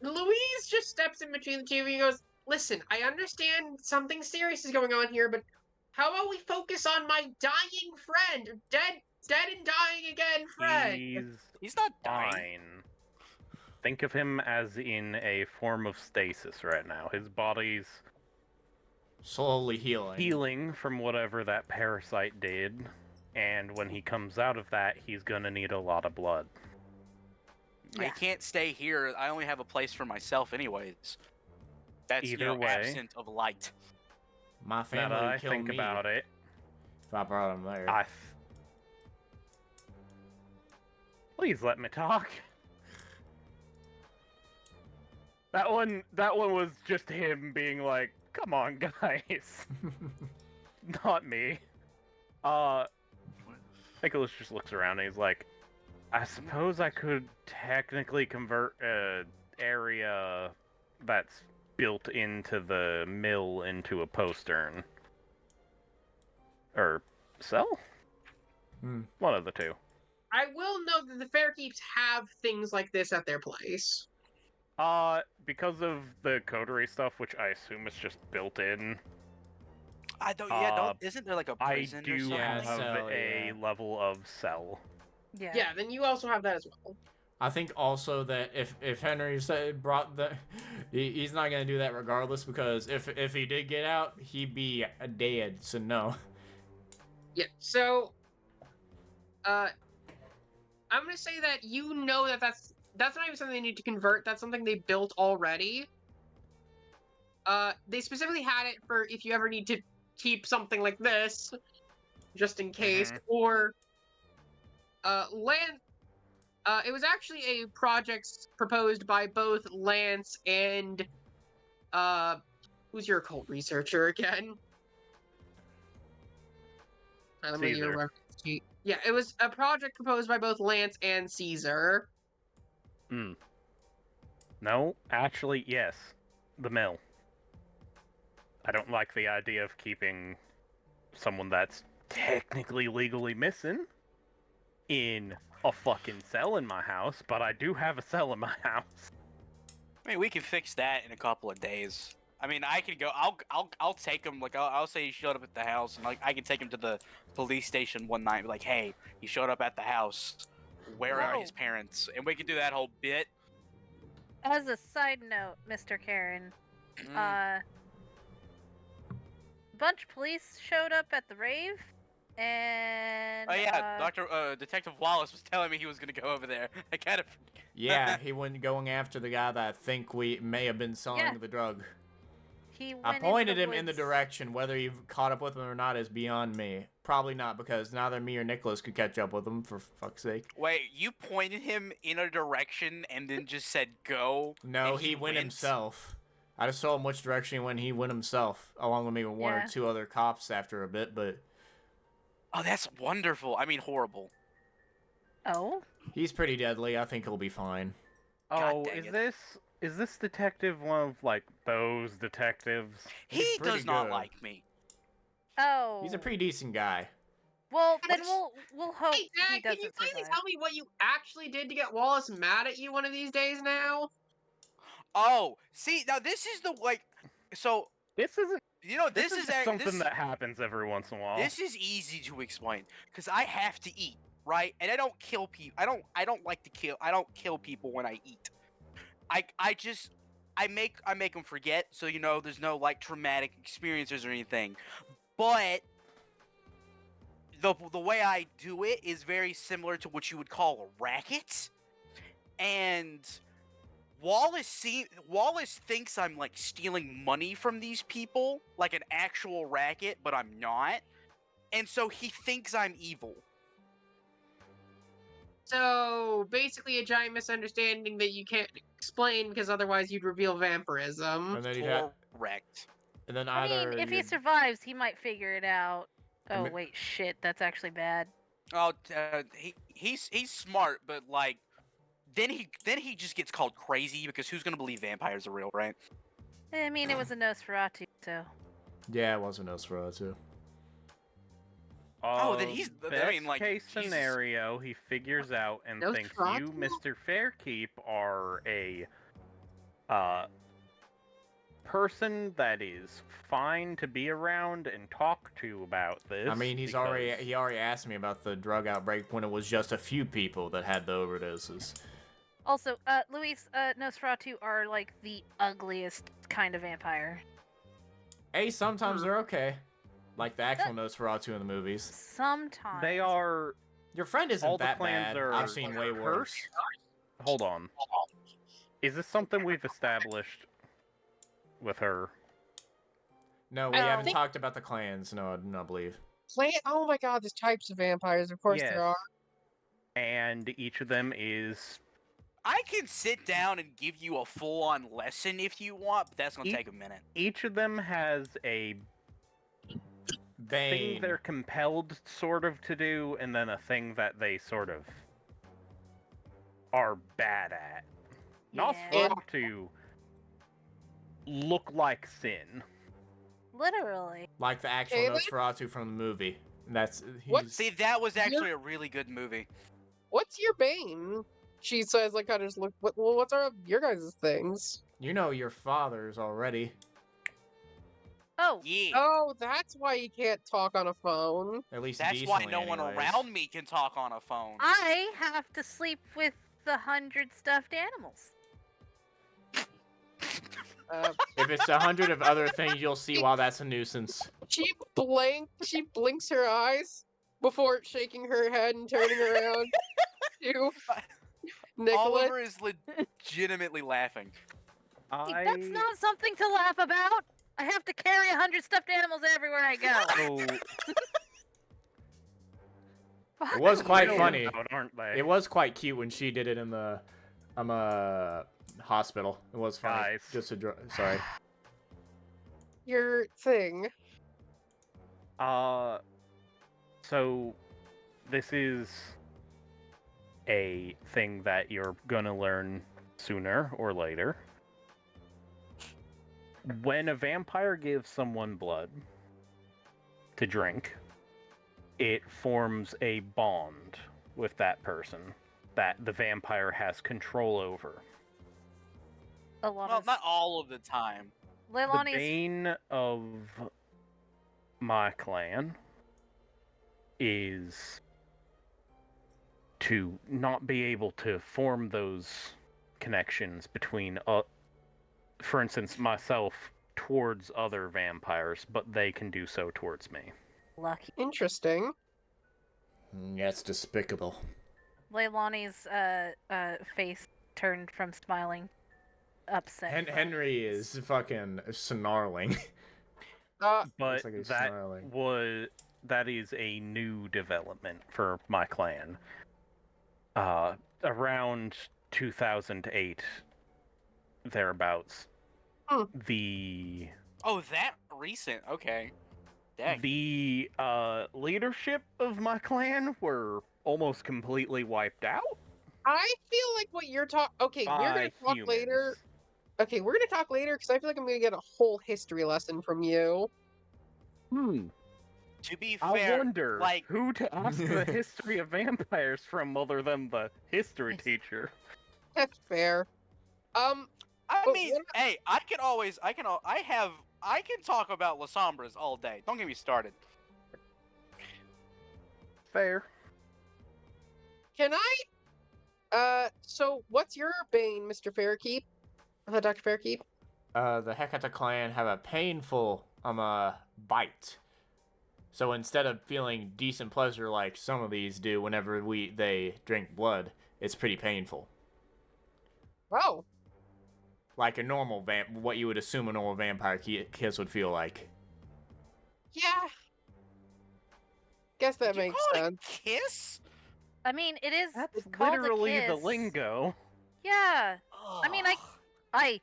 Louise just steps in between the two of you and goes, listen, I understand something serious is going on here, but how about we focus on my dying friend? Dead and dying again friend. He's not dying. Fine. Think of him as in a form of stasis right now. His body's Slowly healing. healing from whatever that parasite did, and when he comes out of that, he's gonna need a lot of blood. I can't stay here. I only have a place for myself, anyways. That's Either way. absent of light. My Now family that would I kill think me about it, if I brought him there. Please let me talk. That one was just him being like, "Come on, guys," not me. Nicholas just looks around and he's like, "I suppose I could technically convert a area that's built into the mill into a postern, or sell. One of the two." I will note that the Fairkeeps have things like this at their place. Because of the coterie stuff, which I assume is just built in, I don't. Yeah, don't. Isn't there like a I prison or do something? Yeah, have so, a yeah. level of cell. Yeah. Yeah, then you also have that as well. I think also that if Henry brought the, he's not gonna do that regardless, because if he did get out, he'd be dead. So no. Yeah. So, I'm gonna say that you know that that's not even something they need to convert. That's something they built already. They specifically had it for if you ever need to keep something like this, just in case, or land. It was actually a project proposed by both Lance and who's your occult researcher again? Let me Caesar. reference sheet. Yeah, it was a project proposed by both Lance and Caesar. No, actually, yes. The mill. I don't like the idea of keeping someone that's technically legally missing in a fucking cell in my house, but I do have a cell in my house. I mean, we can fix that in a couple of days. I mean, I can go. I'll take him. Like, I'll say he showed up at the house, and like I can take him to the police station one night. And be like, hey, he showed up at the house. Where are his parents? And we can do that whole bit. As a side note, Mr. Carron, a bunch of police showed up at the rave, and Oh yeah, Detective Wallace was telling me he was gonna go over there. I kind of. Yeah, he went going after the guy that I think we may have been selling the drug. he went I pointed into him in the woods. direction. Whether you've caught up with him or not is beyond me. Probably not, because neither me or Nicholas could catch up with him, for fuck's sake. Wait, you pointed him in a direction and then just said go? No, and he went himself. I just told him which direction he went. He went himself, along with maybe one or two other cops after a bit, but... Oh, that's wonderful. I mean, horrible. Oh? He's pretty deadly. I think he'll be fine. Oh, dang is this detective one of, like, those detectives? He pretty does not good. like me. Oh. He's a pretty decent guy. Well, then we'll hope Hey, he Dad, can doesn't you finally survive. tell me what you actually did to get Wallace mad at you one of these days now? Oh, see, now this is the, like, so, This isn't. you know, This is something that happens every once in a while. This is easy to explain, because I have to eat, right? And I don't kill people. I don't like to kill. I don't kill people when I eat. I make them forget, so you know there's no like traumatic experiences or anything. But the way I do it is very similar to what you would call a racket. And Wallace thinks I'm like stealing money from these people, like an actual racket, but I'm not. And so he thinks I'm evil. So, basically a giant misunderstanding that you can't explain because otherwise you'd reveal vampirism. And then he'd have... Correct. And then I either mean, if he you'd- survives, he might figure it out. Oh, ma- wait, shit, that's actually bad. Oh, he's smart, but like, then he just gets called crazy because who's gonna believe vampires are real, right? I mean, it was a Nosferatu, so... Yeah, it was a Nosferatu. Oh, then he's- I Best mean, like, case Jesus. scenario, he figures out and thinks you, Nosferatu? Mr. Fairkeep, are a person that is fine to be around and talk to about this. I mean, he already asked me about the drug outbreak when it was just a few people that had the overdoses. Also, Luis, Nosferatu are, like, the ugliest kind of vampire. Hey, sometimes they're okay. Like the actual Nosferatu in the movies. Sometimes. They are. Your friend isn't All the that clans bad. are I've seen way worse. cursed. Hold on. Is this something we've established with her? No, we I haven't think- talked about the clans. No, I do not believe. Oh my god, there's types of vampires. Of course Yes. there are. And each of them is. I can sit down and give you a full-on lesson if you want, but that's gonna take a minute. Each of them has a thing Bane. they're compelled sort of to do, and then a thing that they sort of are bad at. Yeah. Nosferatu look like sin. Literally. Like the actual David? Nosferatu from the movie. That's What? he's- See, that was actually a really good movie. What's your bane? She says, like, I just look. What's your guys' things? You know your father's already. Oh, Yeah. Oh, that's why you can't talk on a phone. At least That's why decently no one anyways. around me can talk on a phone. I have to sleep with the 100 stuffed animals. If it's 100 of other things, you'll see why that's a nuisance. She blinks her eyes before shaking her head and turning around to Nicholas. Oliver is legitimately laughing. That's not something to laugh about. I have to carry 100 stuffed animals everywhere I go. So, It was quite chilled funny. out, aren't they? It was quite cute when she did it in the hospital. It was funny. Guys. Just sorry. Your thing. So this is a thing that you're gonna learn sooner or later. When a vampire gives someone blood to drink, it forms a bond with that person that the vampire has control over. Well, not all of the time. The Leilani's bane of my clan is to not be able to form those connections between, for instance, myself towards other vampires, but they can do so towards me. lucky. Interesting. That's despicable. Leilani's face turned from smiling upset. Henry is fucking snarling. Uh, But like he's that snarling. that is a new development for my clan. Around 2008, thereabouts, Hmm. the Oh, that recent. Okay. Dang. the leadership of my clan were almost completely wiped out I feel like what you're talking. Okay, we're by gonna talk humans. later. Okay, we're gonna talk later because I feel like I'm gonna get a whole history lesson from you. To be I fair, wonder like who to ask the history of vampires from other than the history Yes. teacher. That's fair. I But mean, what- hey, I can talk about La Sombras all day. Don't get me started. Fair. Can I? So what's your bane, Mr. Fairkeep? Dr. Fairkeep? The Hecata clan have a painful bite. So instead of feeling decent pleasure like some of these do whenever they drink blood, it's pretty painful. Oh, Like a normal what you would assume a normal vampire kiss would feel like. yeah. Guess that Did you makes call it sense. a kiss? I mean, it is. That's it's called literally a the kiss. lingo. Yeah, I mean, Ugh. I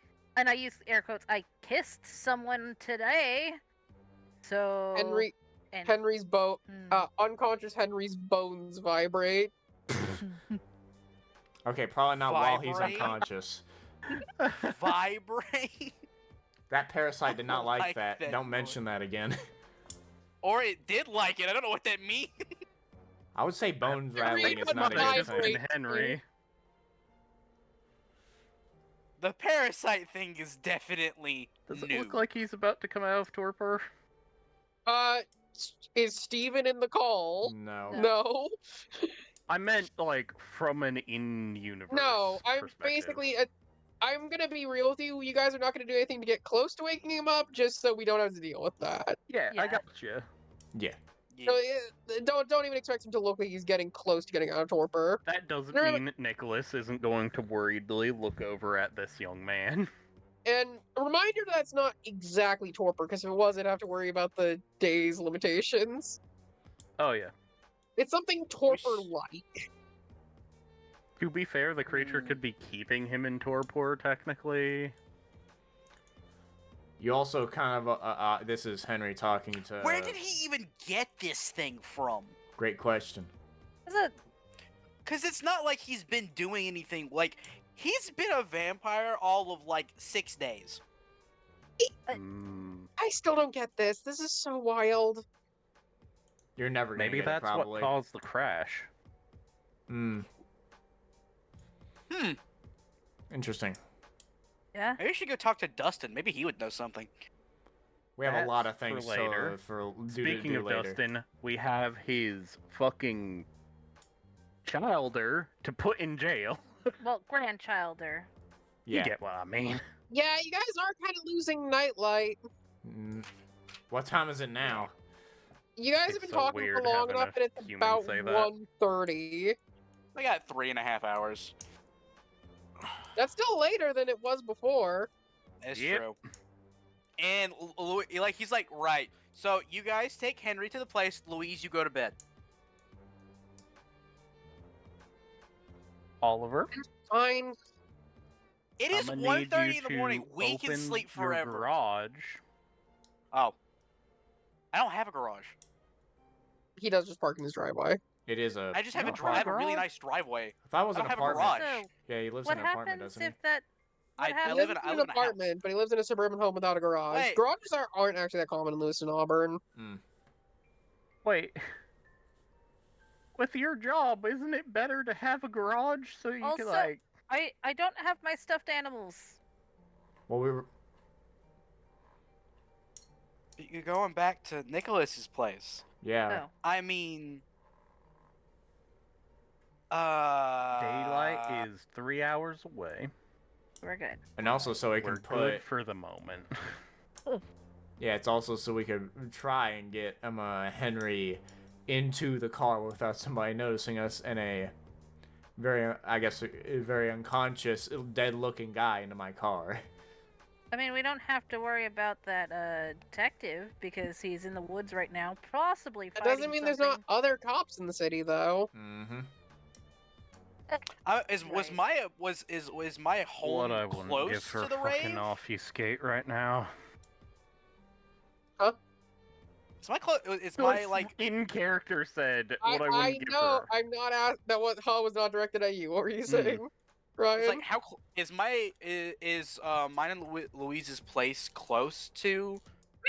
use air quotes. I kissed someone today. So Henry's Hmm. unconscious Henry's bones vibrate. Okay, probably not while he's Vibrate? unconscious. Vibrate? That parasite did not like Like that. that Don't mention that again. Or it did like it. I don't know what that means. I would say bones rattling is but not a not good vibrate. thing. Henry. The parasite thing is definitely Does it new. look like he's about to come out of torpor? Is Steven in the call? No. No. I meant like from an in-universe. No, I'm perspective. basically. I'm gonna be real with you. You guys are not gonna do anything to get close to waking him up, just so we don't have to deal with that. Yeah, I Yeah. got you. Yeah. So Yeah. don't even expect him to look like he's getting close to getting out of torpor. That doesn't Remember- mean Nicholas isn't going to worriedly look over at this young man. And a reminder that's not exactly torpor, because if it was, I'd have to worry about the day's limitations. Oh yeah. It's something torpor-like. To be fair, the creature could be keeping him in torpor technically. You also kind of this is Henry talking to. Where did he even get this thing from? Great question. Is it? Because it's not like he's been doing anything. Like, he's been a vampire all of, like, 6 days. I still don't get this. This is so wild. You're never gonna Maybe get that's it, probably. what caused the crash. Interesting. Yeah. Maybe we should go talk to Dustin. Maybe he would know something. We have a lot of That's for things later. for Speaking do of later. Dustin, we have his fucking childer to put in jail. Well, grandchilder. Yeah. You get what I mean. Yeah, you guys are kind of losing nightlight. Mm, what time is it now? You guys It's have been so talking for weird long having enough, a and it's human about say that. 1:30. I got 3.5 hours. That's still later than it was before. That's Yep. true. And he's like, right. So you guys take Henry to the place. Louise, you go to bed. Oliver, Fine. It is I'ma need 1:30 you in the morning. to We can open sleep your forever. garage. Oh. I don't have a garage. He does just park in his driveway. It is a. I just You have don't I have have a a really garage? nice driveway. I thought it was I an don't have a apartment. garage. So, Yeah, he lives what in an apartment, happens doesn't he? if that? What I He happens? live lives in in a an house. apartment, but he lives in a suburban home without a garage. Wait. Garages aren't actually that common in Lewiston, Auburn. Wait. With your job, isn't it better to have a garage so you can Also- like? I don't have my stuffed animals. Well, we were. You're going back to Nicholas's place. Yeah. Oh, I mean, Daylight is 3 hours away. we're good. And also so we can We're put. good for the moment. Yeah, it's also so we could try and get Henry into the car without somebody noticing us and a very, I guess, a very unconscious, dead-looking guy into my car. I mean, we don't have to worry about that detective because he's in the woods right now, possibly That fighting doesn't mean something. there's not other cops in the city, though. Mm-hmm. was Right. my home What I wouldn't close give for to the fucking rave? obfuscate right now. Is my in character said I what I wouldn't give know. her. I'm not asked. That was not directed at you. What were you Hmm. saying, Ryan? It's like how is mine and Louise's place close to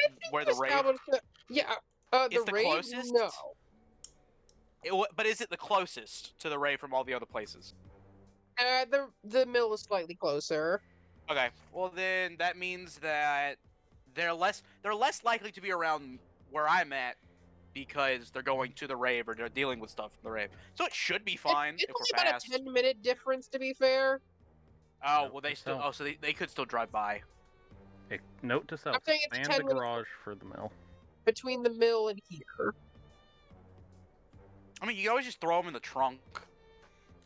I think where we the rave? established that- Yeah. It's The the rave. closest? No. But is it the closest to the rave from all the other places? The mill is slightly closer. Okay, well then that means that they're less likely to be around where I'm at because they're going to the rave or they're dealing with stuff from the rave. So it should be fine It's if only we're about fast. a 10-minute difference, to be fair. Oh Note well, they to still. self. Oh, so they could still drive by. Note to self: saying it's a expand the 10-minute garage for the mill. Between the mill and here. I mean, you can always just throw them in the trunk.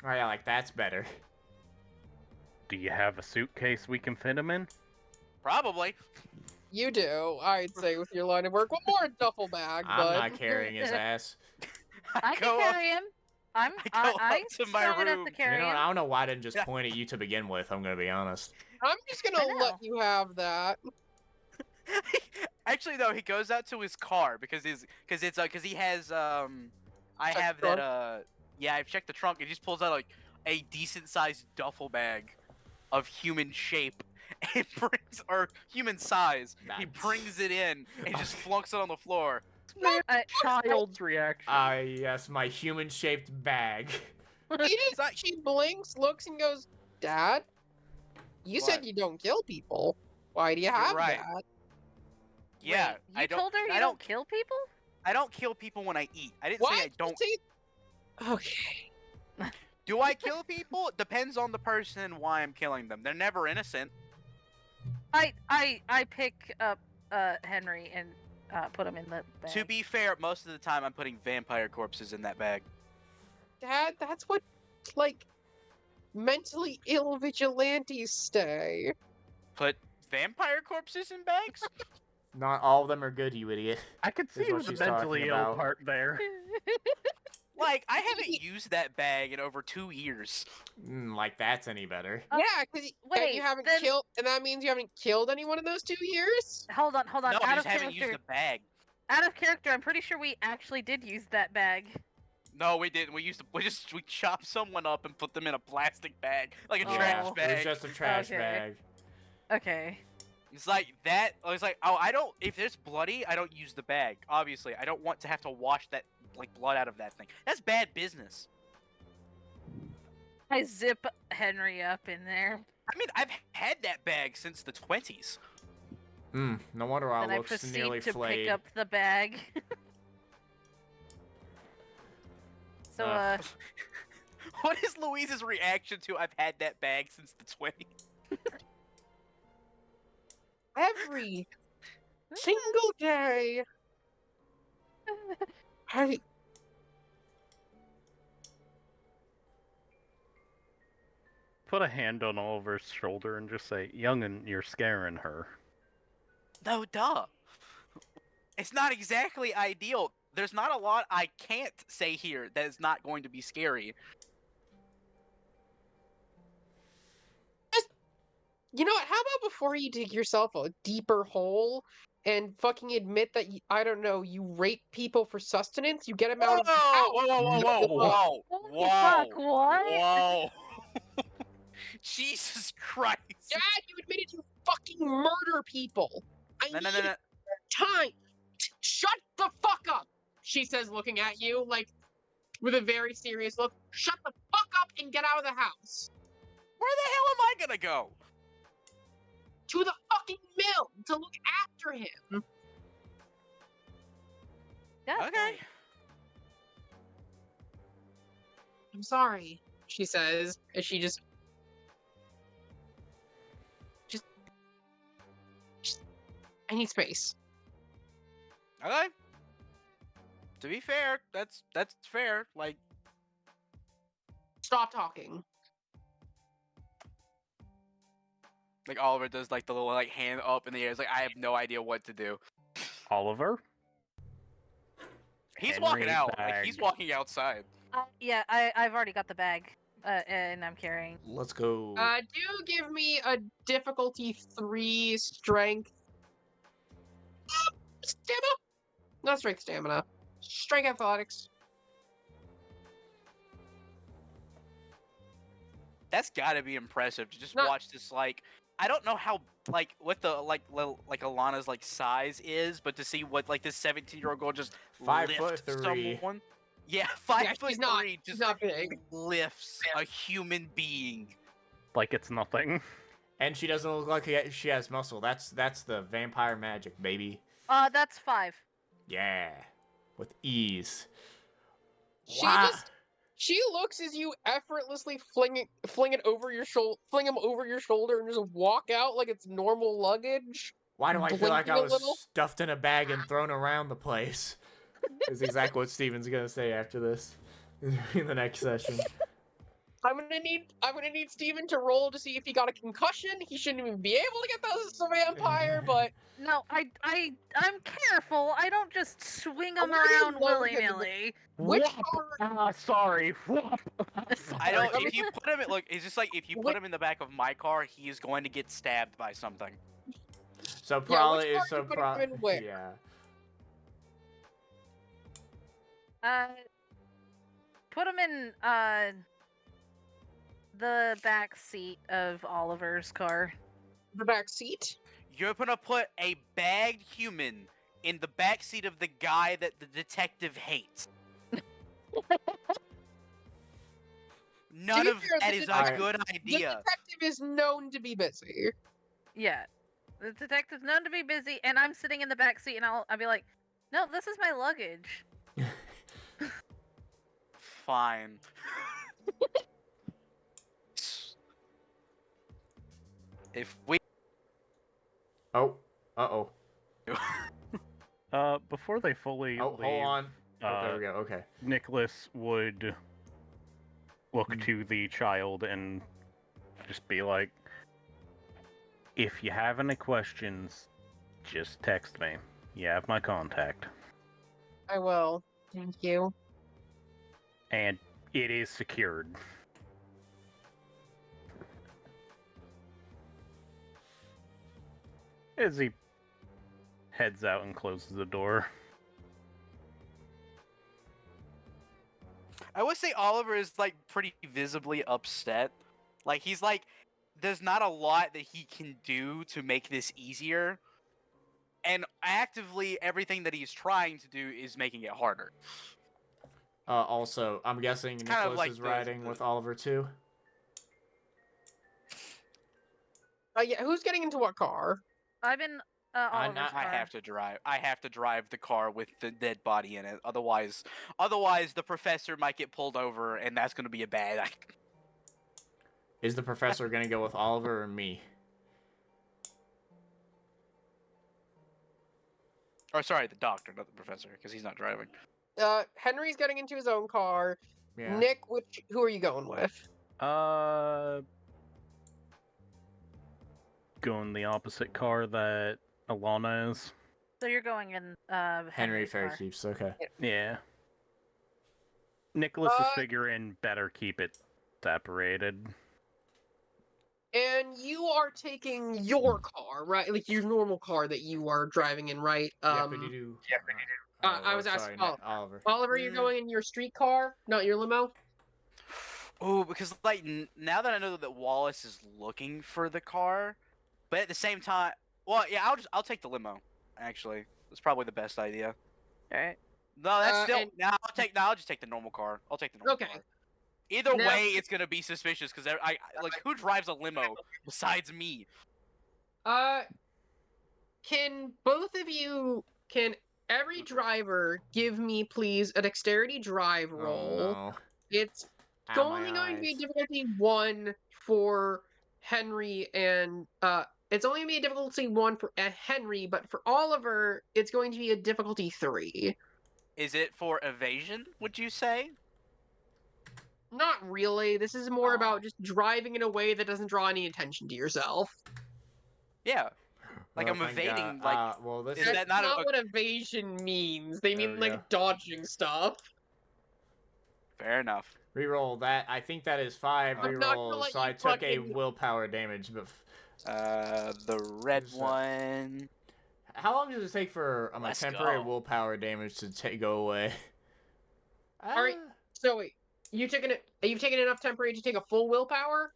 Oh yeah, like that's better. Do you have a suitcase we can fit them in? Probably. You do, I'd say, with your line of work. One more duffel bag, I'm but not carrying his ass. I go can up- carry him. I'm I go I'm up to my strong enough room. to You carry know what? him. I don't know why I didn't just Yeah. point at you to begin with. I'm gonna be honest. I'm just I gonna know. let you have that. Actually, no. He goes out to his car because he has I Check have the trunk? that yeah, I've checked the trunk. It just pulls out like a decent sized duffel bag of human shape and human size. He Nice. brings it in and just flunks it on the floor. Child's reaction. Yes, my human-shaped bag. She blinks, looks, and goes, "Dad, you said What? you don't kill people. Why do you have right. that?" Yeah, Wait, I you don't. told her I you don't. kill people? I don't kill people when I eat. I didn't Why say I did don't. you say... Okay. Do I kill people? It depends on the person and why I'm killing them. They're never innocent. I pick up Henry and put him in the bag. To be fair, most of the time I'm putting vampire corpses in that bag. Dad, that's what, like, mentally ill vigilantes stay. Put vampire corpses in bags? Not all of them are good, you idiot. I could Is see what the she's talking mentally ill about. part there. Like, I haven't used that bag in over 2 years. Like that's any better. Oh, Yeah, because wait, you haven't then- killed, and that means you haven't killed anyone in those 2 years? Hold on. No, I Out just of haven't used character. the bag. Out of character. I'm pretty sure we actually did use that bag. No, we didn't. We chopped someone up and put them in a plastic bag, like a Oh. trash It was bag. just a trash Okay. bag. Okay. It's like that. It's like, oh, I don't. If there's bloody, I don't use the bag. Obviously, I don't want to have to wash that blood out of that thing. That's bad business. I zip Henry up in there. I mean, I've had that bag since the 20s. No wonder I Then I looks proceed nearly to flayed. pick up the bag. So What is Louise's reaction to I've had that bag since the 20s? Every single day. I Put a hand on Oliver's shoulder and just say, "Young'un, you're scaring her." No, duh. It's not exactly ideal. There's not a lot I can't say here that is not going to be scary. You know what? How about before you dig yourself a deeper hole and fucking admit that I don't know, you rape people for sustenance, you get them out of the house. Whoa! Holy fuck, what? Whoa! Jesus Christ! Dad, you admitted you fucking murder people. I No. need time. Shut the fuck up. She says, looking at you like with a very serious look. Shut the fuck up and get out of the house. Where the hell am I gonna go? To the fucking mill to look after him. Yeah, Okay. I'm sorry, she says, as she just I need space. Okay. To be fair, that's fair. Like, Stop talking. like Oliver does like the little like hand up in the air. It's like I have no idea what to do. Oliver? He's Henri walking out. Like he's bag. walking outside. yeah, I've already got the bag, and I'm carrying. Let's go. Do give me a difficulty 3 strength. Stamina? Not strength, stamina. Strength athletics. That's gotta be impressive to just No. watch this. Like, I don't know how like what the like Alana's like size is, but to see what like this 17-year-old girl just 5'3". someone. Yeah, 5'3" she's not just not big. lifts a human being. Like it's nothing. And she doesn't look like she has muscle. That's the vampire magic, baby. That's 5. Yeah, with ease. She looks as you effortlessly fling it over your shoulder, fling him over your shoulder, and just walk out like it's normal luggage. Why do I feel like blinking I a was little. stuffed in a bag and thrown around the place? Is exactly what Steven's gonna say after this in the next session. I'm gonna need Steven to roll to see if he got a concussion. He shouldn't even be able to get those as a vampire, but No, I'm careful. I don't just swing them Already around low willy hit him. nilly. which part? Sorry. I don't. Sorry. If you put him in, look, it's just like if you put him in the back of my car, he is going to get stabbed by something. So probably which part you put him in where? yeah. Put them in the back seat of Oliver's car. The back seat. You're gonna put a bagged human in the backseat of the guy that the detective hates. None be of fair, that the is a detective- good The idea. detective is known to be busy. Yeah, the detective's known to be busy, and I'm sitting in the back seat, and I'll be like, "No, this is my luggage." Fine. If we Oh. Uh-oh. Before they fully Oh, leave, hold on. Oh, there we go. Okay. Nicholas would look to the child and just be like, "If you have any questions, just text me. You have my contact." I will. Thank you. And it is secured. As he heads out and closes the door. I would say Oliver is like pretty visibly upset. Like he's like, there's not a lot that he can do to make this easier. And actively, everything that he's trying to do is making it harder. Also, I'm guessing It's kind of Nicholas like is riding with Oliver too. Yeah, who's getting into what car? I'm in Oliver's I car. have to drive. I have to drive the car with the dead body in it. Otherwise, the professor might get pulled over, and that's gonna be a bad. Is the professor gonna go with Oliver or me? Or sorry, the doctor, not the professor, because he's not driving. Henry's getting into his own car. Yeah. Nick, who are you going with? Going the opposite car that Alana is. So you're going in Henry Henry's car. Fairkeeps. Okay. Yeah. Nicholas is Uh, figuring better keep it separated. And you are taking your car, right? Like your normal car that you are driving in, right? Yep-a-doo-doo. I was sorry, asking Oliver. Oliver, you're going in your street car, not your limo? Oh, because like now that I know that Wallace is looking for the car, but at the same time, well, yeah, I'll take the limo. Actually, that's probably the best idea. Alright. No, that's still and- I'll just take the normal car. I'll take the normal Okay. car. Either Now- way, it's gonna be suspicious because I like who drives a limo besides me? Can both of you, can every driver give me, please, a dexterity drive roll? Oh, no. It's Ow, my only going to be eyes. difficulty 1 for Henry and, it's only going to be a difficulty 1 for Henry, but for Oliver, it's going to be a difficulty 3. Is it for evasion? Would you say? Not really. This is more Aw. about just driving in a way that doesn't draw any attention to yourself. Yeah. Like Well, I'm thank evading. God. Like well, this is That's that not a- what evasion means. They There mean we like go. dodging stuff. fair enough. reroll that. I think that is 5 I'm not gonna rerolls, let so you I took a fucking- willpower damage. But The red So- one. how long does it take for my Let's temporary go. willpower damage to go away? Alright. So wait, you've taken enough temporary to take a full willpower?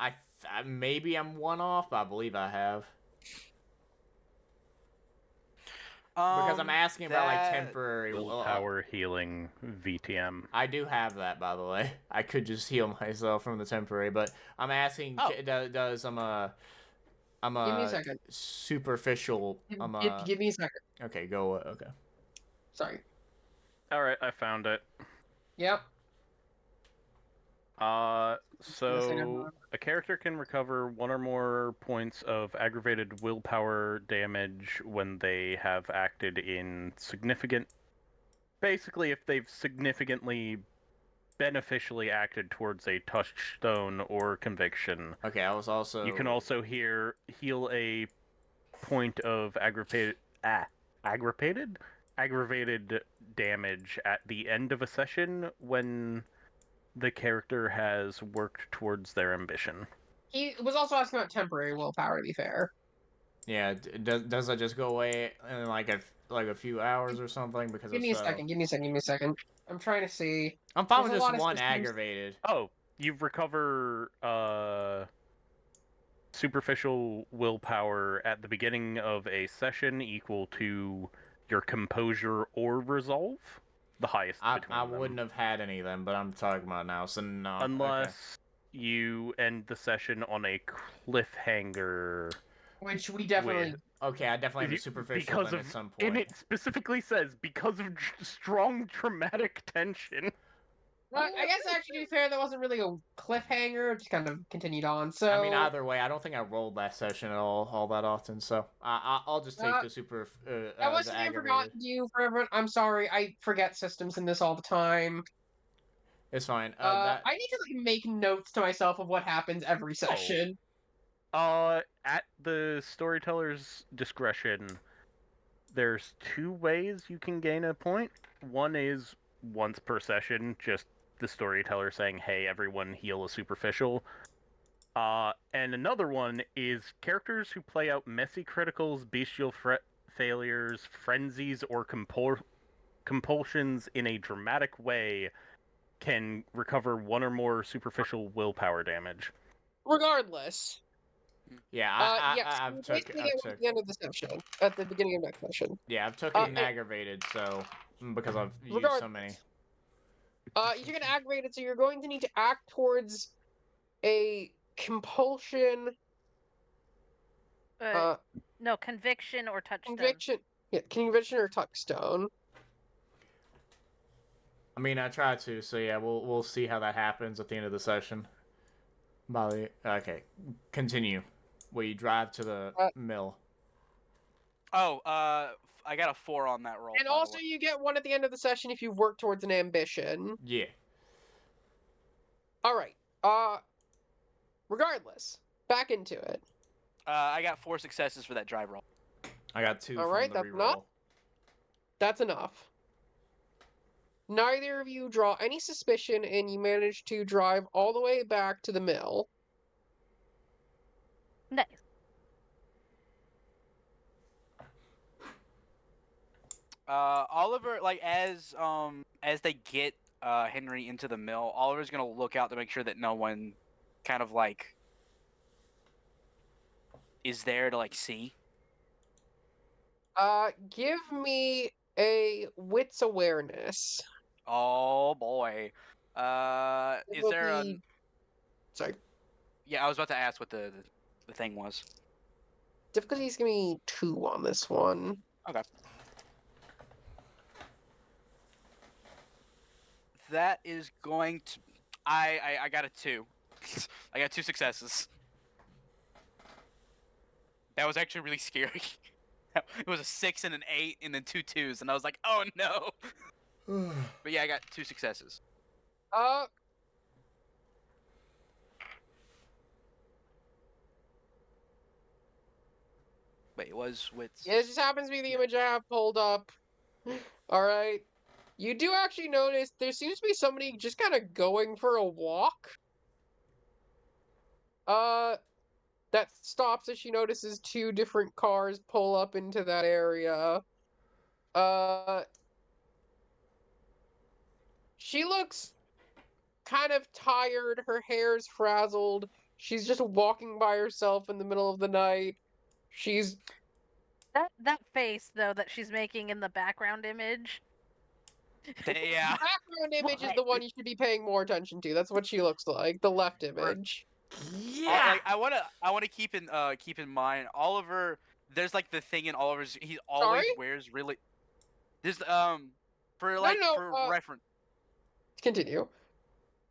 Maybe I'm one off, but I believe I have. Because I'm asking about like temporary Willpower healing VTM. I do have that, by the way. I could just heal myself from the temporary, but I'm asking, Oh. does I'm a Give me a second. superficial. Give me a second. Okay, go. Okay. Sorry. Alright, I found it. Yep. So a character can recover 1 or more points of aggravated willpower damage when they have acted in basically if they've significantly beneficially acted towards a touchstone or conviction. Okay, I was also. You can also heal a point of aggravated damage at the end of a session when the character has worked towards their ambition. He was also asking about temporary willpower, to be fair. Yeah. Does that just go away in like a few hours or something? Because Give me a second. Give me a second. I'm trying to see. I'm fine with There's a just lot of one systems. aggravated. Oh, you recover superficial willpower at the beginning of a session equal to your composure or resolve. The highest between I them. wouldn't have had any of them, but I'm talking about now, so no. Unless you end the session on a cliffhanger. Which we definitely. Okay, I definitely have a superficial then at some point. And it specifically says because of strong traumatic tension. Well, I guess actually, to be fair, that wasn't really a cliffhanger. It just kind of continued on. So I mean, either way, I don't think I rolled that session at all that often, so I'll just take the super. I wasn't the even aggravated. forgotten you for everyone. I'm sorry. I forget systems in this all the time. It's fine. I need to like make notes to myself of what happens every session. At the storyteller's discretion, there's 2 ways you can gain a point. One is once per session, just the storyteller saying, hey, everyone heal a superficial. And another one is characters who play out messy criticals, bestial failures, frenzies, or compulsions in a dramatic way can recover 1 or more superficial willpower damage. Regardless. Yeah, I've took. At the end of the session, at the beginning of next session. Yeah, I've took an aggravated, so because I've used so many. You're gonna aggravate it, so you're going to need to act towards a compulsion. No, No, conviction or touchstone. Conviction or touchstone. I mean, I tried to, so yeah, we'll see how that happens at the end of the session. Molly, okay, continue. Where you drive to the mill. Oh, I got a 4 on that roll. And by the also way. you get one at the end of the session if you work towards an ambition. Yeah. Alright. Regardless, back into it. I got 4 successes for that drive roll. I got 2 Alright, from the that's reroll. enough. That's enough. Neither of you draw any suspicion, and you manage to drive all the way back to the mill. Nice. Oliver, like as they get Henry into the mill, Oliver's gonna look out to make sure that no one kind of like is there to like see. Give me a wits awareness. Oh boy. It Is will there a? be- Sorry. Yeah, I was about to ask what the thing was. Difficulty's gonna be 2 on this one. Okay. That is going to. I got a 2. I got 2 successes. That was actually really scary. It was a 6 and an 8, and then 2 2s, and I was like, oh no. But yeah, I got 2 successes. Wait, it was with. Yeah, it just happens to be the image I have pulled up. Alright. You do actually notice there seems to be somebody just kind of going for a walk. That stops as she notices 2 different cars pull up into that area. She looks kind of tired, her hair's frazzled. She's just walking by herself in the middle of the night. She's That face though that she's making in the background image. Yeah. The background image is What? the one you should be paying more attention to. That's what she looks like, the left image. Yeah. Like I wanna keep in mind Oliver. There's like the thing in Oliver's. He always Sorry? wears really. There's for No, like no, for reference. Continue.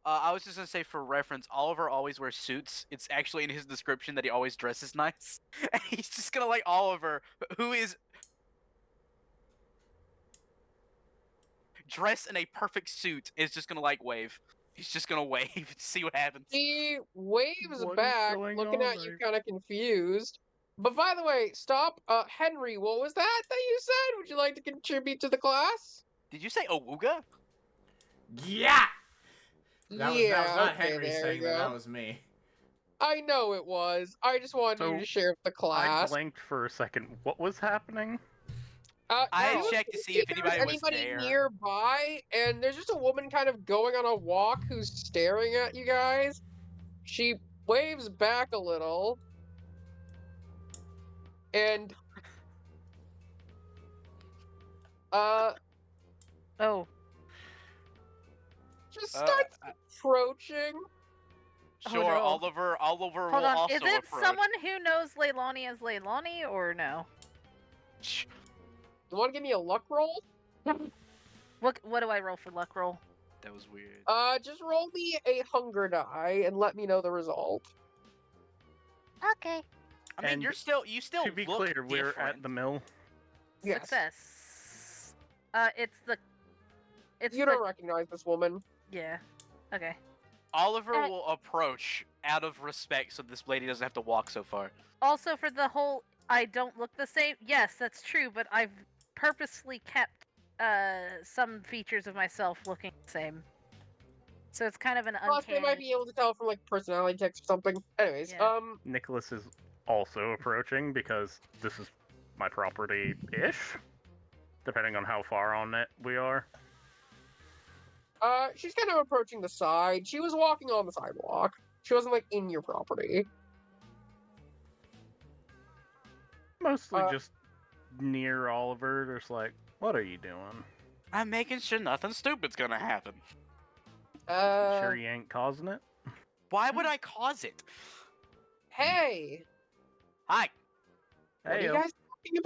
I was just gonna say for reference, Oliver always wears suits. It's actually in his description that he always dresses nice. And he's just gonna like Oliver, who is dressed in a perfect suit, is just gonna like wave. He's just gonna wave to see what happens. He waves What is back, going looking on at you there? kind of confused. But by the way, stop. Henry, what was that you said? Would you like to contribute to the class? Did you say Awuga? Yeah. That was not okay, Henry there saying you that. go. That was me. I know it was. I just wanted you So, to share with the I class. blinked for a second. What was happening? I had you checked to would see if there was anybody was there. nearby, and there's just a woman kind of going on a walk who's staring at you guys. She waves back a little, and Oh, just Uh, starts approaching. Sure, no. Oliver hold will on. also Is it approach. someone who knows Leilani as Leilani or no? You want to give me a luck roll? What do I roll for luck roll? That was weird. Just roll me a hunger die and let me know the result. Okay. I mean, And you still To be look clear, we're different. at the mill. Yes. Success. It's You don't recognize this woman. Yeah. Okay. Oliver Uh, will approach out of respect so this lady doesn't have to walk so far. Also, for the whole I don't look the same. Yes, that's true, but I've purposely kept some features of myself looking the same. So it's kind of an Plus, they uncanny. might be able to tell from like personality checks or something. Anyways, Yeah. Nicholas is also approaching because this is my property-ish, depending on how far on it we are. She's kind of approaching the side. She was walking on the sidewalk. She wasn't like in your property. Mostly just near Oliver, just like, what are you doing? I'm making sure nothing stupid's gonna happen. Sure you ain't causing it? Why would I cause it? Hey, Hi. What are you Heyo. guys talking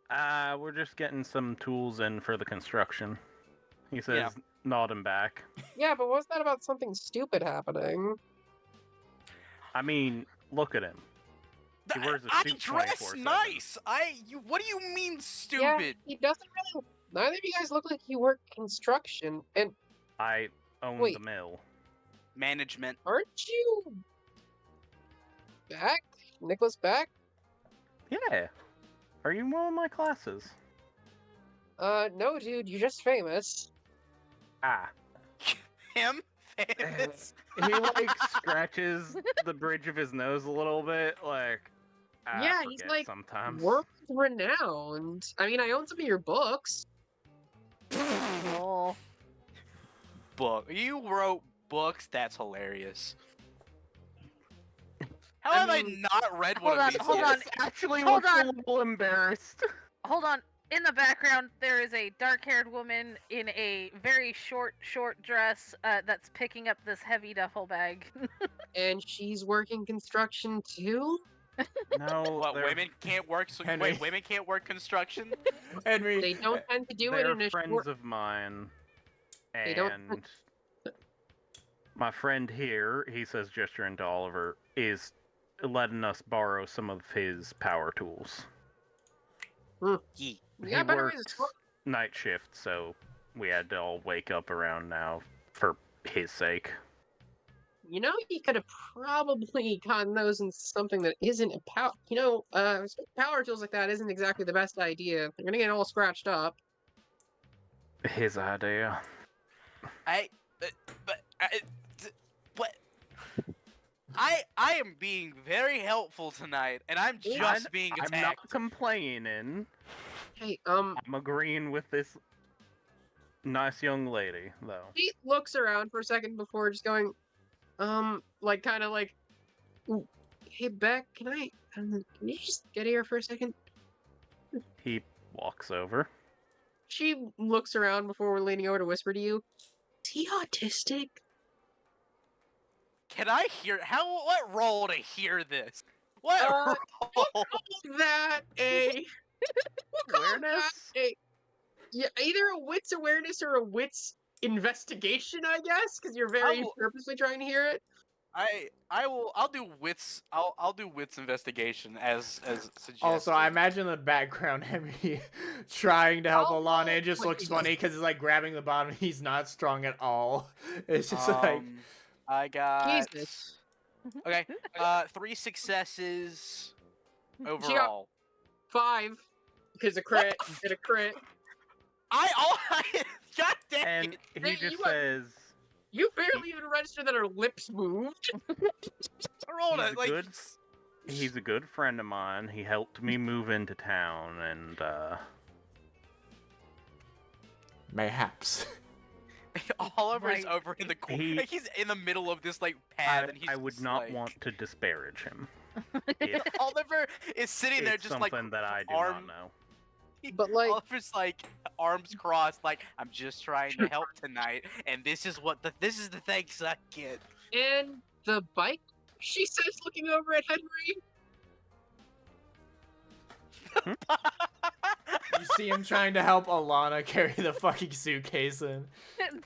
about? We're just getting some tools in for the construction. He says, Yeah. nodding back. Yeah, but what's that about something stupid happening? I mean, look at him. He wears a I suit dress 24/7. nice. What do you mean Yeah, stupid? he doesn't really. Neither of you guys look like you work construction, and I own Wait. the mill. Management. aren't you Beck? Nicholas Beck? Yeah. Are you in one of my classes? No, dude, you're just famous. Ah. Him? Famous? He like scratches the bridge of his nose a little bit, like. I Yeah, he's, forget like, sometimes. World renowned. I mean, I own some of your books. Oh. Book. You wrote books? That's hilarious. How I have mean- I not read one Hold of on, these hold yet? on. Actually Hold looks on. a little embarrassed. Hold on. In the background, there is a dark-haired woman in a very short dress that's picking up this heavy duffel bag. And she's working construction too? No, What, they're, women can't work? So, Henry. wait, women can't work construction? Henry, They don't tend to do it they're in a friends short... of mine, They don't- and my friend here, he says, gesturing to Oliver, is letting us borrow some of his power tools. Yee. Yeah, he better way to works sort- night shift, so we had to all wake up around now for his sake. You know, you could have probably gotten those in something that isn't a power... You know, power tools like that isn't exactly the best idea. They're gonna get all scratched up. His idea. What? I am being very helpful tonight, and I'm just being attacked. I'm not complaining. Hey, I'm agreeing with this nice young lady, though. he looks around for a second before just going, like, kind of like, "Ooh, hey, Beck, can you just get here for a second?" He walks over. She looks around before we're leaning over to whisper to you, "Is he autistic?" Can I hear? What role to hear this? What Uh, role? That a Awareness? Yeah, either a wits awareness or a wits investigation, I guess, because you're very will- purposely trying to hear it. I'll do wits. I'll do wits investigation as suggested. also, I imagine the background Henry trying to help Oh, Alana. It just wait. looks funny because it's like grabbing the bottom. He's not strong at all. It's just like I got. Jesus. Okay. 3 successes got- overall. 5, because a crit and a crit. God damn And it! he Hey, just you are- says, You barely even registered that her lips moved. I rolled He's it like. good. He's a good friend of mine. He helped me move into town, and mayhaps. Oliver's Right. over in the corner. He- Like, he's in the middle of this like path, and he's I would just, not like... want to disparage him. If Oliver is sitting there it's just something like that I do arm. not know. But, like- Oliver's like arms crossed, like I'm just trying to help tonight, and this is the thanks I get. And the bike, she says, looking over at Henry. You see him trying to help Alana carry the fucking suitcase in.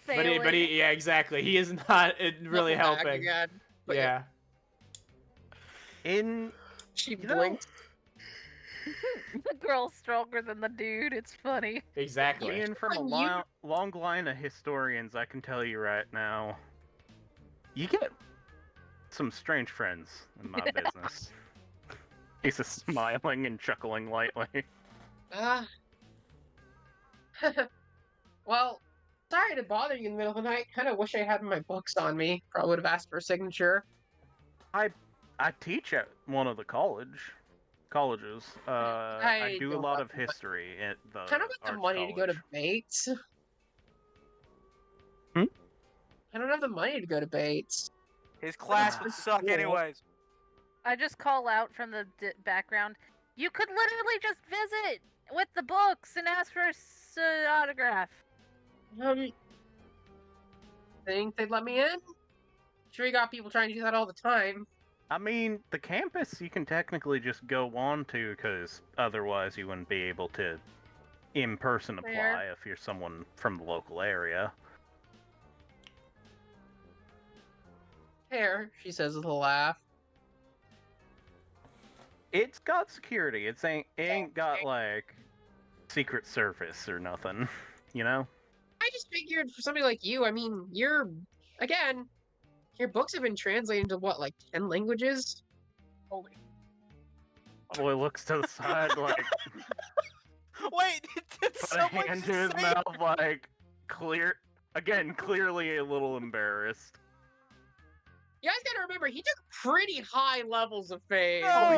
But he, yeah, exactly. He is not really Looking back helping. again. But Yeah. In She You know- blinked. The girl's stronger than the dude. It's funny. Exactly. being from a You- long line of historians, I can tell you right now, you get some strange friends in my business. He's just smiling and chuckling lightly. Well, sorry to bother you in the middle of the night. Kind of wish I had my books on me. Probably would have asked for a signature. I teach at one of the colleges. I I do a don't lot have of the money. history at the Kind of got the arts money to go to college. Bates. Hmm? I don't have the money to go to Bates. His class Ah. would suck Cool. anyways. I just call out from the background. You could literally just visit with the books and ask for an autograph. Think they'd let me in? Sure, you got people trying to do that all the time. I mean, the campus you can technically just go on to, because otherwise you wouldn't be able to in-person apply Fair. if you're someone from the local area. Fair, she says with a laugh. It's got security. It ain't got, like, Secret Service or nothing, you know? I just figured for somebody like you, I mean, again, your books have been translated into what, like 10 languages? Holy. Boy looks to the side, like, Wait, did put a someone hand just to his say? mouth, like, clearly a little embarrassed. You guys gotta remember, he took pretty high levels of fame. No, Oh,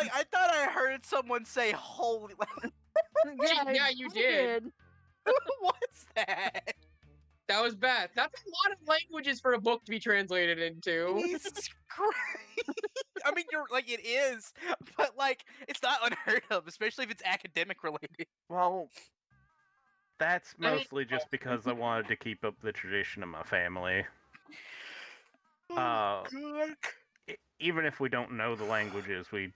yeah. I thought I heard someone say "holy." Yeah, you did. What's that? That was Beth. That's a lot of languages for a book to be translated into. Jesus Christ. I mean, you're like it is, but like it's not unheard of, especially if it's academic related. Well, that's I mean- mostly just because I wanted to keep up the tradition of my family. Oh, Uh, God. Even if we don't know the languages, we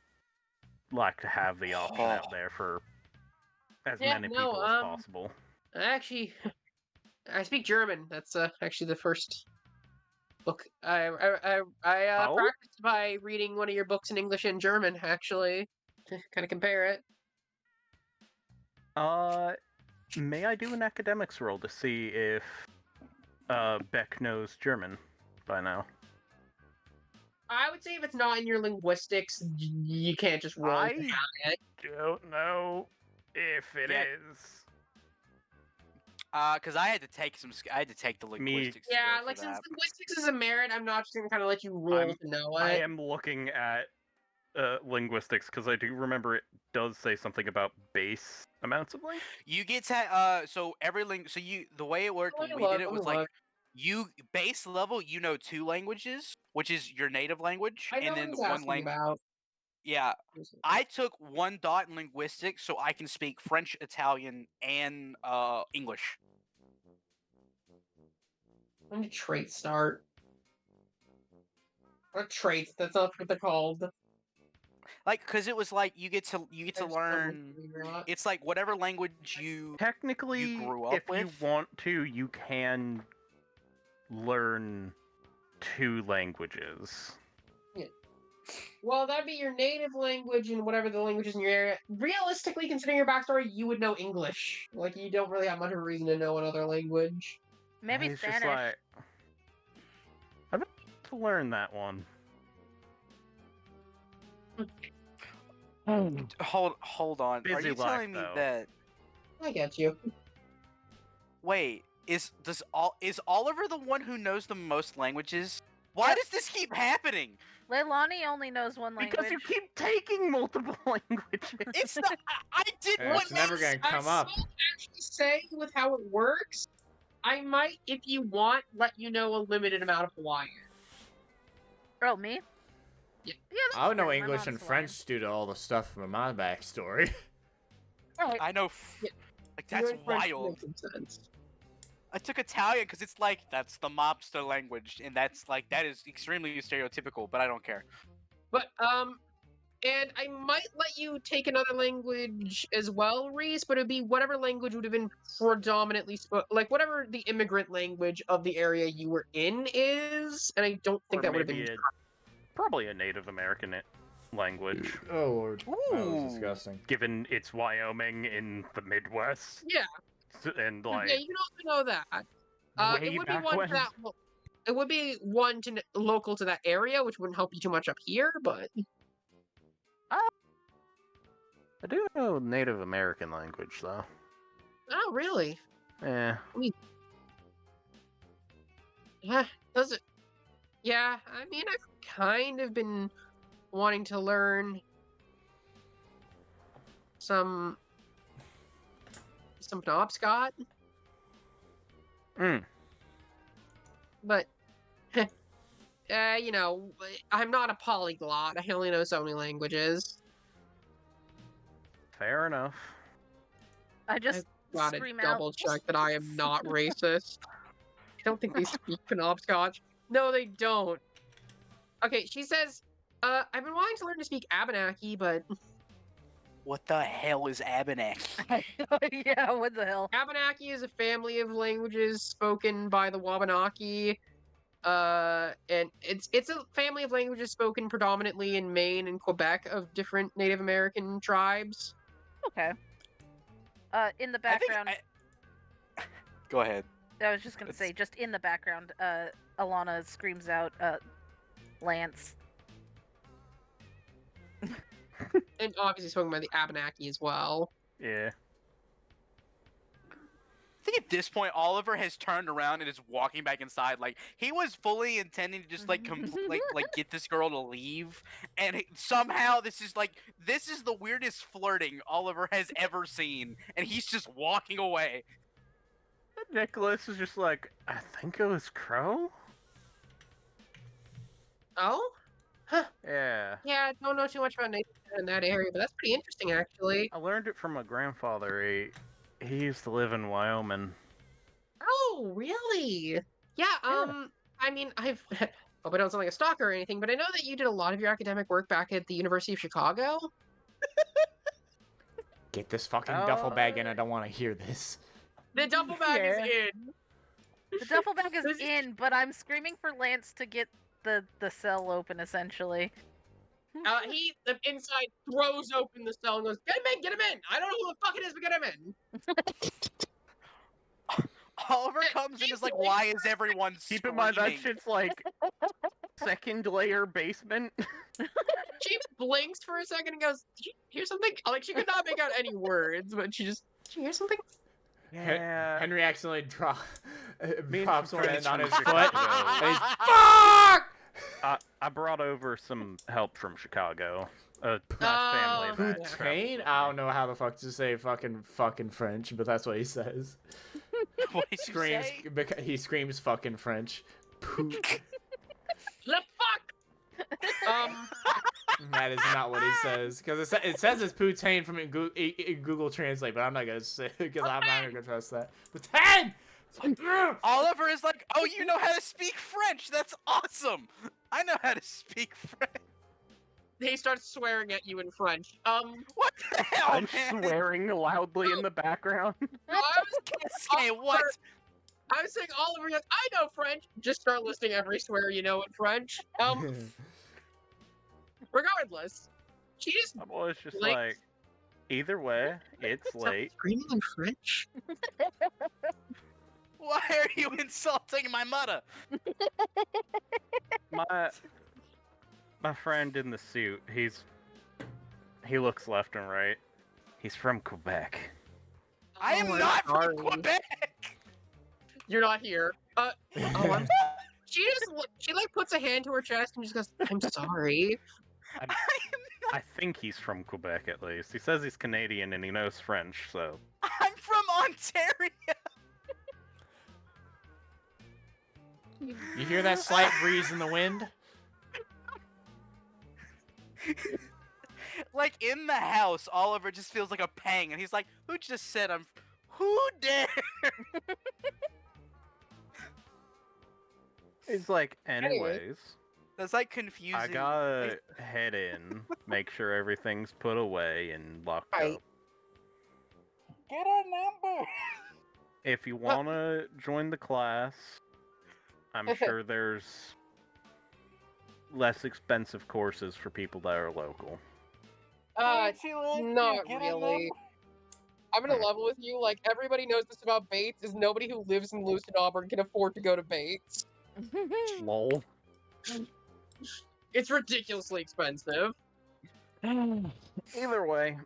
like to have the option out there for as Yeah, many no, people as possible. Actually, I speak German. That's actually the first book I Oh? practiced by reading one of your books in English and German. Actually, to kind of compare it. May I do an academics roll to see if Beck knows German by now? I would say if it's not in your linguistics, you can't just roll. I it. don't know if it Yeah. is. Because I had to take the linguistics. Yeah, skill for like since that. linguistics is a merit, I'm not just gonna kind of let you roll I'm- to know I it. am looking at linguistics because I do remember it does say something about base amounts of language. You get to so the way it worked Let when me we did look, it let was me like look. you base level you know 2 languages, which is your native language, I know and what then he's one asking language. about. Yeah, I took 1 dot in linguistics, so I can speak French, Italian, and English. When did traits start? What traits? That's not what they're called. Like, cause it was like you get to I just don't learn. believe it or not. It's like whatever language you Technically, grew up if you with? want to, you can learn 2 languages. Well, that'd be your native language and whatever the language is in your area. Realistically, considering your backstory, you would know English. Like, you don't really have much of a reason to know another language. Maybe It's Spanish. just like I'd like to learn that one. hold on. Are Busy you life, telling me though. that? I get you. Wait, is Oliver the one who knows the most languages? Why Yep. does this keep happening? Leilani only knows one language. Because you keep taking multiple languages. It's not. I did Yeah, what it's never makes gonna come up. I will actually say with how it works, I might, if you want, let you know a limited amount of Hawaiian. Oh, me? Yeah. that's I would know fair. My English mom's and Hawaiian. French due to all the stuff from my backstory. Right. I know. Yeah. Like that's Your French wild. makes some sense. I took Italian because it's like that's the mobster language, and that's like that is extremely stereotypical. But I don't care. But and I might let you take another language as well, Reese, but it'd be whatever language would have been predominantly like whatever the immigrant language of the area you were in is, and I don't think Or that would have maybe been. probably a Native American language, Oh lord, that was Ooh. disgusting. given it's Wyoming in the Midwest. Yeah. And like Yeah, you can also know that. way It would be back one when. to that. It would be one to local to that area, which wouldn't help you too much up here. But I do know Native American language though. oh, really? Yeah. Yeah, does it? Yeah, I mean, I've kind of been wanting to learn some Penobscot, Mm. but you know, I'm not a polyglot. I only know so many languages. Fair enough. I just Gotta scream double out. check that I am not racist. I don't think they speak Penobscot. No, they don't. Okay, she says, I've been wanting to learn to speak Abenaki, but What the hell is Abenaki? Yeah, what the hell? Abenaki is a family of languages spoken by the Wabanaki. And it's a family of languages spoken predominantly in Maine and Quebec of different Native American tribes. Okay. In the I think background, Go ahead. I was just gonna say, just in the background, Alana screams out, Lance. And obviously spoken by the Abenaki as well. Yeah. I think at this point, Oliver has turned around and is walking back inside. Like he was fully intending to just like like get this girl to leave, and somehow this is the weirdest flirting Oliver has ever seen, and he's just walking away. Nicholas is just like, I think it was Crow? Oh? Yeah. Yeah, I don't know too much about native in that area, but that's pretty interesting, actually. I learned it from my grandfather. He used to live in Wyoming. Oh, really? Yeah, I mean, I've... hope I don't sound like a stalker or anything, but I know that you did a lot of your academic work back at the University of Chicago. Get this fucking duffel bag in. I don't want to hear this. The duffel bag is in. The duffel bag is This- in, but I'm screaming for Lance to get the cell open, essentially. He, the inside, throws open the cell and goes, get him in, get him in! I don't know who the fuck it is, but get him in! Oliver comes in and is like, why is everyone Keep screaming? in mind that shit's like second layer basement. She blinks for a second and goes, did you hear something? Like, she could not make out any words, but she just, did you hear something? Yeah. Henry accidentally drops one friends on from his foot. Chicago. And he's, fuck! I brought over some help from Chicago. A nice family Oh, that yeah. Poutine? I don't know how the fuck to say fucking French, but that's what he says. What did you Screams. say? He screams fucking French. Poot. The fuck? That is not what he says, because it says it's poutine from Google Translate, but I'm not gonna say because I'm not gonna trust that. Poutine. Oliver is like, oh, you know how to speak French? That's awesome. I know how to speak French. He starts swearing at you in French. What the hell, I'm man? swearing loudly in the background. Okay, what? I was saying Oliver goes, I know French. Just start listing every swear you know in French. Regardless, she just I was just Like- like, either way, it's late. screaming in French. Why are you insulting my mother? My friend in the suit, he looks left and right. He's from Quebec. I am Oh, I'm not from sorry. Quebec. You're not here. I'm. She like puts a hand to her chest and just goes, I'm sorry. I think he's from Quebec at least. He says he's Canadian and he knows French, so. I'm from Ontario. You hear that slight breeze in the wind? Like in the house, Oliver just feels like a pang, and he's like, "Who just said I'm? Who dare?" He's like, anyways, That's like confusing. I gotta head in, make sure everything's put away and locked Right. up. Get a number. If you wanna join the class, I'm sure there's less expensive courses for people that are local. Not really. I'm gonna level with you. Like everybody knows this about Bates is nobody who lives in Lewiston Auburn can afford to go to Bates. Lol. It's ridiculously expensive. Either way,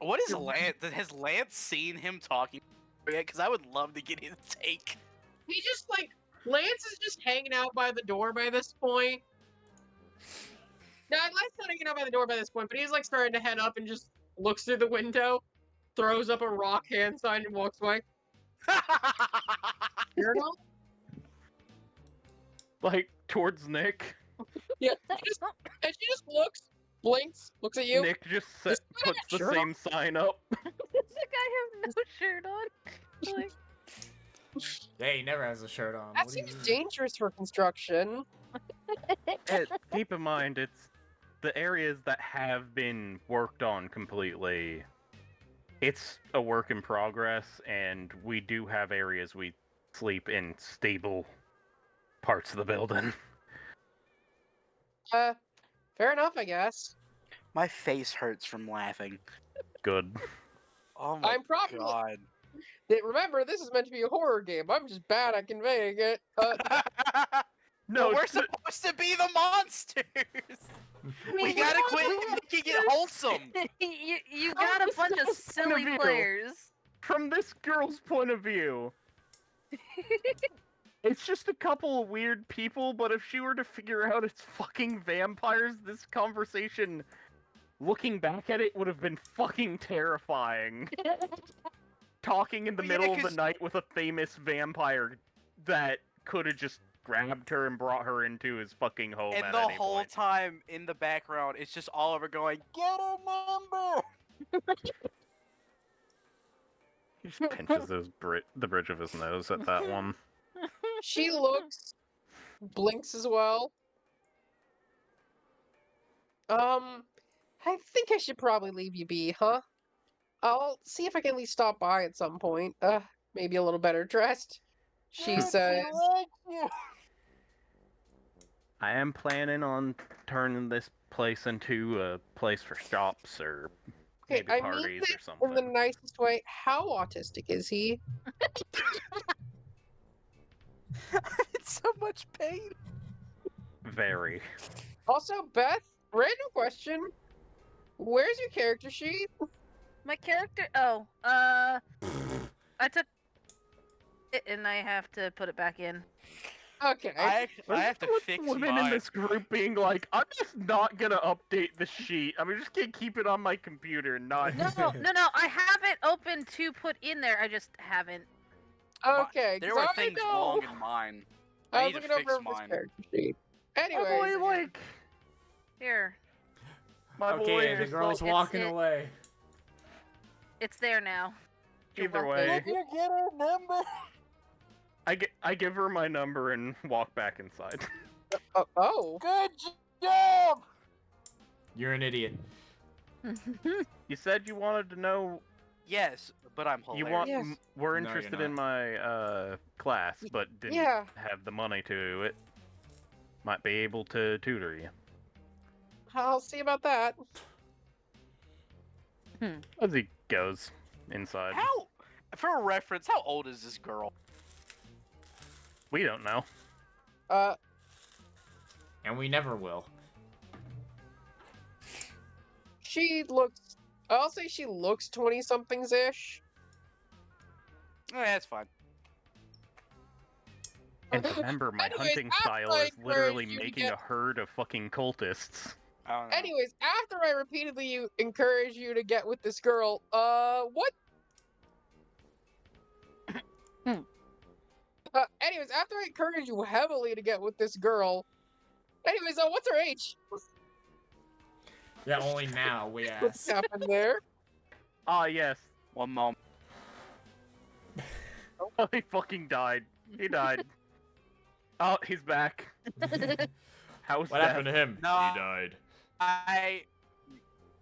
What is Lance? Has Lance seen him talking yet? Because I would love to get his take. He just like Lance is just hanging out by the door by this point. No, Lance not hanging out by the door by this point, but he's like starting to head up and just looks through the window, throws up a rock hand sign, and walks away. You're not? like towards Nick. Yeah. And she just looks, blinks, looks at you. Nick just Just puts the shirt same sign up. Does the guy have no shirt on? Like, Yeah, he never has a shirt on. That What do you seems mean? dangerous for construction. Keep in mind, it's the areas that have been worked on completely. It's a work in progress, and we do have areas we sleep in stable parts of the building. Fair enough, I guess. My face hurts from laughing. Good. Oh my I'm probably. god. Remember, this is meant to be a horror game. I'm just bad at conveying it. No, Well, we're supposed to be the monsters. We gotta quit making it wholesome. you got a bunch of silly view. players. From this girl's point of view, it's just a couple of weird people, but if she were to figure out it's fucking vampires, this conversation, looking back at it, would have been fucking terrifying. Talking in the Well, yeah, middle of 'cause- the night with a famous vampire that could have just grabbed her and brought her into his fucking home And at the any whole point. time in the background, it's just Oliver going, "Get a number." He just pinches the bridge of his nose at that one. She looks, blinks as well. I think I should probably leave you be, huh? I'll see if I can at least stop by at some point. Maybe a little better dressed. She says. I am planning on turning this place into a place for shops or Okay, maybe I mean parties or this something. in the nicest way. How autistic is he? It's so much pain. Very. Also, Beth, random question. Where's your character sheet? My character. Oh, I took it and I have to put it back in. Okay. I have to What's fix women mine. in this group being like, I'm just not gonna update the sheet. I'm just gonna keep it on my computer and not. No, I have it open to put in there. I just haven't. Okay. There 'cause were I things know- wrong in mine. I I was need to looking fix over his mine. character sheet. My Anyways, boy, like, Here, my boy Okay, the just girl's it's- walking it- away. it's there now. You're Either welcome. way, you get a number? I give her my number and walk back inside. oh. Good job. You're an idiot. You said you wanted to know. Yes, but I'm hilarious. You want? Yes. We're No, you're interested in not. my class, but didn't Yeah. have the money to do it. Might be able to tutor you. I'll see about that. As he goes inside. How, for a reference, how old is this girl? We don't know. And we never will. She looks. I'll say she looks 20-somethings ish. Eh, that's fine. And remember, my Anyways, hunting after style I is literally encourage you to making get- a herd of fucking cultists. I don't know. Anyways, after I repeatedly encourage you to get with this girl, what? Anyways, after I encourage you heavily to get with this girl, what's her age? Yeah, only now we What's ask. happened there? Ah, yes. One moment. Oh, he fucking died. He died. Oh, he's back. How's What Beth? happened to him? No. He died.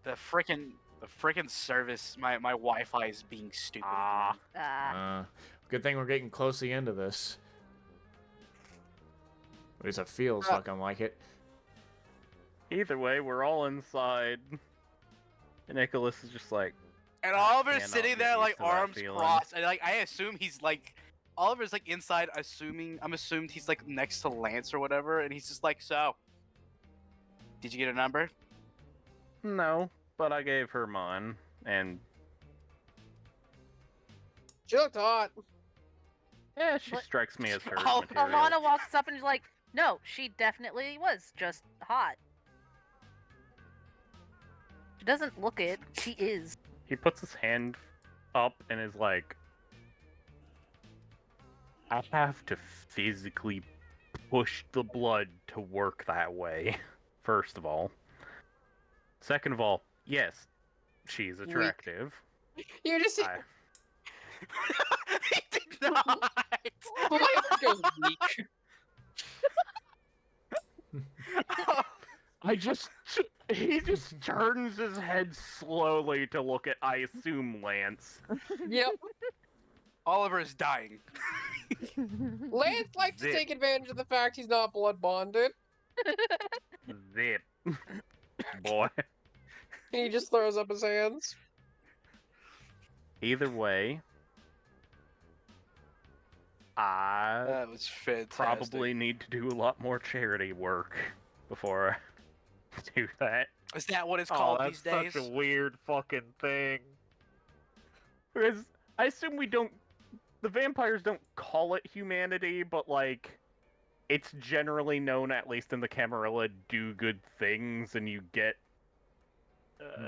The frickin' service, my Wi-Fi is being stupid. Ah. again. Good thing we're getting close to the end of this. At least it feels fucking like it. Either way, we're all inside. And Nicholas is just like, And Oliver's cannot sitting get there used like to that arms feeling. crossed, and like I assume he's like Oliver's like inside, I'm assumed he's like next to Lance or whatever, and he's just like, so, did you get a number? no, but I gave her mine, and She looked hot. yeah, she What? strikes me as her Oh, material. Alana walks up and is like, "No, she definitely was just hot. She doesn't look it. She is." He puts his hand up and is like, I have to physically push the blood to work that way, first of all. Second of all, yes, she's attractive. You just. I- he did not. Life goes weak. He just turns his head slowly to look at, I assume, Lance. Yep. Oliver is dying. Lance likes to Zip. take advantage of the fact he's not blood bonded. Zip. Boy. He just throws up his hands. Either way, I That was fantastic. probably need to do a lot more charity work before I do that. Is that what it's Oh, called that's these days? such a weird fucking thing. Because I assume the vampires don't call it humanity, but like, it's generally known, at least in the Camarilla, do good things, and you get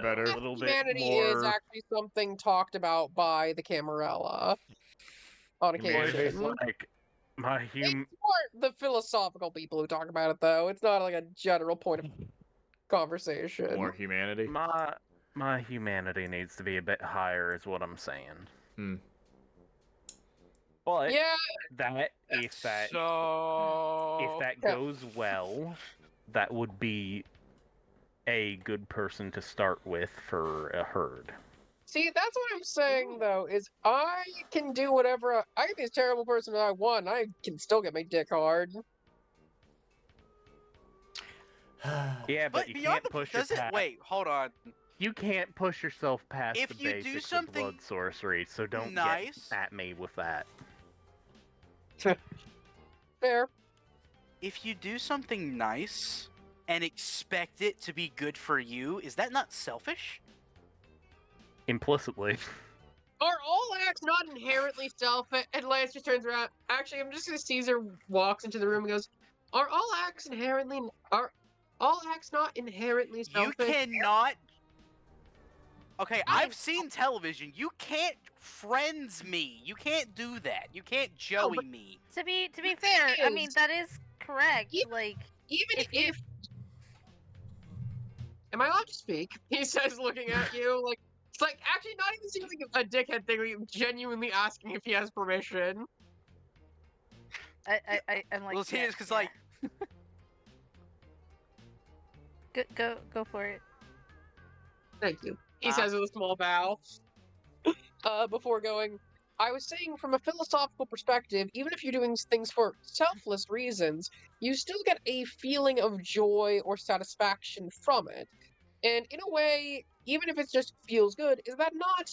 Better. a little bit Humanity more. is actually something talked about by the Camarilla on Humanity is occasion. like my It's more the philosophical people who talk about it, though. It's not like a general point of conversation. More humanity. my humanity needs to be a bit higher, is what I'm saying. But Yeah, if that So... goes well, that would be a good person to start with for a herd. see, that's what I'm saying, though, is I can do whatever I can be a terrible person I want, and I can still get my dick hard. Yeah, but But you beyond can't the... push Does your it... Wait, hold on. You can't push yourself past If the you do basics of something blood sorcery, so don't nice- get at me with that. Fair. If you do something nice and expect it to be good for you, is that not selfish? Implicitly. Are all acts not inherently selfish? And Lance just turns around. Actually, I'm just gonna Caesar walks into the room and goes, Are all acts not inherently selfish? You cannot... Okay, I've seen television. You can't friends me. You can't do that. You can't Joey me. To be fair, I mean is- that is correct. Yeah. Like, Even if if Am I allowed to speak? He says, looking at you, like it's like actually not even seems like a dickhead thing. Like genuinely asking if he has permission. I'm like, Well, see, yeah, it's because yeah. like Go for it. Thank you. He says with a small bow. Before going, I was saying from a philosophical perspective, even if you're doing things for selfless reasons, you still get a feeling of joy or satisfaction from it. And in a way, even if it just feels good, is that not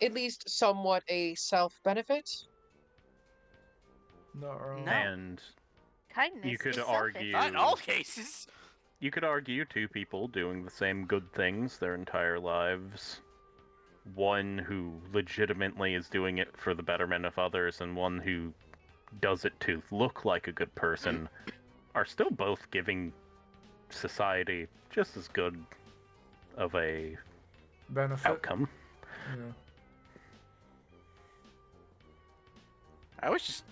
at least somewhat a self-benefit? Not wrong. No. And Kindness You could is argue- selfish. not in all cases. you could argue two people doing the same good things their entire lives. One who legitimately is doing it for the betterment of others, and one who does it to look like a good person, are still both giving society just as good of a Benefit. outcome. Yeah. I was just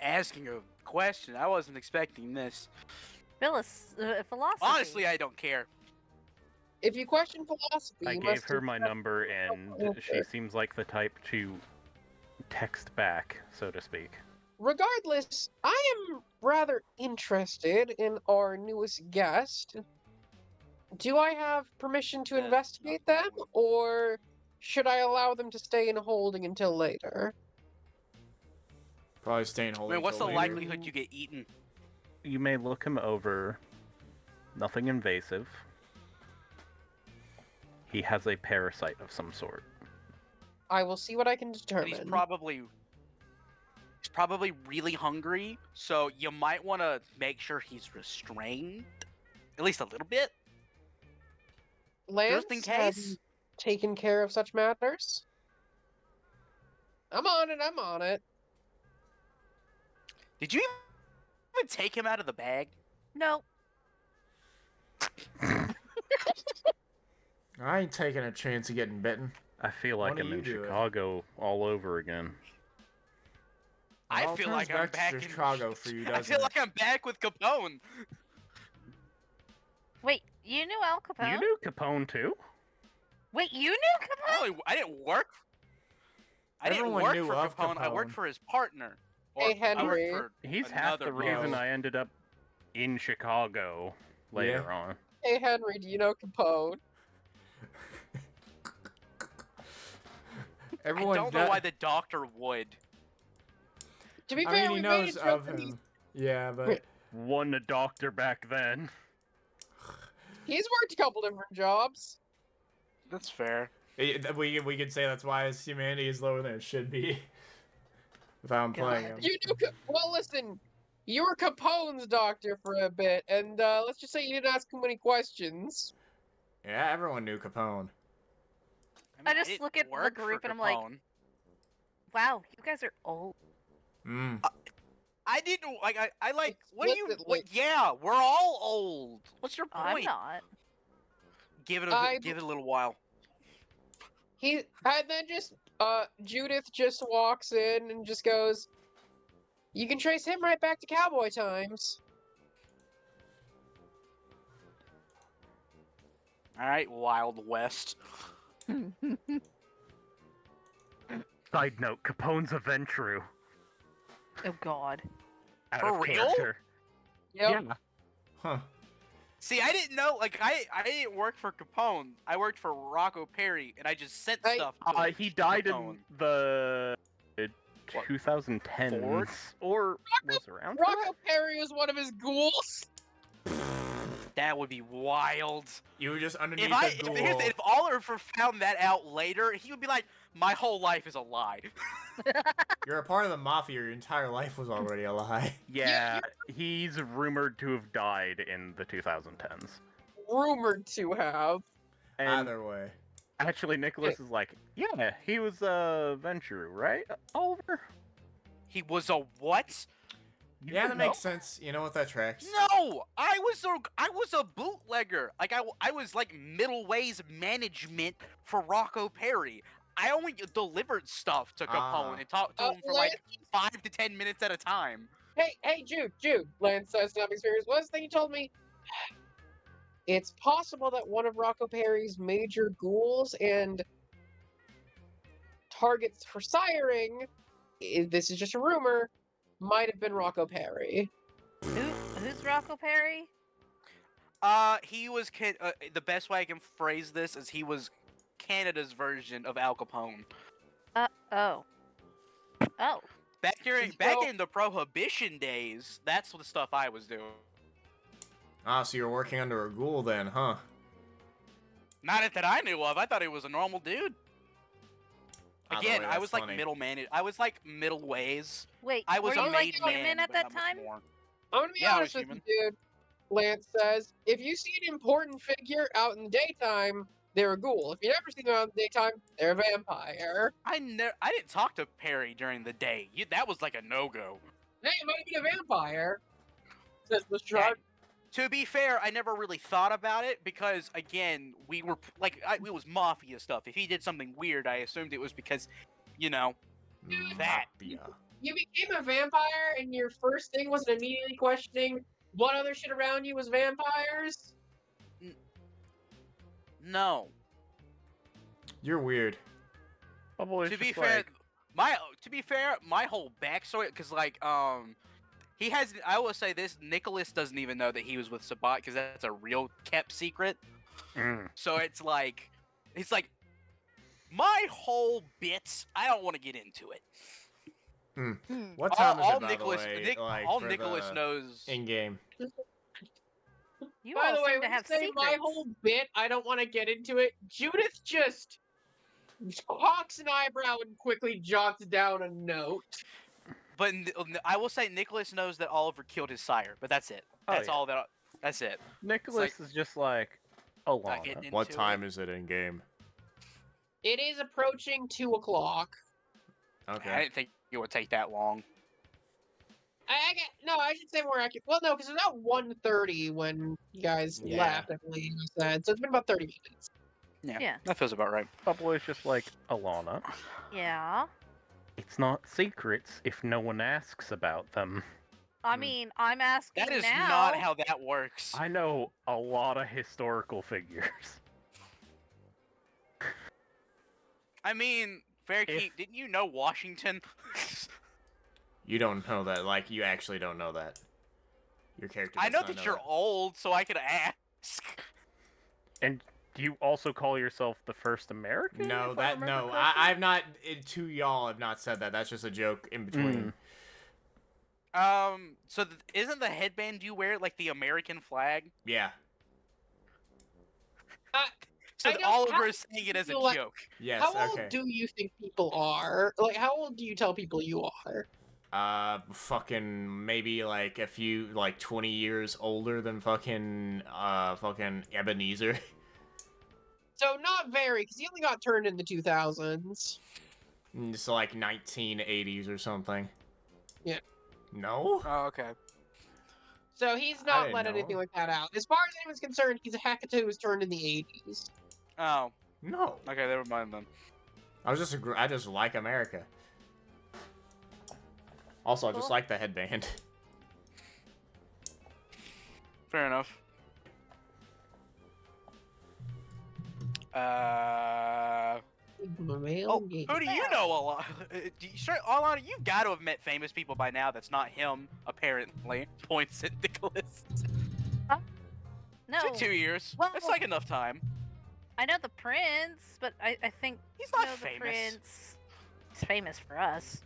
asking a question. I wasn't expecting this. Philosophy. Honestly, I don't care. If you question philosophy, I you gave must her my number, and she seems like the type to text back, so to speak. Regardless, I am rather interested in our newest guest. Do I have permission to Yeah. investigate them, or should I allow them to stay in holding until later? Probably staying I holding. mean, what's the till later. likelihood you get eaten? You may look him over. Nothing invasive. He has a parasite of some sort. I will see what I can And determine. he's probably really hungry, so you might want to make sure he's restrained, at least a little bit. Lance, Just in have case. you taken care of such matters? I'm on it, I'm on it. Did you even take him out of the bag? No. I ain't taking a chance of getting bitten. I feel Why like don't I'm you in do it? Chicago all over again. It I all feel turns like I'm back to back in Chicago for you, I doesn't feel it? like I'm back with Capone. Wait, you knew Al Capone? You knew Capone too? Wait, you knew Capone? I didn't work. I didn't Everyone work knew for of Capone. I worked Capone. for his partner. Or Hey, I worked Henri. for He's half another the reason boss. I ended up in Chicago later on. Hey, Henry, do you know Capone? Everyone I don't know why the doctor would. To be I fair, mean, he we made knows a joke of that him. Yeah, but Wasn't a doctor back then. he's worked a couple different jobs. That's fair. we could say that's why his humanity is lower than it should be. Without him playing him. You knew. Well, listen, you were Capone's doctor for a bit, and let's just say you didn't ask him any questions. Yeah, everyone knew Capone. I just didn't look at the work for group and I'm like, Capone. wow, you guys are old. Mm. I didn't like. I like. What do you? Explicitly. Yeah, we're all old. What's your I'm point? not. Give it I- a little while. And then just Judith just walks in and just goes, "You can trace him right back to cowboy times." All right, Wild West. Side note: Capone's a Ventru. Oh God. Out For of real? character. Yep. Yeah. Huh. See, I didn't know. Like, I didn't work for Capone. I worked for Rocco Perry, and I just sent Hey, stuff. To He died Capone. in the What, 2010s, Ford? or was around for that? Rocco Perry was one of his ghouls. That would be wild. You were just underneath If the ghoul. if Oliver found that out later, he would be like, "My whole life is a lie." You're a part of the mafia. Your entire life was already a lie. Yeah, he's rumored to have died in the 2010s. Rumored to have. And Either way. actually, Nicholas is like, yeah, he was a Ventru, right, Oliver? He was a what? You Yeah, that don't makes know? sense. You know what, that tracks. No, I was a bootlegger. Like I was like middle ways management for Rocco Perry. I only delivered stuff to Capone Ah. and talked to him for Lance, like 5 to 10 minutes at a time. hey, Jude. Lance says, "Not experience." What's the thing you told me? It's possible that one of Rocco Perry's major ghouls and targets for siring, this is just a rumor, might have been Rocco Perry. Who's Rocco Perry? He was the best way I can phrase this is he was Canada's version of Al Capone. Oh. Back So- in the Prohibition days, that's the stuff I was doing. Ah, so you're working under a ghoul then, huh? Not that I knew of. I thought he was a normal dude. By the Again, way, I that's was like funny. I was like middle ways. Wait, I was were a you made like man human at but that not much time? more. I'm gonna be Yeah, I honest was with you, dude. Lance says, if you see an important figure out in the daytime, they're a ghoul. If you never see them out in the daytime, they're a vampire. I didn't talk to Perry during the day. That was like a no-go. Hey, it might be a vampire. Says the shark. To be fair, I never really thought about it because, again, we were it was mafia stuff. If he did something weird, I assumed it was because, you know, that. Mafia. You became a vampire, and your first thing wasn't immediately questioning what other shit around you was vampires? No. You're weird. Probably To be just fair, like, my whole backstory, because he has. I will say this: Nicholas doesn't even know that he was with Sabat because that's a real kept secret. So it's like my whole bits. I don't want to get into it. What time is all it, by Nicholas, the way? Like, all for Nicholas the knows. in-game. You By all the way, seem to when have you say secrets. my whole bit, I don't want to get into it. Judith just cocks an eyebrow and quickly jots down a note. But I will say Nicholas knows that Oliver killed his sire, but that's it. Oh, That's yeah. all that. That's it. Nicholas is just like, Not getting Alana. What into time it. is it in-game? It is approaching 2 o'clock. I Okay. didn't think it would take that long. I should say more accurate. Well, no, because it was about 1:30 when you guys Yeah. left, I believe you said. So it's been about 30 minutes. Yeah. That feels about right. Probably just like, Alana. Yeah. It's not secrets if no one asks about them. I mean, I'm asking That is now. not how that works. I know a lot of historical figures. I mean, Fairkeep, If- didn't you know Washington? You don't know that. Like, you actually don't know that. Your character. I does know not that you're old, so I could ask. And do you also call yourself the first American? No, if I remember no. correctly? I've not. To y'all, I've not said that. That's just a joke in between. So isn't the headband you wear like the American flag? Yeah. So I guess Oliver how is saying it as a feel like- joke. Yes. How old Okay. do you think people are? Like, how old do you tell people you are? Fucking maybe like a few, like 20 years older than fucking Ebenezer. So not very, because he only got turned in the 2000s. It's like 1980s or something. Yeah. No? Oh, okay. So he's I not didn't let know. anything like that out. As far as anyone's concerned, he's a Hecate who was turned in the 80s. Oh, No. okay, never mind then. I just like America. Also, I just Cool. like the headband. Fair enough. Oh, who do you know a lot? Sure, Alana, you've got to have met famous people by now. That's not him, apparently. Points at Nicholas. No, 2 years. Well- That's like enough time. I know the prince, but I think He's you not know, the famous. prince. It's famous for us.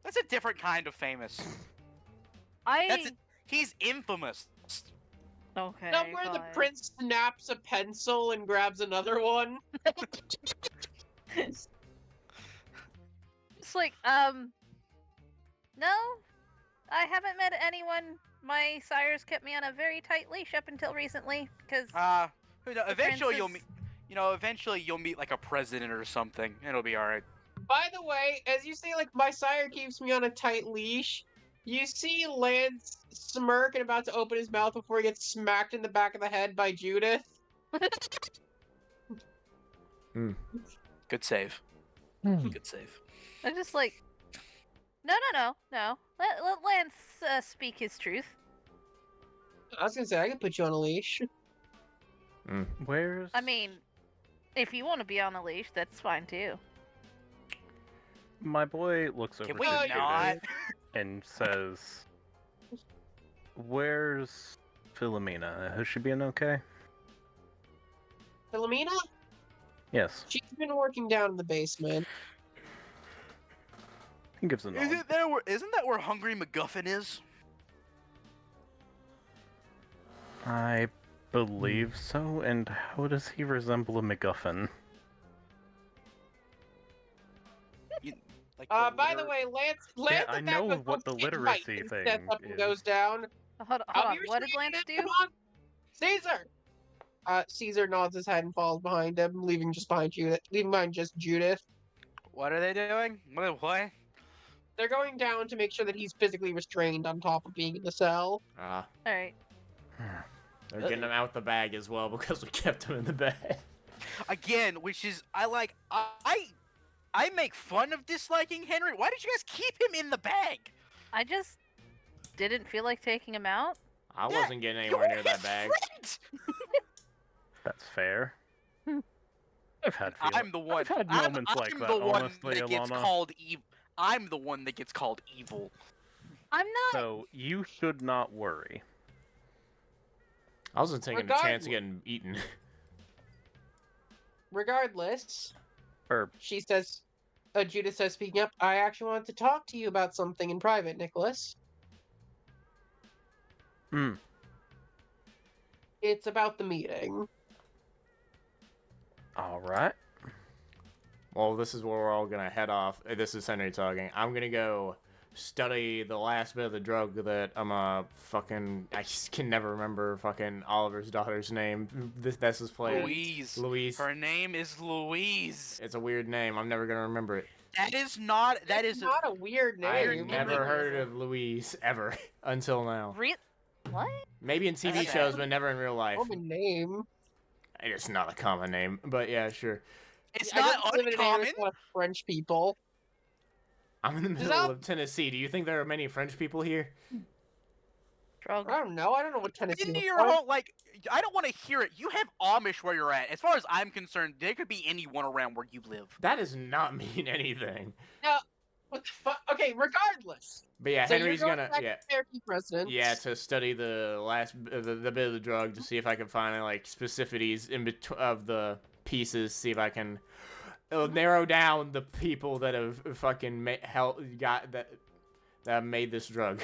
That's a different kind of famous. I He's infamous. okay. Not where the fine. prince snaps a pencil and grabs another one. It's like, no, I haven't met anyone. My sires kept me on a very tight leash up until recently, because Who knows? Eventually you'll meet. Eventually you'll meet like a president or something. It'll be all right. By the way, as you say, like, my sire keeps me on a tight leash, you see Lance smirk and about to open his mouth before he gets smacked in the back of the head by Judith. Good save. Good save. I'm just like, no. Let Lance speak his truth. I was gonna say, I could put you on a leash. Where's... I mean, if you want to be on a leash, that's fine too. My boy looks over Can we to not? Judith and says, "Where's Philomena? Has she been okay?" Philomena? Yes. She's been working down in the basement. He gives a nod. Isn't that where Hungry MacGuffin is? I believe so. And how does he resemble a MacGuffin? Like By the way, Lance Yeah, is I back know with what the one stick literacy right and thing steps up and is. goes down. Hold I'll on. be What did restraining Lance you, do? come on. Caesar! Caesar nods his head and falls behind him, leaving behind just Judith. What are they doing? What? They're going down to make sure that he's physically restrained on top of being in the cell. All right. They're getting him out the bag as well because we kept him in the bag. Again, which is I make fun of disliking Henry. Why did you guys keep him in the bag? I just didn't feel like taking him out. I Yeah, wasn't getting anywhere You're near that his bag. friend! That's fair. I've had I'm the one. I've had I'm moments like the that, one honestly, that gets Alana. called evil. I'm the one that gets called evil. I'm not. So you should not worry. I wasn't taking a chance of getting eaten. Regardless, Or she says, Judith says, speaking up, I actually wanted to talk to you about something in private, Nicholas. It's about the meeting. all right. Well, this is where we're all gonna head off. This is Henry talking. I'm gonna go study the last bit of the drug that I just can never remember fucking Oliver's daughter's name. That's his play. Louise. Her name is Louise. It's a weird name. I'm never gonna remember it. That is not a weird I've name. never heard of Louise ever until now. What? Maybe in TV That's shows, bad. but never in real life. Common name. It's not a common name, but yeah, sure. It's I not don't live in an area uncommon. with a lot of French people. I'm in the Does middle that- of Tennessee. Do you think there are many French people here? Drug. I don't know. I don't know what Tennessee Into is your like. home, like, I don't want to hear it. You have Amish where you're at. As far as I'm concerned, there could be anyone around where you live. That does not mean anything. What the fuck? Okay, regardless. But yeah, So Henry's you're going gonna back to Fairkeep residence. yeah to study the last the bit of the drug to see if I can find like specificities in between of the pieces. See if I can narrow down the people that have fucking got that have made this drug.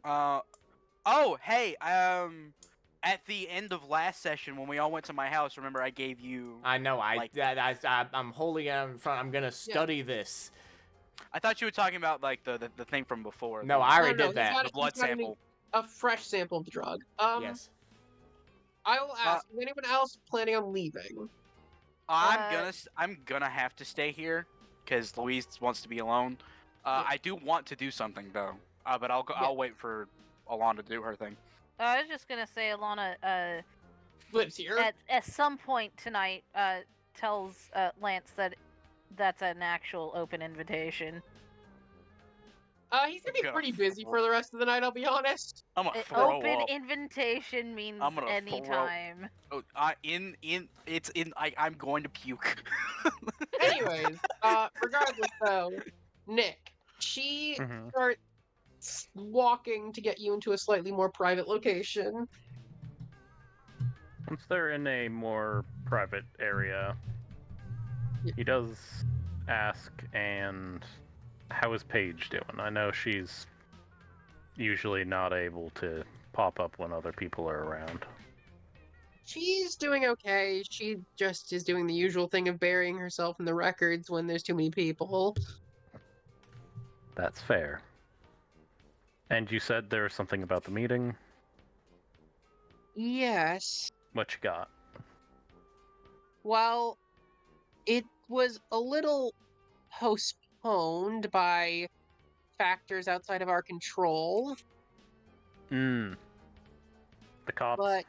Oh, hey, at the end of last session when we all went to my house, remember I gave you... I know. Like- I'm holding it in front. I'm gonna study this. I thought you were talking about, like, the thing from before. No, the- I already No, did that. The blood he's got sample. a fresh sample of the drug. Yes. I will ask, is anyone else planning on leaving? I'm gonna have to stay here, because Louise wants to be alone. I do want to do something, though. But I'll wait for Alana to do her thing. I was just gonna say, Alana, Lives here. at some point tonight, tells Lance that that's an actual open invitation. He's gonna be Gonna pretty busy throw- for the rest of the night, I'll be honest. I'm gonna An throw open up. invitation means I'm gonna throw- anytime. Oh, I'm going to puke. Anyways, regardless though, Nick, she Mhm. starts walking to get you into a slightly more private location. Once they're in a more private area, he does ask, and how is Paige doing? I know she's usually not able to pop up when other people are around. She's doing okay. She just is doing the usual thing of burying herself in the records when there's too many people. That's fair. And you said there was something about the meeting? Yes. What you got? Well, it was a little postponed by factors outside of our control, The cops? but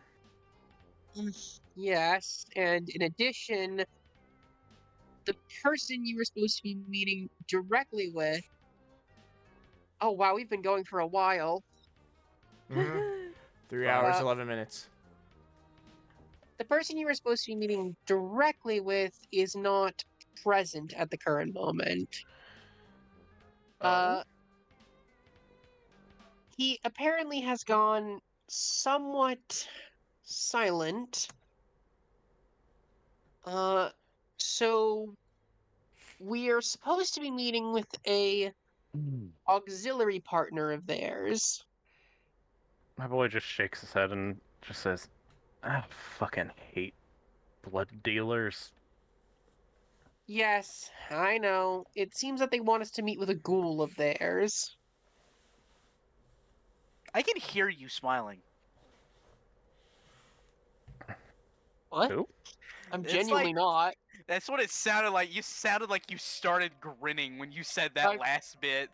yes, and in addition, the person you were supposed to be meeting directly with. Oh wow, we've been going for a while. Mhm. 3 hours, Uh, 11 minutes. The person you were supposed to be meeting directly with is not present at the current moment. Oh? He apparently has gone somewhat silent. So we are supposed to be meeting with a auxiliary partner of theirs. My boy just shakes his head and just says, I fucking hate blood dealers. Yes, I know. It seems that they want us to meet with a ghoul of theirs. I can hear you smiling. What? Who? I'm It's genuinely like- not. That's what it sounded like. You sounded like you started grinning when you said that I- last bit.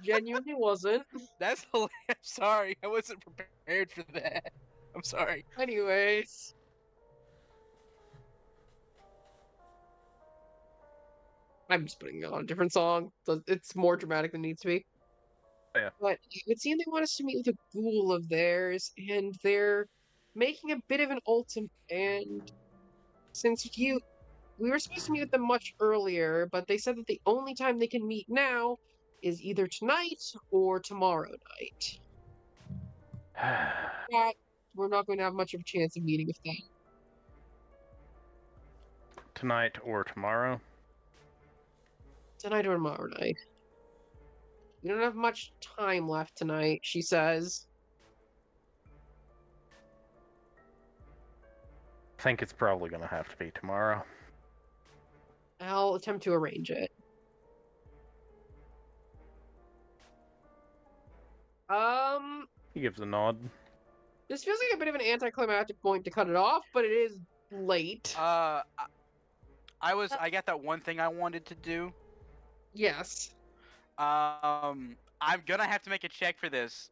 Genuinely wasn't. That's hilarious. I'm sorry. I wasn't prepared for that. I'm sorry. Anyways. I'm just putting it on a different song. So it's more dramatic than it needs to be. Yeah. But it would seem they want us to meet with a ghoul of theirs, and they're making a bit of an ultimatum. And since we were supposed to meet with them much earlier, but they said that the only time they can meet now is either tonight or tomorrow night. That we're not going to have much of a chance of meeting with them. Tonight or tomorrow? Tonight or tomorrow night. We don't have much time left tonight, she says. I think it's probably gonna have to be tomorrow. I'll attempt to arrange it. He gives a nod. This feels like a bit of an anticlimactic point to cut it off, but it is late. I got that one thing I wanted to do. Yes. I'm gonna have to make a check for this.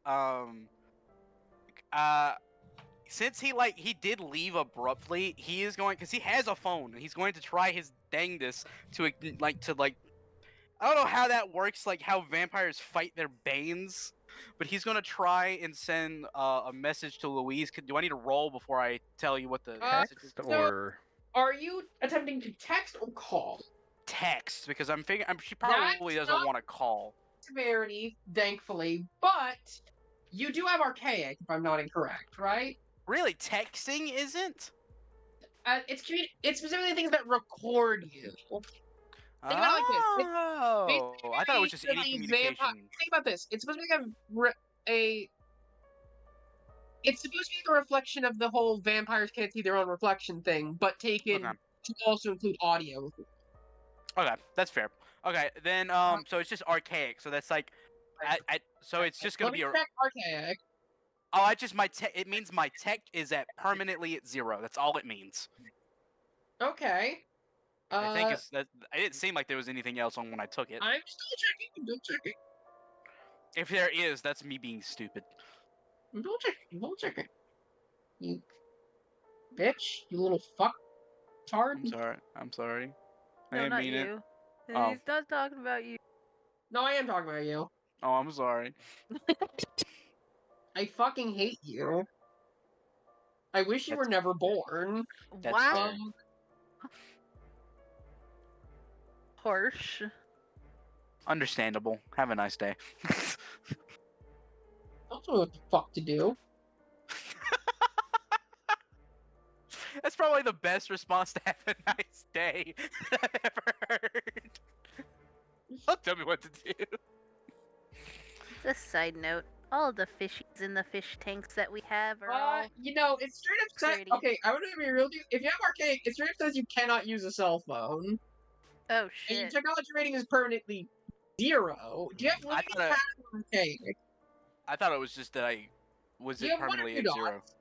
Since he did leave abruptly, he is going, because he has a phone, and he's going to try his dangest to I don't know how that works, like how vampires fight their banes, but he's gonna try and send a message to Louise. Do I need to roll before I tell you what the message is? Text or Are you attempting to text or call? text because I'm figuring she probably That's doesn't not- want to call. Severity, thankfully, but you do have archaic, if I'm not incorrect, right? Really, texting isn't? It's specifically things that record you. Think about it like this. It's Oh, I thought it was just any basically communication. Think about this. It's supposed to be It's supposed to be like a reflection of the whole vampires can't see their own reflection thing, but taken Okay. to also include audio. Okay, that's fair. Okay, then so it's just archaic. So that's like, so it's just gonna Let be me a. check archaic. Oh, it means my tech is at permanently at 0. That's all it means. Okay. I think it's that. It didn't seem like there was anything else on when I took it. I'm still checking. I'm still checking. If there is, that's me being stupid. I'm still checking. I'm still checking. You bitch. You little fuck. Tard. I'm sorry. I'm sorry. I No, didn't not mean it. you. Oh. He's not talking about you. No, I am talking about you. Oh, I'm sorry. I fucking hate you. I wish you were That's- never born. That's Wow. fair. Harsh. Understandable. Have a nice day. Don't know what the fuck to do. That's probably the best response to have a nice day that I've ever heard. Don't tell me what to do. Just a side note. All the fishies in the fish tanks that we have are all... You know, it's straight up says. pretty. Okay, I want to be real with you. If you have archaic, it straight up says you cannot use a cell phone, Oh, and your shit. technology rating is permanently 0. Do you have I limited thought it- pass on archaic? I thought it was just that I was You it have one or permanently two at 0. dots.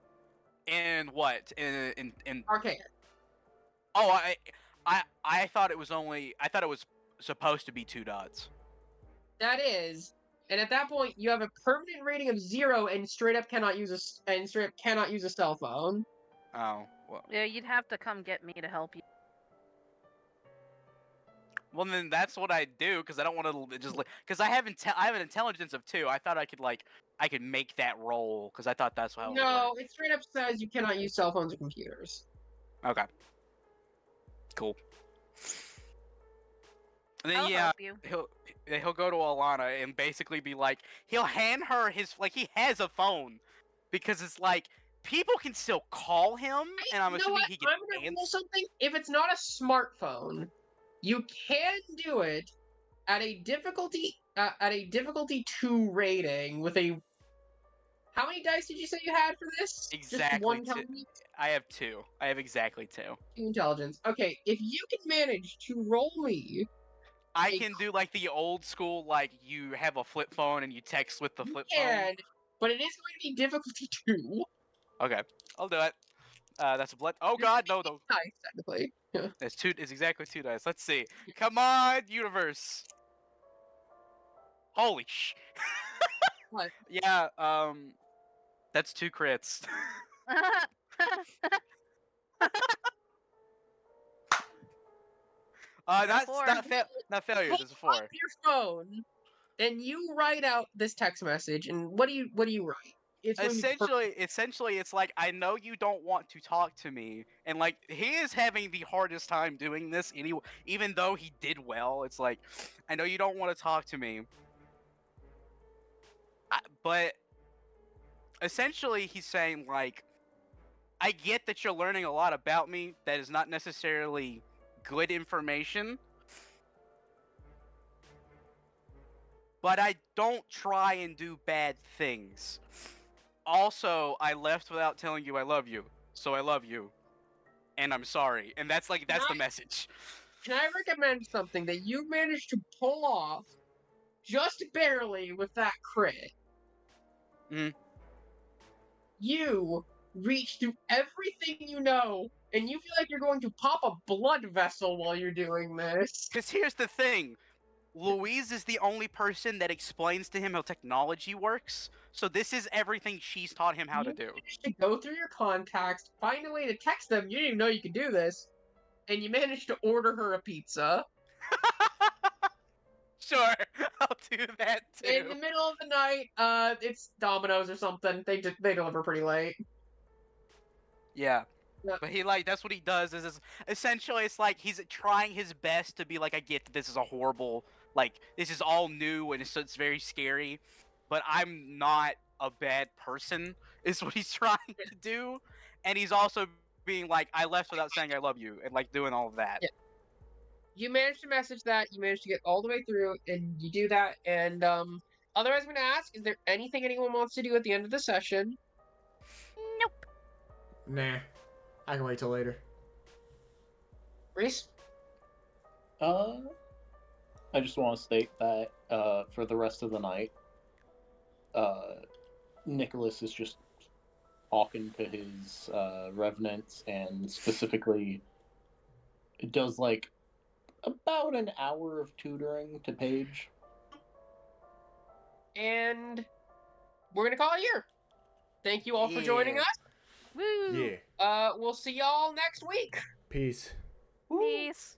And what? In Archaic. oh, I thought it was only I thought it was supposed to be 2 dots. That is, and at that point, you have a permanent rating of 0, and straight up cannot use a cell phone. Oh, well. Yeah, you'd have to come get me to help you. Well, then that's what I do because I don't want to just because I have an intelligence of 2. I thought I could make that roll because I thought that's how. No, it straight up says you cannot use cell phones or computers. Okay. Cool. And then I'll yeah, help you. he'll go to Alana and basically be like he'll hand her his he has a phone because it's like people can still call him and I'm You know assuming what? he can I'm gonna rule answer. something. If it's not a smartphone, you can do it at a difficulty 2 rating with a. How many dice did you say you had for this? Exactly Just one 2. time. I have 2. I have exactly 2. 2 intelligence. Okay, if you can manage to roll me, I Hey, can do like the old school, like you have a flip phone and you text with the you flip phone. can, but it is going to be difficulty 2. Okay, I'll do it. That's a blood. Oh God, no, no. Dice, technically. It's 2. It's exactly 2 dice. Let's see. Come on, universe. Holy sh. What? Yeah. That's 2 crits. That's four. not failures. Hold It's a 4. up your phone, and you write out this text message. And what do you write? It's going to be Essentially, it's like I know you don't want to talk to me, and like he is having the hardest time doing this anyway. Even though he did well, it's like I know you don't want to talk to me, but essentially he's saying like I get that you're learning a lot about me that is not necessarily good information, but I don't try and do bad things. Also, I left without telling you I love you, so I love you, and I'm sorry. And that's the message. Can I recommend something that you managed to pull off just barely with that crit? Mhm. You reach through everything you know, and you feel like you're going to pop a blood vessel while you're doing this. Because here's the thing. Louise is the only person that explains to him how technology works, so this is everything she's taught him how to do. managed to go through your contacts, find a way to text them. You didn't even know you could do this, and you managed to order her a pizza Sure, I'll do that in the too. middle of the night. It's Domino's or something. They deliver pretty late. Yeah. But he that's what he does is essentially it's like he's trying his best to be like, I get that this is a horrible, like this is all new and it's very scary, but I'm not a bad person is what he's trying to do, and he's also being like, I left without saying I love you, and like doing all of that. Yeah. You managed to message that. You managed to get all the way through, and you do that. And otherwise, I'm going to ask: is there anything anyone wants to do at the end of the session? Nope. Nah, I can wait till later. Reese? I just want to state that for the rest of the night, Nicholas is just talking to his revenants, and specifically does like about an hour of tutoring to Paige. And we're going to call it here. Thank you all for joining Yeah. us. Woo. Yeah. We'll see y'all next week. Peace. Peace.